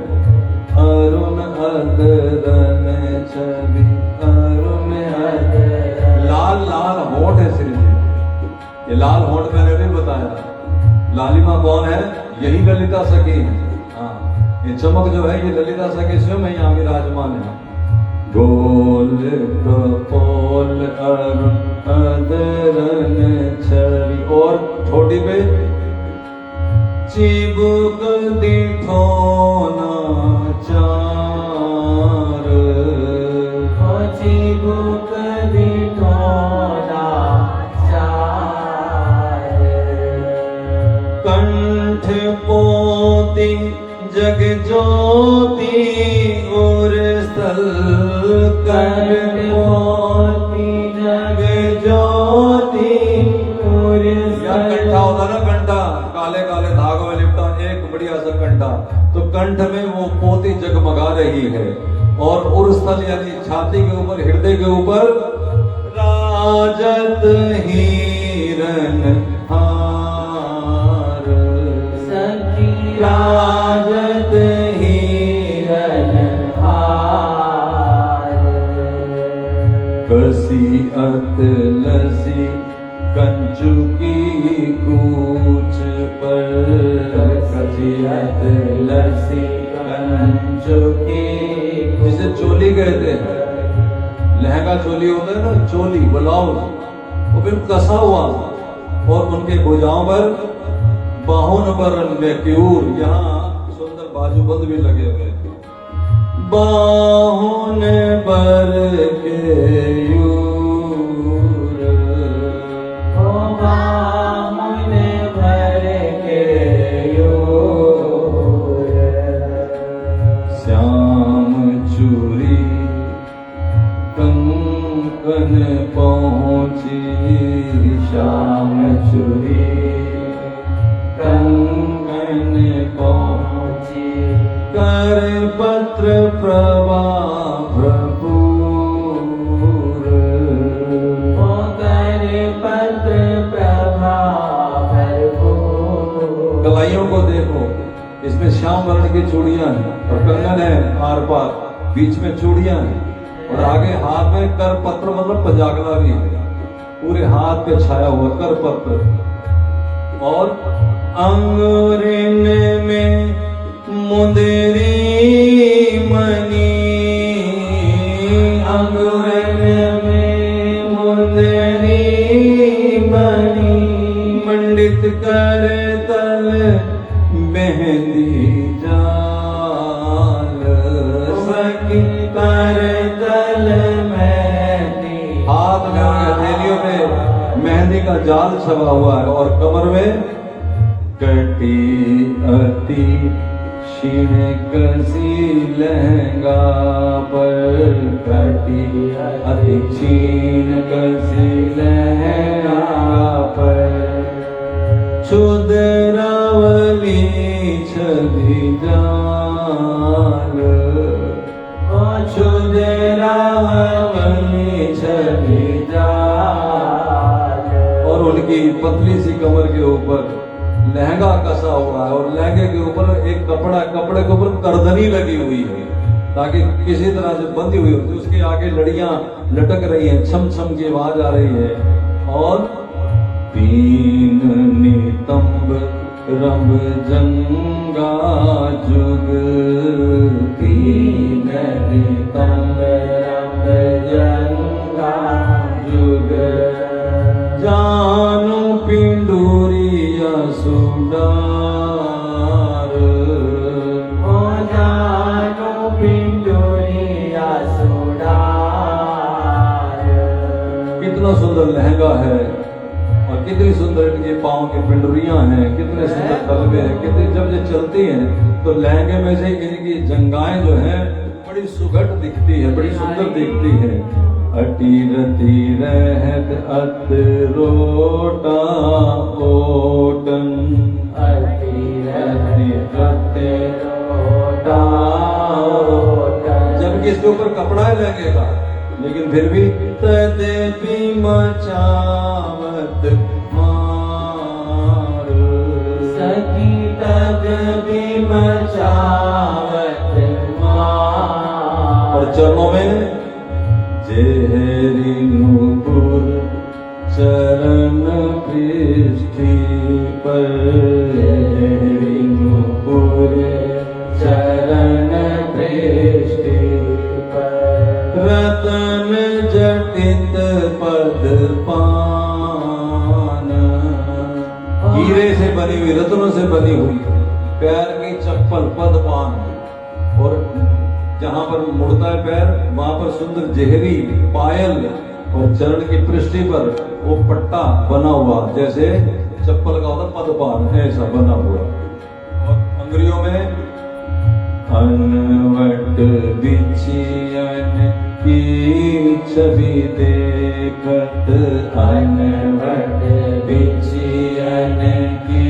अरुण अदरन छवि, अरुण अदरन। लाल लाल होंठ है श्री जी, ये लाल होंठ मैंने भी बताया। लालिमा कौन है? यही ललिता सखी है। हाँ, ये चमक जो है ये ललिता सखी स्वयं यहाँ विराजमान है। गोल कपोल अरुण अदरन छवि, और छोटी पे चिबुक दिठोना चार, चिबुक दिठोना चार। पोती जग ज्योति और स्थल कंठ पोती जग ज्योति और या कंठा होता ना, कंठा काले काले धागों में लिपटा एक बढ़िया सा कंठा, तो कंठ में वो पोती जगमगा रही है। और उर्स्थल यानी छाती के ऊपर, हृदय के ऊपर राजत हिरण हार, सखी राजत हिरण हार। कसी अतलसी कंचुकी कूच पर, कसी अतलसी कंचुकी, जिसे चोली कहते हैं, लहंगा चोली होता है ना, चोली ब्लाउज, वो बिल्कुल कसा हुआ, और उनके भुजाओं पर बाहुन पर क्यूर, यहाँ सुंदर बाजूबंद भी लगे हुए, बाहुन पर क्यूर, ओ बाहुन पर क्यूर। श्याम चूरी कंकन पहुंची, श्याम चूरी कंकन पहुंची, कर पत्र प्रभा भरपूर, ओ कर पत्र प्रभा भरपूर। कलाइयों को देखो, इसमें श्याम वर्ण की चूड़ियां हैं और कंगन है आर पार, बीच में चूड़ियां हैं, और आगे हाथ में कर पत्र मतलब पजागला भी है, पूरे हाथ पे छाया हुआ कर पत्र, और अंगुरिन में मुंदरी मणि, अंगुरन में मुंदरी मणि, मंडित कर तल मेहंदी जाल, सखी कर तल मेहंदी, हाथ में और हथेलियों में मेहंदी का जाल छपा हुआ है, और कमर में कटी अति क्षीण कसी लहंगा पर, कटी अति क्षीण कसी लहंगा पर, क्षुद्रावली छवि जाल, ओ क्षुद्रावली छवि जाल। और उनकी पतली सी कमर के ऊपर लहंगा कसा हुआ है, और लहंगे के ऊपर एक कपड़े के ऊपर करदनी लगी हुई है, ताकि किसी तरह से बंधी हुई होती, उसके आगे लड़ियां लटक रही हैं, छम छम की आवाज आ रही है, और पीन नितंब रंब जंगा जुग, पीन नितंब रंब जंगा जुग, जानू पिंडूरिया सुडार, ओ जानू पिंडूरिया सुडार। कितना सुंदर लहंगा है, और कितनी सुंदर इनके पाँव की पिंडुरियां हैं, कितने सुंदर तलवे हैं, कितनी जब ये चलती हैं तो लहंगे में से इनकी जंगाएं जो हैं बड़ी सुघट दिखती है, बड़ी सुंदर दिखती है। अटीरती रहत अत रोटा ओटन, अतिरति रते रोटा ओटन। जबकि इसके ऊपर कपड़ा है लहंगे का, लेकिन फिर भी तदेपि मचावत मार, सखी तदेपि मचावत मार। और चरणों में जेहरी नूपुर चरण पृष्ठि पर, जेहरी नूपुर चरण पृष्ठि पर, रतन जटित पद पान, हीरे से बनी हुई, रत्नों से बनी हुई पैर की चप्पल पद पान, और जहां पर मुड़ता है पैर वहां पर सुंदर जहरी पायल, और चरण की पृष्ठि पर वो पट्टा बना हुआ, जैसे चप्पल का होता पदपान, ऐसा बना हुआ। टुकड़ियों में अनवट बिछियन की छवि देखत, अनवट बिछियन की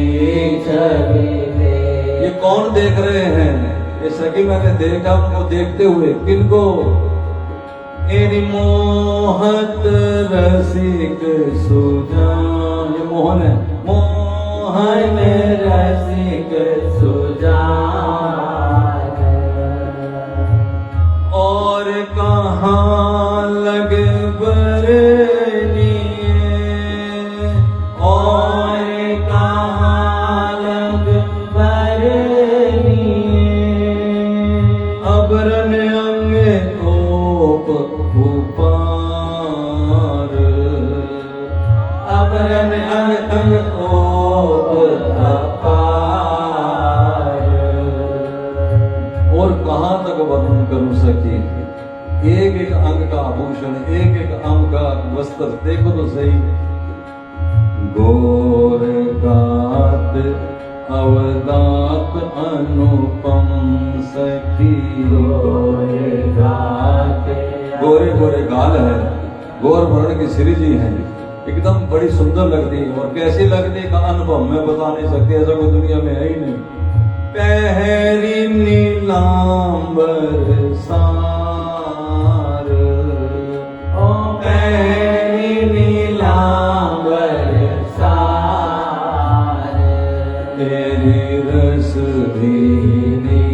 छवि ये कौन देख रहे हैं? ये सखी मैंने देखा उनको देखते हुए। किनको? एरी मोहत रसिक सुजान। ये मोहन है, मोहन रसिक सुजान। और कहाँ लग बरनिए, और कहाँ लग बरनिए, अबरन अंग ओप उपार, अबरन अंग ओप अपार। और कहाँ तक वर्णन करूं सखी? एक एक अंग का आभूषण, एक एक अंग का वस्त्र देखो तो सही। गोर गात अवदात अनुपम सखी, गोरे गात, गोरे गोरे गाल है, गौर वर्ण की श्री जी है, एकदम बड़ी सुंदर लगती है। और कैसी लगती का अनुभव मैं बता नहीं सकती, ऐसा कोई दुनिया में है ही नहीं। पहरी नीलांबर सार, ओ पहरी नीलांबर सार। तेरी रस धीनी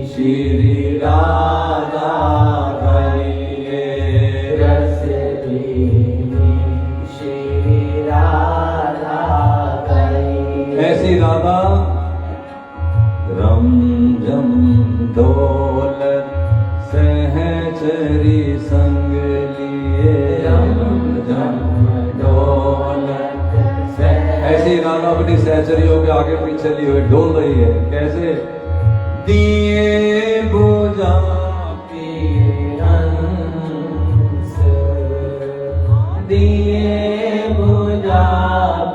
श्री राधा भैये, रस धीनी श्री राधा भैये। ऐसी राधा रम जम दौलत सहचरी संग लिए, रम जम दौलत ऐसी राधा अपनी सहचरियों के आगे पीछे लिए हुए डोल रही है। कैसे? दिए बुझा पिए हंस, दिए बुझा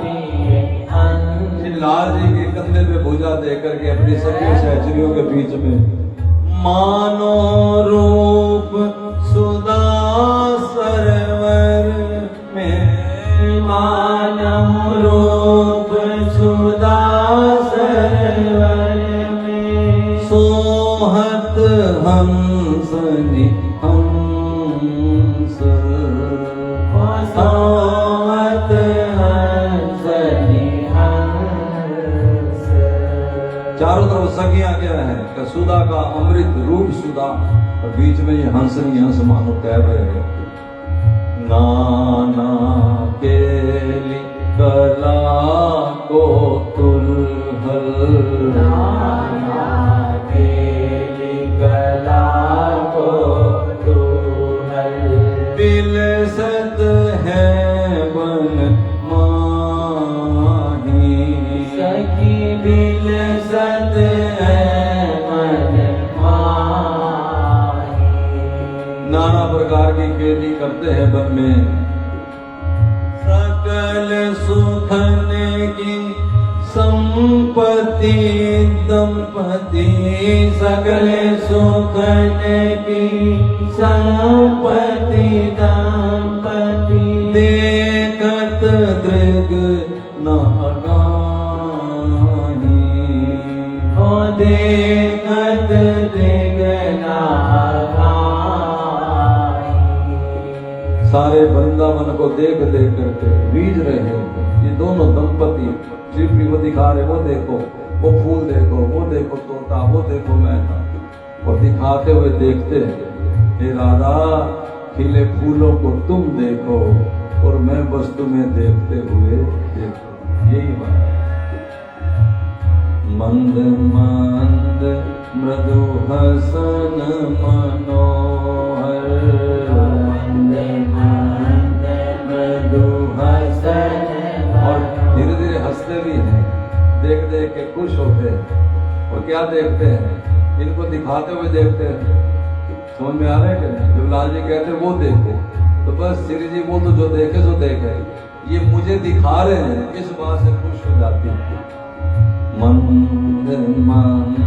पिए हंस। लाल जी के कंधे पे भुजा दे करके अपनी सखी सहचरियों के बीच में मानो रूप सुधा सरवर में, मानम रूप सुधा सरवर में। सोहत हंसनि हंस, सोहत हंसनि हंस। चारों तरफ सखियां क्या है? सुधा का अमृत रूप सुधा, और बीच में ये हंसनी हंस मानो तैर रहे हैं। नाना केली कला को तुलहल, नाना केली कला को तुलहल। बिलसत है बन माही, सखी बिलसत है मन माही। नाना प्रकार की केली करते हैं वन में। सकल सुखन की संपत्ति दंपति, सकल सुखन की संपत्ति दंपति। देखत दृग नागाही, ओ देखत दृग नागाही। सारे वृंदावन को देख देख करके रीझ रहे हैं। ये दोनों दंपति श्री प्रिय दिखा रहे, वो देखो वो फूल देखो, वो देखो तोता, वो देखो मैना, और दिखाते हुए देखते हैं। हे राधा, खिले फूलों को तुम देखो और मैं बस तुम्हें देखते हुए देखो। यही बात है। मंद मंद मृदु हसन मनोहर, मंद मंद मृदु हसन। और धीरे धीरे हंसते भी हैं, देख देख के खुश होते हैं। और क्या देखते हैं? इनको दिखाते हुए देखते हैं। समझ में आ रहा है कि नहीं? जब लाल जी कहते हैं वो देखो, तो बस श्री जी वो तो जो देखे सो देखे, ये मुझे दिखा रहे हैं, इस बात से खुश हो जाती है। मंद मंद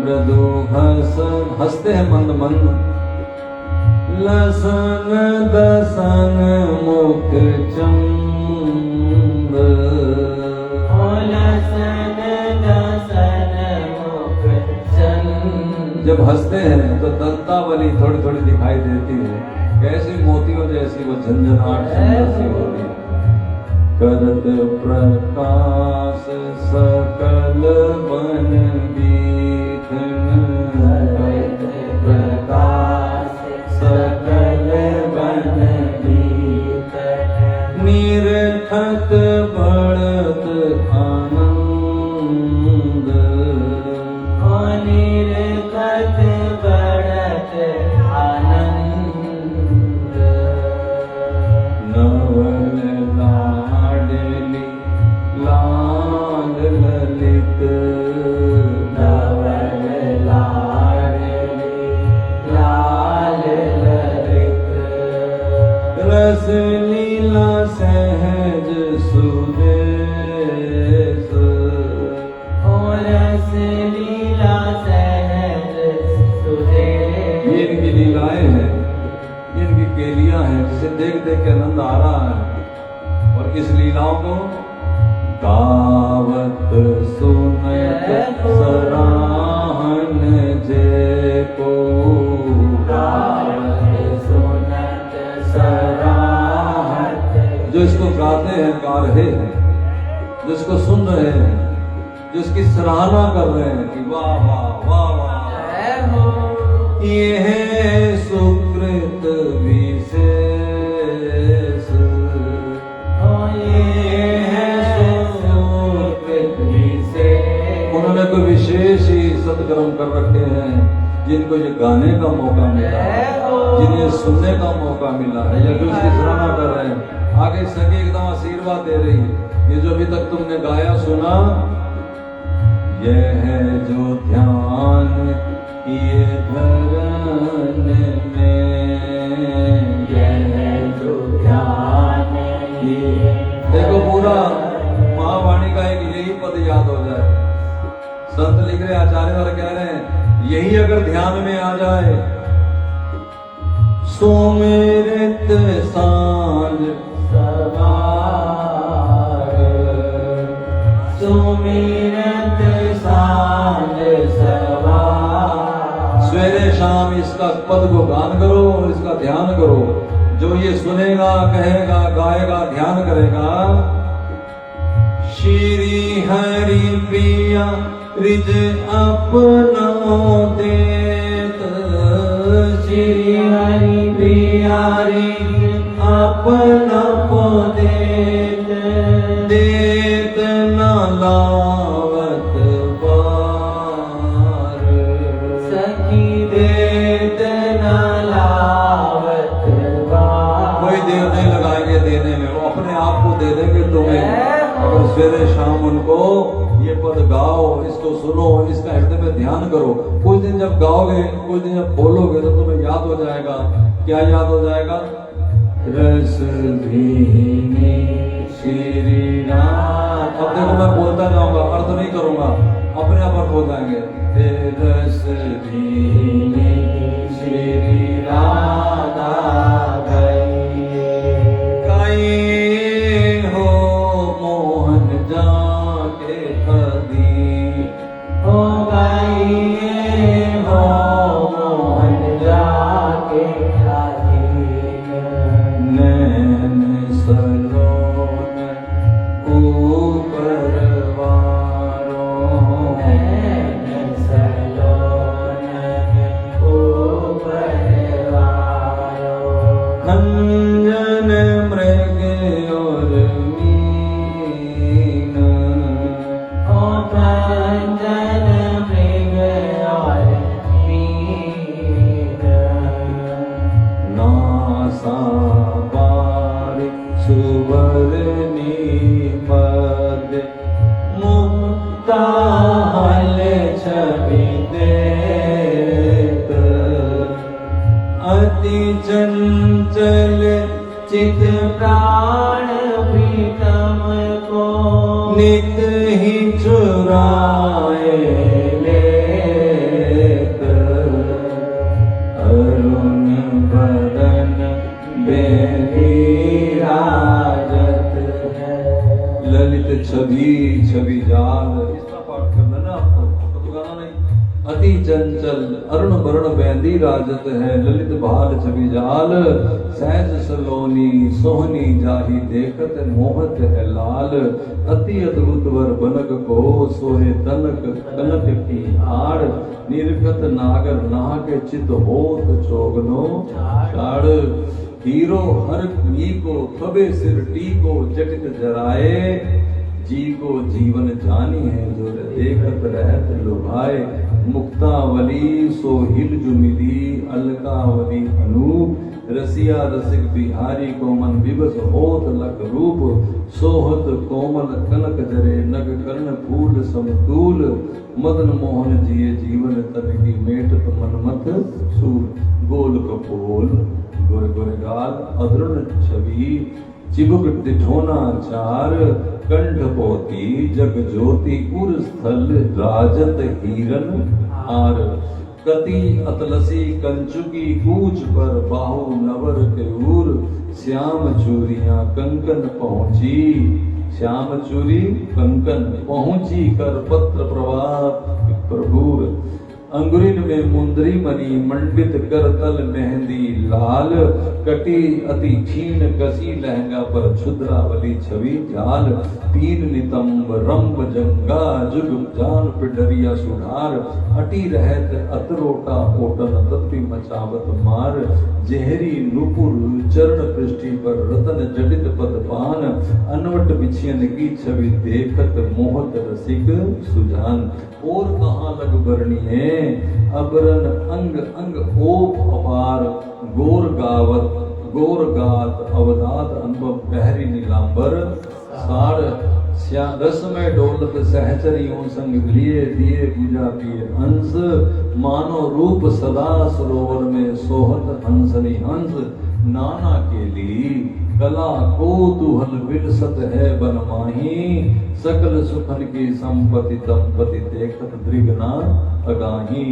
मृदु हसन, हंसते हैं मंद मंद, लसन दसन मुख चंद, लसन दसन मुख चंद। जब हंसते हैं तो दंतावली थोड़ी थोड़ी दिखाई देती है, कैसी मोतियों जैसी वो झंझनाहट सुंदर सी होती है। करत प्रकाश सकल बन बीतन, करत प्रकाश सकल बन बीतन, निरखत बढ़त आनंद, निरखत बढ़त आनंद। नवल लाडली लाल ललित, नवल लाडली लाल ललित, रस लीला सहज सुदेश, रस लीला सहज सुदेश। ये इनकी लीलाएं हैं, इनकी केलियां हैं, जिसे देख देख के आनंद आ रहा है। और इस लीलाओं को गावत सुनत सराहन जे को, गावत सुनत सराहत। जो इसको गाते हैं, गा रहे हैं, जो इसको सुन रहे हैं, जो इसकी सराहना कर रहे हैं कि वाह वाह वाह वाह, ये है सुकृत विशेष, ये है सुकृत विशेष। उन्होंने कोई विशेष ही सत्कर्म कर रखे हैं, जिनको ये गाने का मौका मिला है, जिन्हें सुनने का मौका मिला है, या जो इसकी सराहना कर रहे हैं। आगे सके एकदम आशीर्वाद दे रही है, ये जो अभी तक तुमने गाया सुना, यह है जो ध्यान ये धरन में, यह है जो ध्यान ये। देखो पूरा महावाणी का एक यही पद याद हो जाए। संत लिख रहे, आचार्य और कह रहे हैं, यही अगर ध्यान में आ जाए, सुमिरत सांझ सवार, सुमिरत सांझ सवार। सवेरे शाम इसका पद को गान करो और इसका ध्यान करो। जो ये सुनेगा, कहेगा, गाएगा, ध्यान करेगा, श्री हरि प्रिया रिज अपना देत, श्री हरि प्रिया रिज अपना को देत, देत न लावत बार, सखी देत न लावत बार। कोई देव नहीं लगाएंगे देने में, वो अपने आप को दे देंगे तुम्हें। अगर सवेरे शाम उनको ये पद गाओ, इसको सुनो, इसका हृदय में ध्यान करो। कुछ दिन जब गाओगे, कुछ दिन जब बोलोगे, तो तुम्हें याद हो जाएगा। क्या याद हो जाएगा? रस भीनी श्री राम। अब देखो मैं बोलता जाऊंगा, अर्थ नहीं करूंगा, अपने आप अर्थ हो जाएंगे। रस भीनी श्री राधा कई हो मोहन जाके कदी, हो गई हो मोहन जाके कदी। नैन सलोन ऊपर वारो, नैन सलोन ऊपर वारो। अंजन मृग और मीन, ओ अंजन मृग और मीन। नासा बारी सुवर्णी पद, मुक्ता हल छवि देत। अति चंचल चित प्राण प्रीतम को नित ही चुराए लेत अरुण बदन बेली राजत है। ललित छवि छवि जाल, इसका पाठ करना ना आपको तो गाना नहीं। अति चंचल अरुण वर्ण बैदी राजत है, ललित भाल छवि जाल, सहज सलोनी सोहनी जाहि देखत मोहत है लाल। अति अद्भुत वर बनक को सोहे तनक कनक की आड़, निर्गत नागर नाग चित होत चोगनो चाड़। हीरो हर मी को खबे सिर टी को जटित जराए, जी को जीवन जानी है जो देखत रहत लुभाए। मुक्तावली सो हिल जुमिली अलकावली अनूप, रसिया रसिक बिहारी को मन विवश होत लक रूप। सोहत कोमल कनक जरे नग कर्ण फूल समतूल, मदन मोहन जिये जीवन तन की मेटत मनमथ सूल। गोल कपोल गुर गुर गाल अदृढ़ छवि, चिबुक दिठोना चार, कंठ पोती जग ज्योति उर स्थल राजत हीरन हार। कति अतलसी कंचुकी कूच पर बाहु नवर के उर, श्याम चूरियां कंकन पहुंची, श्याम चूरी कंकन पहुंची कर पत्र प्रवाह प्रभुर। अंगुरिन में मुंदरी मणि मंडित करतल मेहंदी लाल, कटी अति क्षीण कसी लहंगा पर क्षुद्रावली छवि जाल। पीन नितंब रंब जंगा जुग जान पिडरिया सुधार, अटी रहत अतरोटा ओटन तत्पि मचावत मार। जहरी नुपुर चरण पृष्ठि पर रतन जटित पदपान, अनवट बिछियन की छवि देखत मोहत रसिक सुजान। और कहाँ लग बरनिए अबरन अंग अंग ओप अपार, गोर गावत गोर गात अवदात अनुभव बहरी नीलांबर सार। रस में डोलत सहचरियों संग लिए दिए पूजा पिए अंश, मानो रूप सदा सरोवर में सोहत हंसनी हंस। नाना के लिए कला कोतूहल विलसत है बनमाही, सकल सुखन की संपत्ति दंपति देखत दृगना अगाही।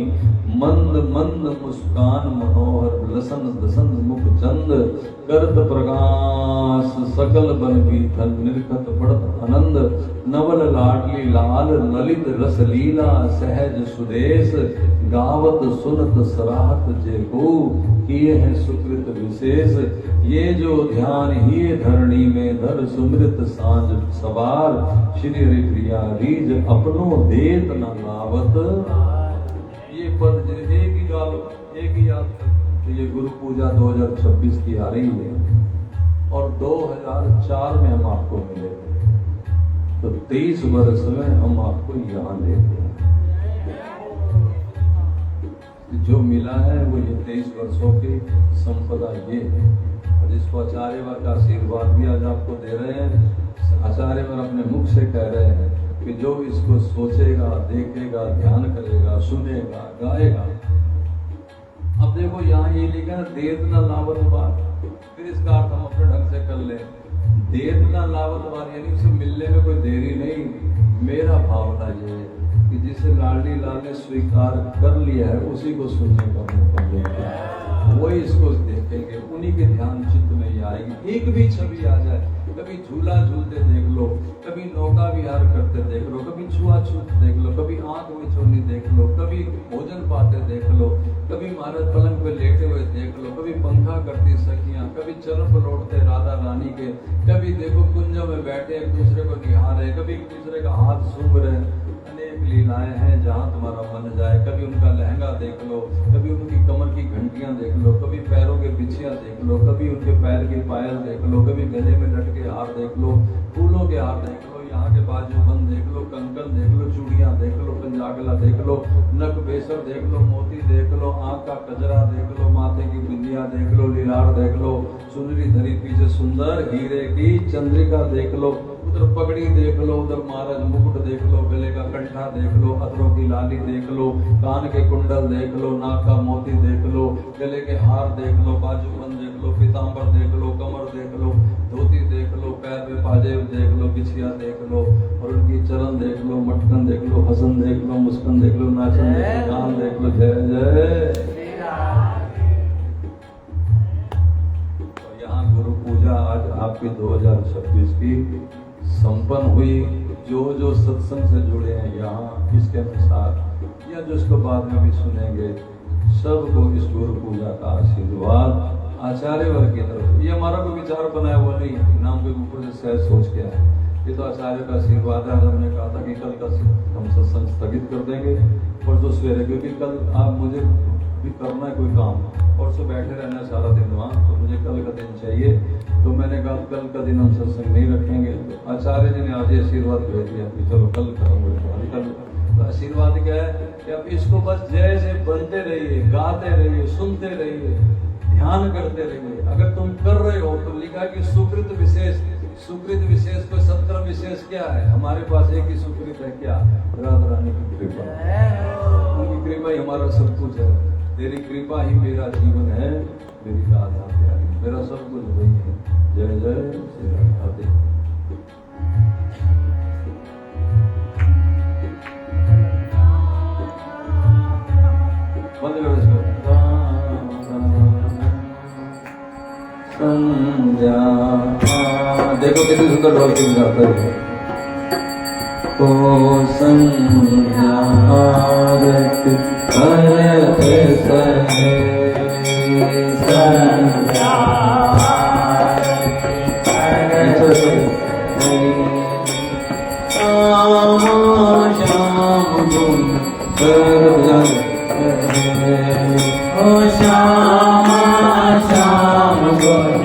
मंद मंद मुस्कान मनोहर लसन दसन मुख चंद, करत प्रकाश सकल बन बीथल निर्खत बढ़त आनंद। नवल लाडली लाल ललित रस लीला सहज सुदेश, गावत सुनत सराहत जेको किए हैं सुकृत विशेष। ये जो ध्यान ही धरणी में धर सुमृत सांझ सवार, श्री हरि प्रिया रीज अपनो देत न लावत। ये पद एक ही गाल एक ही याद। तो ये गुरु पूजा 2026 की आ रही है और 2004 में हम आपको मिले, तो 23 वर्ष में हम आपको यहाँ लेते हैं। जो मिला है वो ये 23 वर्षों की संपदा ये है। और जिसको आचार्य वर का आशीर्वाद भी आज आपको दे रहे हैं, आचार्य वर अपने मुख से कह रहे हैं कि जो इसको सोचेगा, देखेगा, ध्यान करेगा, सुनेगा, गाएगा। अब देखो यहाँ ये लिखा है देत न लावत बार, फिर इसका अर्थ हम अपने ढंग से कर ले। देत न लावत बार यानी उसे मिलने में कोई देरी नहीं। मेरा भावना ये है कि जिसे लाडली लाल ने स्वीकार कर लिया है उसी को सुनने का मौका देंगे, वही इसको देखेंगे, उन्हीं के ध्यान चित्त में ही आएगी। एक भी छवि आ जाए, कभी झूला झूलते देख लो, कभी नौका विहार करते देख लो, कभी छुआछूत देख लो, कभी आंख में चोनी देख लो, कभी भोजन पाते देख लो, कभी महाराज पलंग पे लेटे हुए देख लो, कभी पंखा करती सखियां, कभी चरण पलौटते राधा रानी के, कभी देखो कुंजों में बैठे एक दूसरे को निहारे, कभी एक दूसरे का हाथ सूंघ रहे। अनेक लीलाएं हैं जहाँ तुम्हारा मन जाए। कभी उनका लहंगा देख लो, कभी उनकी कमर की घंटियां देख लो, कभी पैरों के बिछियां देख लो, कभी उनके पैर के पायल देख लो, कभी गले में लटके हार देख लो, फूलों के हार देख लो, यहाँ के बाजूबंद देख लो, कंकन देख लो, चूड़ियां देख लो, पंजागला देख लो, नक बेसर देख लो, मोती देख लो, आँख का कजरा देख लो, माथे की बिंदिया देख लो, लीलार देख लो, सुनरी धरी पीछे सुंदर हीरे की चंद्रिका देख लो, उधर पगड़ी देख लो, उधर महाराज मुकुट देख लो, गले का कंठा देख लो, अधरों की लाली देख लो, कान के कुंडल देख लो, नाक का मोती देख लो, गले के हार देख लो, बाजूबंद देख लो, पीतांबर देख लो, कमर देख लो, धोती देख लो, पैर पे पाजेब देख लो, बिछिया देख लो, और उनकी चलन देख लो, मटकन देख लो, हसन देख लो, मुस्कान देख लो, नाचन देख लो, गान देख लो। जय जय। तो यहाँ गुरु पूजा आज आपकी 2026 की संपन्न हुई। जो सत्संग से जुड़े हैं यहाँ इसके अनुसार या जो इसको बाद में भी सुनेंगे, सबको इस गुरु पूजा का आशीर्वाद आचार्य वर्ग की तरफ। ये हमारा कोई विचार बनाया हुआ नहीं, नाम के ऊपर से सहज सोच के आए, ये तो आचार्य का आशीर्वाद है। हमने कहा था कि कल का हम सत्संग स्थगित कर देंगे परसों सवेरे, क्योंकि कल आप मुझे भी करना है कोई काम, परसों बैठे रहना सारा दिन वहाँ, तो मुझे कल का दिन चाहिए। तो मैंने कहा कल का दिन हम सत्संग नहीं रखेंगे। तो आचार्य जी ने आज ही आशीर्वाद भेज दिया कि चलो कल करेंगे। तो आशीर्वाद क्या है कि आप इसको बस जैसे बनते रहिए, गाते रहिए, सुनते रहिए, ध्यान करते रहिए। अगर तुम कर रहे हो तो लिखा कि सुकृत विशेष, सुकृत विशेष कोई सत्कर्म विशेष क्या है? हमारे पास एक ही सुकृत है, क्या? राधा रानी की कृपा। उनकी कृपा ही हमारा सब कुछ है। तेरी कृपा ही मेरा जीवन है, मेरी राधा प्यारी, मेरा सब कुछ वही है। जय जय श्री राधे। बंद करो इसको। संध्या देखो कितनी सुंदर ढोलकी बजाता है। ओ संध्या आरती करते सहे, संध्या आरती करते सहे, श्याम श्याम गुण ओ श्याम श्याम गुण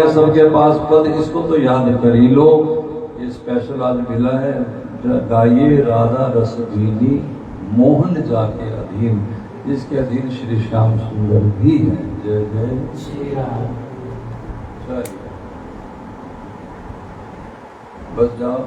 सबके पास पद, इसको तो याद कर ही लो। ये स्पेशल आज मिला है। गाइए राधा रस भीनी मोहन जाके अधीन, जिसके अधीन श्री श्याम सुंदर भी है। जय जय श्री राम। बस जाओ।